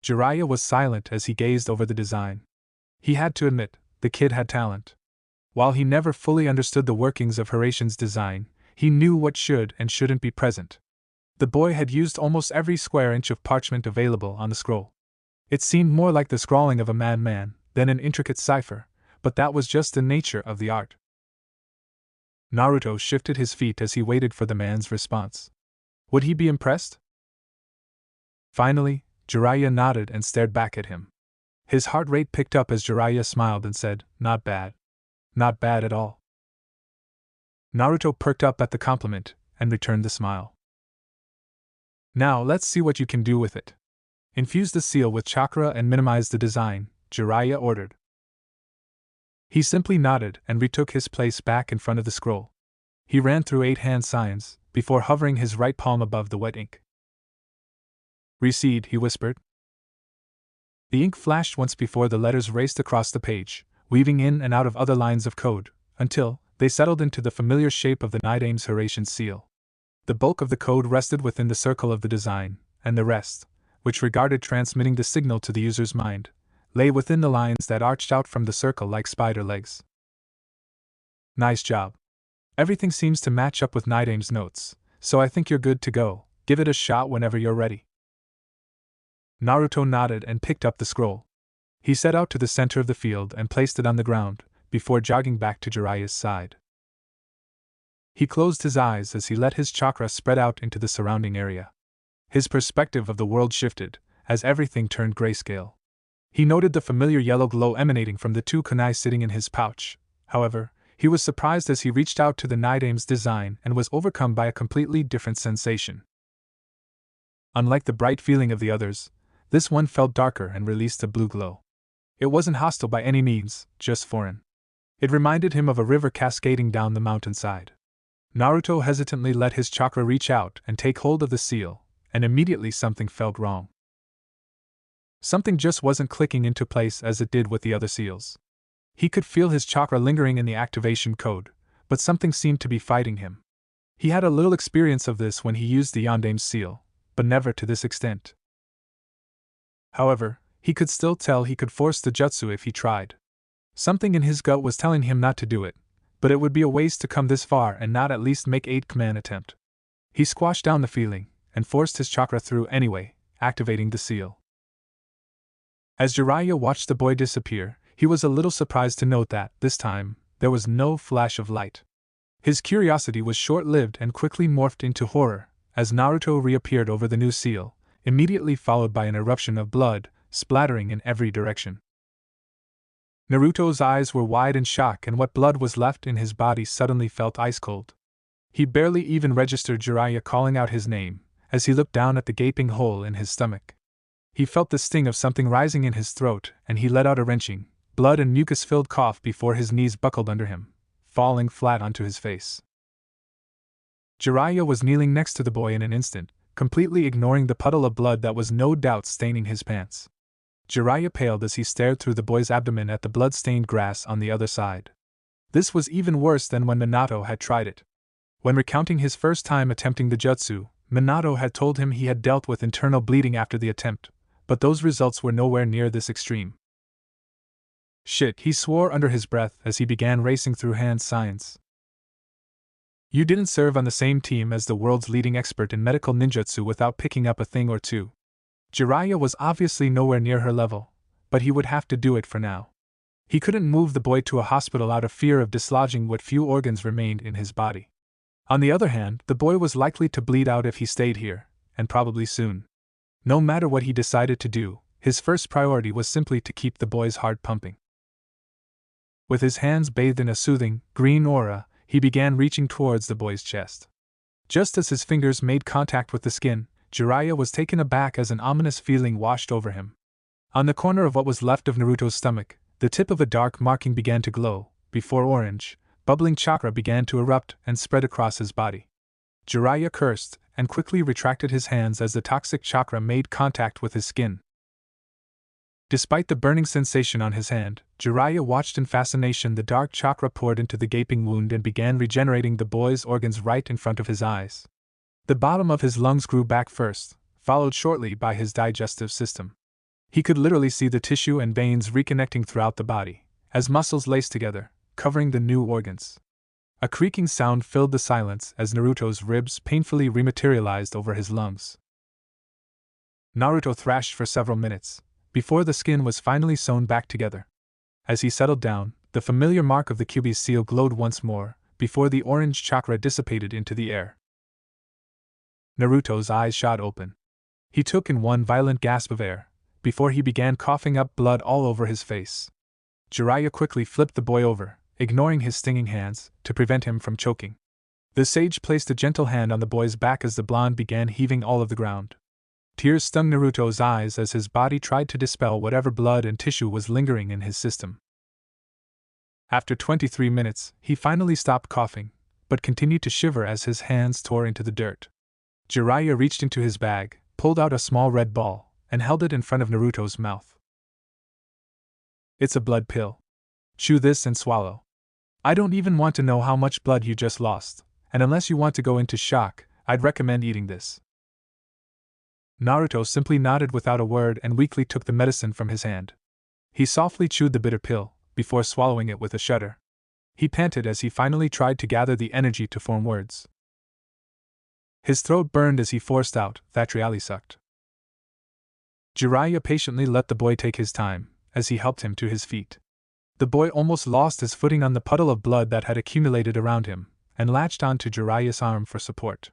Jiraiya was silent as he gazed over the design. He had to admit, the kid had talent. While he never fully understood the workings of Hiration's design, he knew what should and shouldn't be present. The boy had used almost every square inch of parchment available on the scroll. It seemed more like the scrawling of a madman than an intricate cipher, but that was just the nature of the art. Naruto shifted his feet as he waited for the man's response. Would he be impressed? Finally, Jiraiya nodded and stared back at him. His heart rate picked up as Jiraiya smiled and said, "Not bad. Not bad at all." Naruto perked up at the compliment and returned the smile. "Now let's see what you can do with it. Infuse the seal with chakra and minimize the design," Jiraiya ordered. He simply nodded and retook his place back in front of the scroll. He ran through 8 hand signs, before hovering his right palm above the wet ink. "Recede," he whispered. The ink flashed once before the letters raced across the page, weaving in and out of other lines of code, until they settled into the familiar shape of the Nidame's Hiration's seal. The bulk of the code rested within the circle of the design, and the rest, which regarded transmitting the signal to the user's mind, lay within the lines that arched out from the circle like spider legs. "Nice job. Everything seems to match up with Nidame's notes, so I think you're good to go. Give it a shot whenever you're ready." Naruto nodded and picked up the scroll. He set out to the center of the field and placed it on the ground, before jogging back to Jiraiya's side. He closed his eyes as he let his chakra spread out into the surrounding area. His perspective of the world shifted, as everything turned grayscale. He noted the familiar yellow glow emanating from the 2 kunai sitting in his pouch. However, he was surprised as he reached out to the Nidame's design and was overcome by a completely different sensation. Unlike the bright feeling of the others, this one felt darker and released a blue glow. It wasn't hostile by any means, just foreign. It reminded him of a river cascading down the mountainside. Naruto hesitantly let his chakra reach out and take hold of the seal, and immediately something felt wrong. Something just wasn't clicking into place as it did with the other seals. He could feel his chakra lingering in the activation code, but something seemed to be fighting him. He had a little experience of this when he used the Yandame's seal, but never to this extent. However, he could still tell he could force the jutsu if he tried. Something in his gut was telling him not to do it, but it would be a waste to come this far and not at least make a command attempt. He squashed down the feeling, and forced his chakra through anyway, activating the seal. As Jiraiya watched the boy disappear, he was a little surprised to note that, this time, there was no flash of light. His curiosity was short-lived and quickly morphed into horror, as Naruto reappeared over the new seal, immediately followed by an eruption of blood, splattering in every direction. Naruto's eyes were wide in shock, and what blood was left in his body suddenly felt ice-cold. He barely even registered Jiraiya calling out his name, as he looked down at the gaping hole in his stomach. He felt the sting of something rising in his throat, and he let out a wrenching, blood and mucus-filled cough before his knees buckled under him, falling flat onto his face. Jiraiya was kneeling next to the boy in an instant, completely ignoring the puddle of blood that was no doubt staining his pants. Jiraiya paled as he stared through the boy's abdomen at the blood-stained grass on the other side. This was even worse than when Minato had tried it. When recounting his first time attempting the jutsu, Minato had told him he had dealt with internal bleeding after the attempt, but those results were nowhere near this extreme. "Shit," he swore under his breath as he began racing through hand signs. "You didn't serve on the same team as the world's leading expert in medical ninjutsu without picking up a thing or two." Jiraiya was obviously nowhere near her level, but he would have to do it for now. He couldn't move the boy to a hospital out of fear of dislodging what few organs remained in his body. On the other hand, the boy was likely to bleed out if he stayed here, and probably soon. No matter what he decided to do, his first priority was simply to keep the boy's heart pumping. With his hands bathed in a soothing, green aura, he began reaching towards the boy's chest. Just as his fingers made contact with the skin, Jiraiya was taken aback as an ominous feeling washed over him. On the corner of what was left of Naruto's stomach, the tip of a dark marking began to glow, before orange, bubbling chakra began to erupt and spread across his body. Jiraiya cursed, and quickly retracted his hands as the toxic chakra made contact with his skin. Despite the burning sensation on his hand, Jiraiya watched in fascination the dark chakra poured into the gaping wound and began regenerating the boy's organs right in front of his eyes. The bottom of his lungs grew back first, followed shortly by his digestive system. He could literally see the tissue and veins reconnecting throughout the body, as muscles laced together, covering the new organs. A creaking sound filled the silence as Naruto's ribs painfully rematerialized over his lungs. Naruto thrashed for several minutes, before the skin was finally sewn back together. As he settled down, the familiar mark of the Kyuubi's seal glowed once more, before the orange chakra dissipated into the air. Naruto's eyes shot open. He took in one violent gasp of air, before he began coughing up blood all over his face. Jiraiya quickly flipped the boy over, ignoring his stinging hands, to prevent him from choking. The sage placed a gentle hand on the boy's back as the blonde began heaving all of the ground. Tears stung Naruto's eyes as his body tried to dispel whatever blood and tissue was lingering in his system. After 23 minutes, he finally stopped coughing, but continued to shiver as his hands tore into the dirt. Jiraiya reached into his bag, pulled out a small red ball, and held it in front of Naruto's mouth. "It's a blood pill. Chew this and swallow. I don't even want to know how much blood you just lost, and unless you want to go into shock, I'd recommend eating this." Naruto simply nodded without a word and weakly took the medicine from his hand. He softly chewed the bitter pill, before swallowing it with a shudder. He panted as he finally tried to gather the energy to form words. His throat burned as he forced out, "That really sucked." Jiraiya patiently let the boy take his time, as he helped him to his feet. The boy almost lost his footing on the puddle of blood that had accumulated around him, and latched onto Jiraiya's arm for support.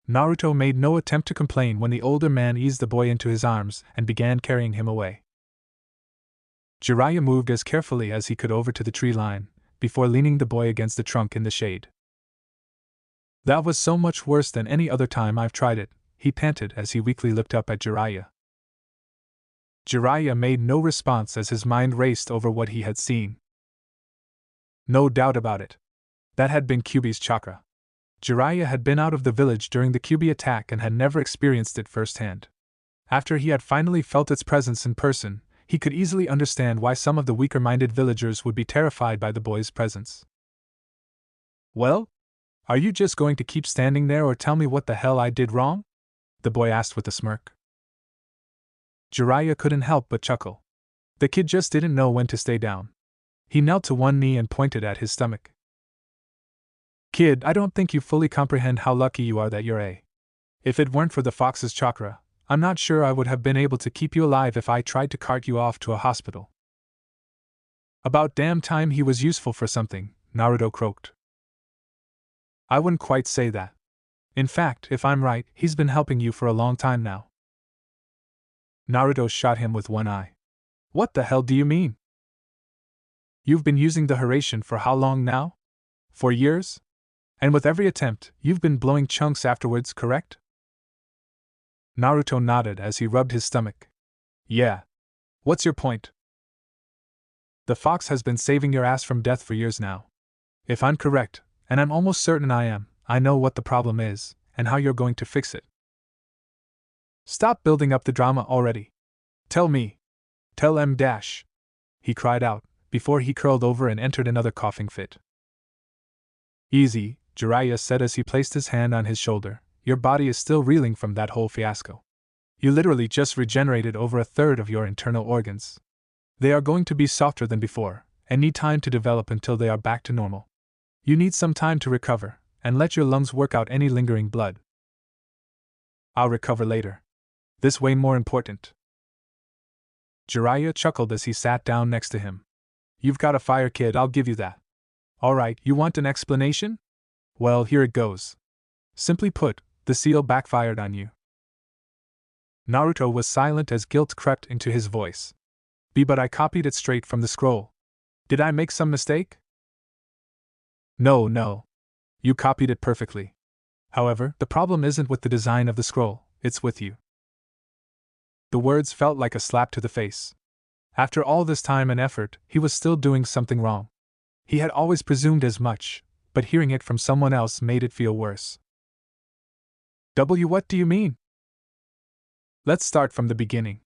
Naruto made no attempt to complain when the older man eased the boy into his arms and began carrying him away. Jiraiya moved as carefully as he could over to the tree line, before leaning the boy against the trunk in the shade. "That was so much worse than any other time I've tried it," he panted as he weakly looked up at Jiraiya. Jiraiya made no response as his mind raced over what he had seen. No doubt about it. That had been Kyuubi's chakra. Jiraiya had been out of the village during the Kyuubi attack and had never experienced it firsthand. After he had finally felt its presence in person, he could easily understand why some of the weaker-minded villagers would be terrified by the boy's presence. "Well? Are you just going to keep standing there or tell me what the hell I did wrong?" the boy asked with a smirk. Jiraiya couldn't help but chuckle. The kid just didn't know when to stay down. He knelt to one knee and pointed at his stomach. "Kid, I don't think you fully comprehend how lucky you are that you're a. If it weren't for the fox's chakra, I'm not sure I would have been able to keep you alive if I tried to cart you off to a hospital." "About damn time he was useful for something," Naruto croaked. "I wouldn't quite say that. In fact, if I'm right, he's been helping you for a long time now." Naruto shot him with one eye. "What the hell do you mean? You've been using the Hiraishin for how long now? 4 years? And with every attempt, you've been blowing chunks afterwards, correct?" Naruto nodded as he rubbed his stomach. "Yeah. What's your point?" "The fox has been saving your ass from death for years now. If I'm correct, and I'm almost certain I am, I know what the problem is, and how you're going to fix it." "Stop building up the drama already. Tell me. Tell M-," he cried out, before he curled over and entered another coughing fit. "Easy," Jiraiya said as he placed his hand on his shoulder. "Your body is still reeling from that whole fiasco. You literally just regenerated over a third of your internal organs. They are going to be softer than before, and need time to develop until they are back to normal. You need some time to recover, and let your lungs work out any lingering blood." "I'll recover later. This way more important." Jiraiya chuckled as he sat down next to him. You've got a fire, kid, I'll give you that. Alright, you want an explanation? Well, here it goes. Simply put, the seal backfired on you. Naruto was silent as guilt crept into his voice. But I copied it straight from the scroll. Did I make some mistake? No. You copied it perfectly. However, the problem isn't with the design of the scroll, it's with you. The words felt like a slap to the face. After all this time and effort, he was still doing something wrong. He had always presumed as much, but hearing it from someone else made it feel worse. What do you mean? Let's start from the beginning.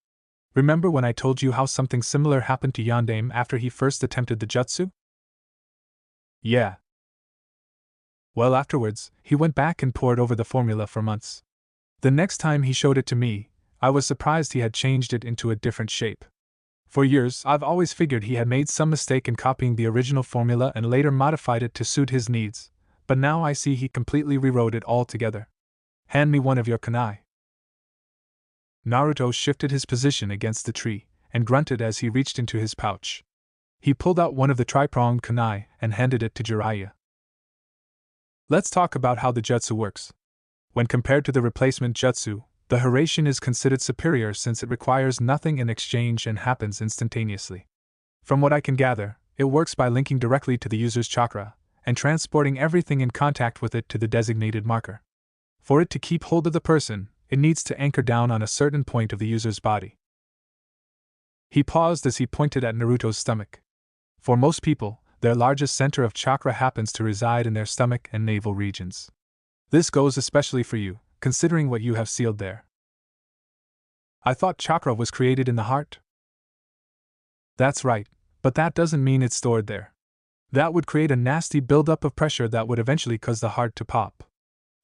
Remember when I told you how something similar happened to Yondaime after he first attempted the jutsu? Yeah. Well, afterwards, he went back and pored over the formula for months. The next time he showed it to me, I was surprised he had changed it into a different shape. For years, I've always figured he had made some mistake in copying the original formula and later modified it to suit his needs, but now I see he completely rewrote it altogether. Hand me one of your kunai. Naruto shifted his position against the tree and grunted as he reached into his pouch. He pulled out one of the tri-pronged kunai and handed it to Jiraiya. Let's talk about how the jutsu works. When compared to the replacement jutsu, the Hiraishin is considered superior since it requires nothing in exchange and happens instantaneously. From what I can gather, it works by linking directly to the user's chakra and transporting everything in contact with it to the designated marker. For it to keep hold of the person, it needs to anchor down on a certain point of the user's body. He paused as he pointed at Naruto's stomach. For most people, their largest center of chakra happens to reside in their stomach and navel regions. This goes especially for you, considering what you have sealed there. I thought chakra was created in the heart? That's right, but that doesn't mean it's stored there. That would create a nasty buildup of pressure that would eventually cause the heart to pop.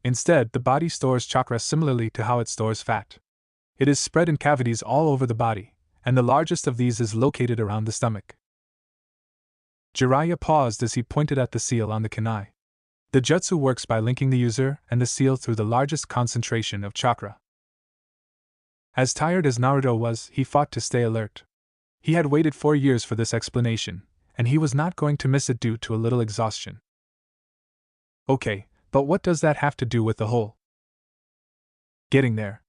Instead, the body stores chakra similarly to how it stores fat. It is spread in cavities all over the body, and the largest of these is located around the stomach. Jiraiya paused as he pointed at the seal on the kunai. The jutsu works by linking the user and the seal through the largest concentration of chakra. As tired as Naruto was, he fought to stay alert. He had waited 4 years for this explanation, and he was not going to miss it due to a little exhaustion. Okay, but what does that have to do with the whole? Getting there.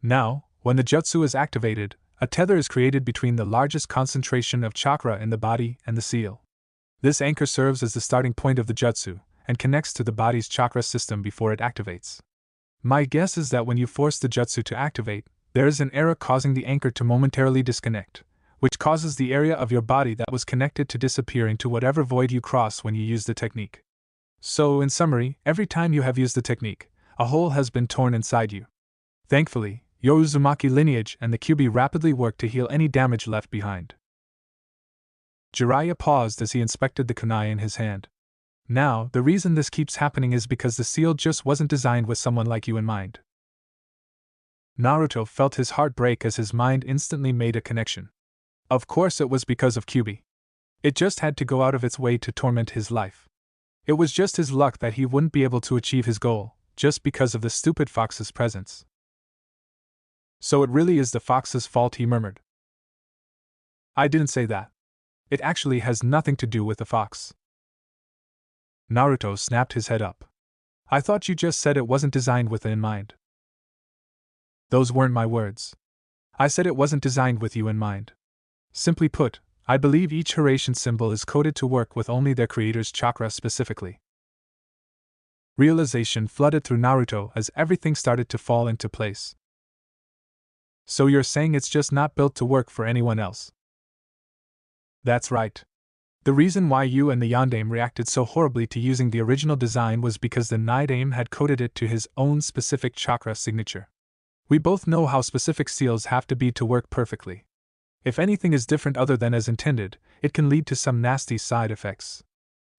Now, when the jutsu is activated, a tether is created between the largest concentration of chakra in the body and the seal. This anchor serves as the starting point of the jutsu, and connects to the body's chakra system before it activates. My guess is that when you force the jutsu to activate, there is an error causing the anchor to momentarily disconnect, which causes the area of your body that was connected to disappear into whatever void you cross when you use the technique. So, in summary, every time you have used the technique, a hole has been torn inside you. Thankfully, your Uzumaki lineage and the Kyuubi rapidly work to heal any damage left behind. Jiraiya paused as he inspected the kunai in his hand. Now, the reason this keeps happening is because the seal just wasn't designed with someone like you in mind. Naruto felt his heart break as his mind instantly made a connection. Of course it was because of Kyuubi. It just had to go out of its way to torment his life. It was just his luck that he wouldn't be able to achieve his goal, just because of the stupid fox's presence. So it really is the fox's fault, he murmured. I didn't say that. It actually has nothing to do with the fox. Naruto snapped his head up. I thought you just said it wasn't designed with it in mind. Those weren't my words. I said it wasn't designed with you in mind. Simply put, I believe each Hiraishin symbol is coded to work with only their creator's chakra specifically. Realization flooded through Naruto as everything started to fall into place. So you're saying it's just not built to work for anyone else? That's right. The reason why you and the Yondaime reacted so horribly to using the original design was because the Nidaime had coded it to his own specific chakra signature. We both know how specific seals have to be to work perfectly. If anything is different other than as intended, it can lead to some nasty side effects.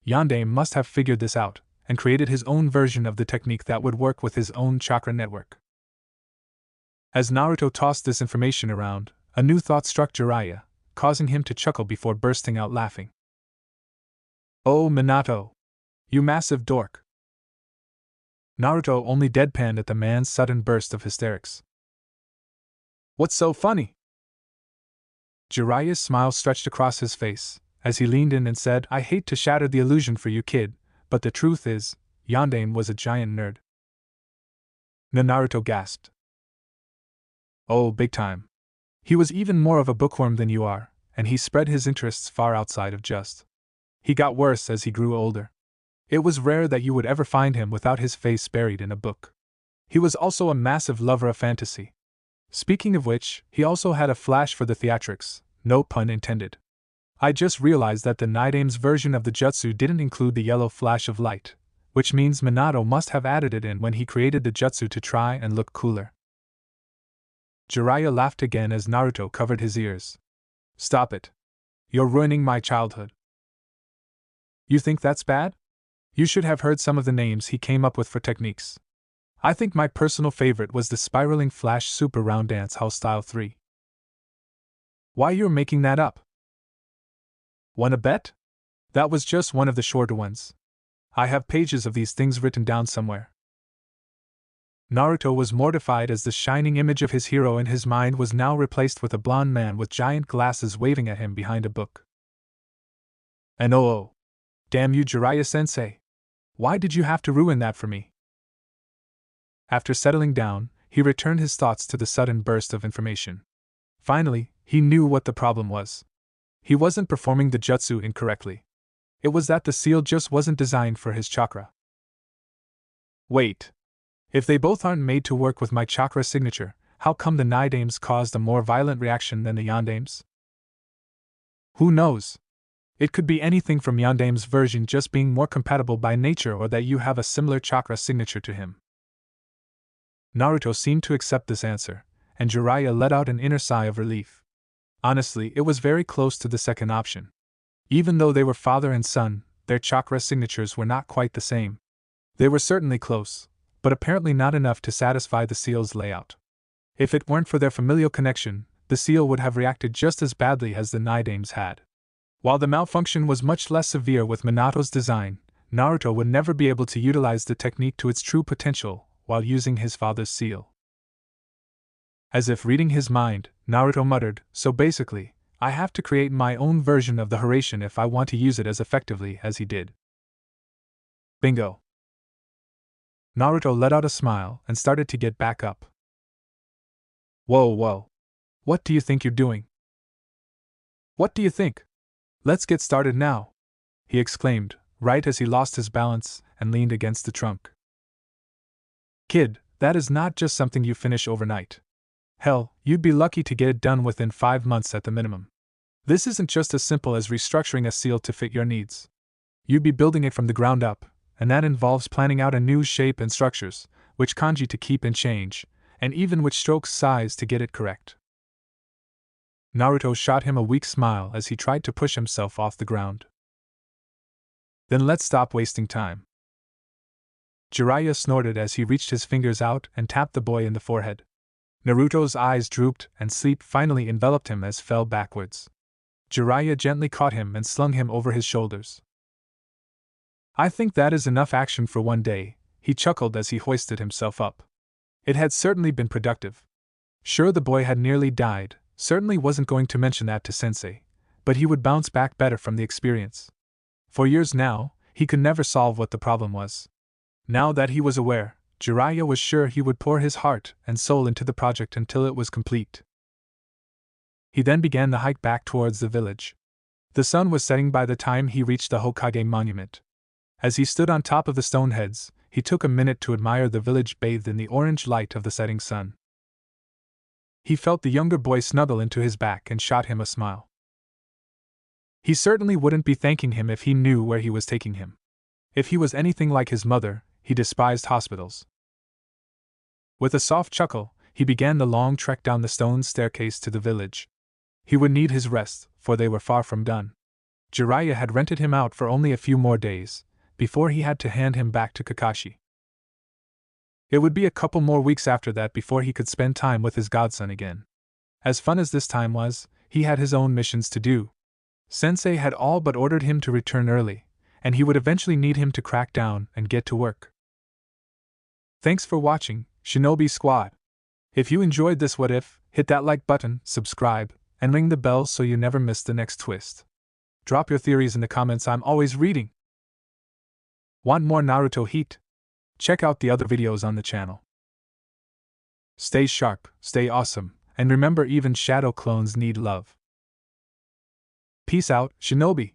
Yondaime must have figured this out, and created his own version of the technique that would work with his own chakra network. As Naruto tossed this information around, a new thought struck Jiraiya, causing him to chuckle before bursting out laughing. Oh, Minato! You massive dork! Naruto only deadpanned at the man's sudden burst of hysterics. What's so funny? Jiraiya's smile stretched across his face, as he leaned in and said, "I hate to shatter the illusion for you, kid, but the truth is, Yandane was a giant nerd." Naruto gasped. "Oh, big time. He was even more of a bookworm than you are, and he spread his interests far outside of just. He got worse as he grew older. It was rare that you would ever find him without his face buried in a book. He was also a massive lover of fantasy. Speaking of which, he also had a flash for the theatrics, no pun intended. I just realized that the Nidame's version of the jutsu didn't include the yellow flash of light, which means Minato must have added it in when he created the jutsu to try and look cooler." Jiraiya laughed again as Naruto covered his ears. "Stop it. You're ruining my childhood." "You think that's bad? You should have heard some of the names he came up with for techniques. I think my personal favorite was the spiraling flash super round dance house style 3. Why, you're making that up. Wanna bet? That was just one of the shorter ones. I have pages of these things written down somewhere." Naruto was mortified as the shining image of his hero in his mind was now replaced with a blond man with giant glasses waving at him behind a book. "And oh, damn you, Jiraiya-sensei. Why did you have to ruin that for me?" After settling down, he returned his thoughts to the sudden burst of information. Finally, he knew what the problem was. He wasn't performing the jutsu incorrectly. It was that the seal just wasn't designed for his chakra. Wait. If they both aren't made to work with my chakra signature, how come the Nidames caused a more violent reaction than the Yandames? Who knows? It could be anything from Yandame's version just being more compatible by nature or that you have a similar chakra signature to him. Naruto seemed to accept this answer, and Jiraiya let out an inner sigh of relief. Honestly, it was very close to the second option. Even though they were father and son, their chakra signatures were not quite the same. They were certainly close, but apparently not enough to satisfy the seal's layout. If it weren't for their familial connection, the seal would have reacted just as badly as the Nidames had. While the malfunction was much less severe with Minato's design, Naruto would never be able to utilize the technique to its true potential while using his father's seal. As if reading his mind, Naruto muttered, "So basically, I have to create my own version of the Hiraishin if I want to use it as effectively as he did." Bingo! Naruto let out a smile and started to get back up. Whoa. What do you think you're doing? What do you think? Let's get started now," he exclaimed, right as he lost his balance and leaned against the trunk. "Kid, that is not just something you finish overnight. Hell, you'd be lucky to get it done within 5 months at the minimum. This isn't just as simple as restructuring a seal to fit your needs. You'd be building it from the ground up, and that involves planning out a new shape and structures, which kanji to keep and change, and even which strokes size to get it correct." Naruto shot him a weak smile as he tried to push himself off the ground. "Then let's stop wasting time." Jiraiya snorted as he reached his fingers out and tapped the boy in the forehead. Naruto's eyes drooped and sleep finally enveloped him as fell backwards. Jiraiya gently caught him and slung him over his shoulders. "I think that is enough action for one day," he chuckled as he hoisted himself up. It had certainly been productive. Sure, the boy had nearly died, certainly wasn't going to mention that to Sensei, but he would bounce back better from the experience. For years now, he could never solve what the problem was. Now that he was aware, Jiraiya was sure he would pour his heart and soul into the project until it was complete. He then began the hike back towards the village. The sun was setting by the time he reached the Hokage monument. As he stood on top of the stone heads, he took a minute to admire the village bathed in the orange light of the setting sun. He felt the younger boy snuggle into his back and shot him a smile. He certainly wouldn't be thanking him if he knew where he was taking him. If he was anything like his mother, he despised hospitals. With a soft chuckle, he began the long trek down the stone staircase to the village. He would need his rest, for they were far from done. Jiraiya had rented him out for only a few more days, before he had to hand him back to Kakashi. It would be a couple more weeks after that before he could spend time with his godson again. As fun as this time was, he had his own missions to do. Sensei had all but ordered him to return early, and he would eventually need him to crack down and get to work. Thanks for watching, Shinobi Squad. If you enjoyed this what if, hit that like button, subscribe, and ring the bell so you never miss the next twist. Drop your theories in the comments, I'm always reading. Want more Naruto heat? Check out the other videos on the channel. Stay sharp, stay awesome, and remember even shadow clones need love. Peace out, Shinobi!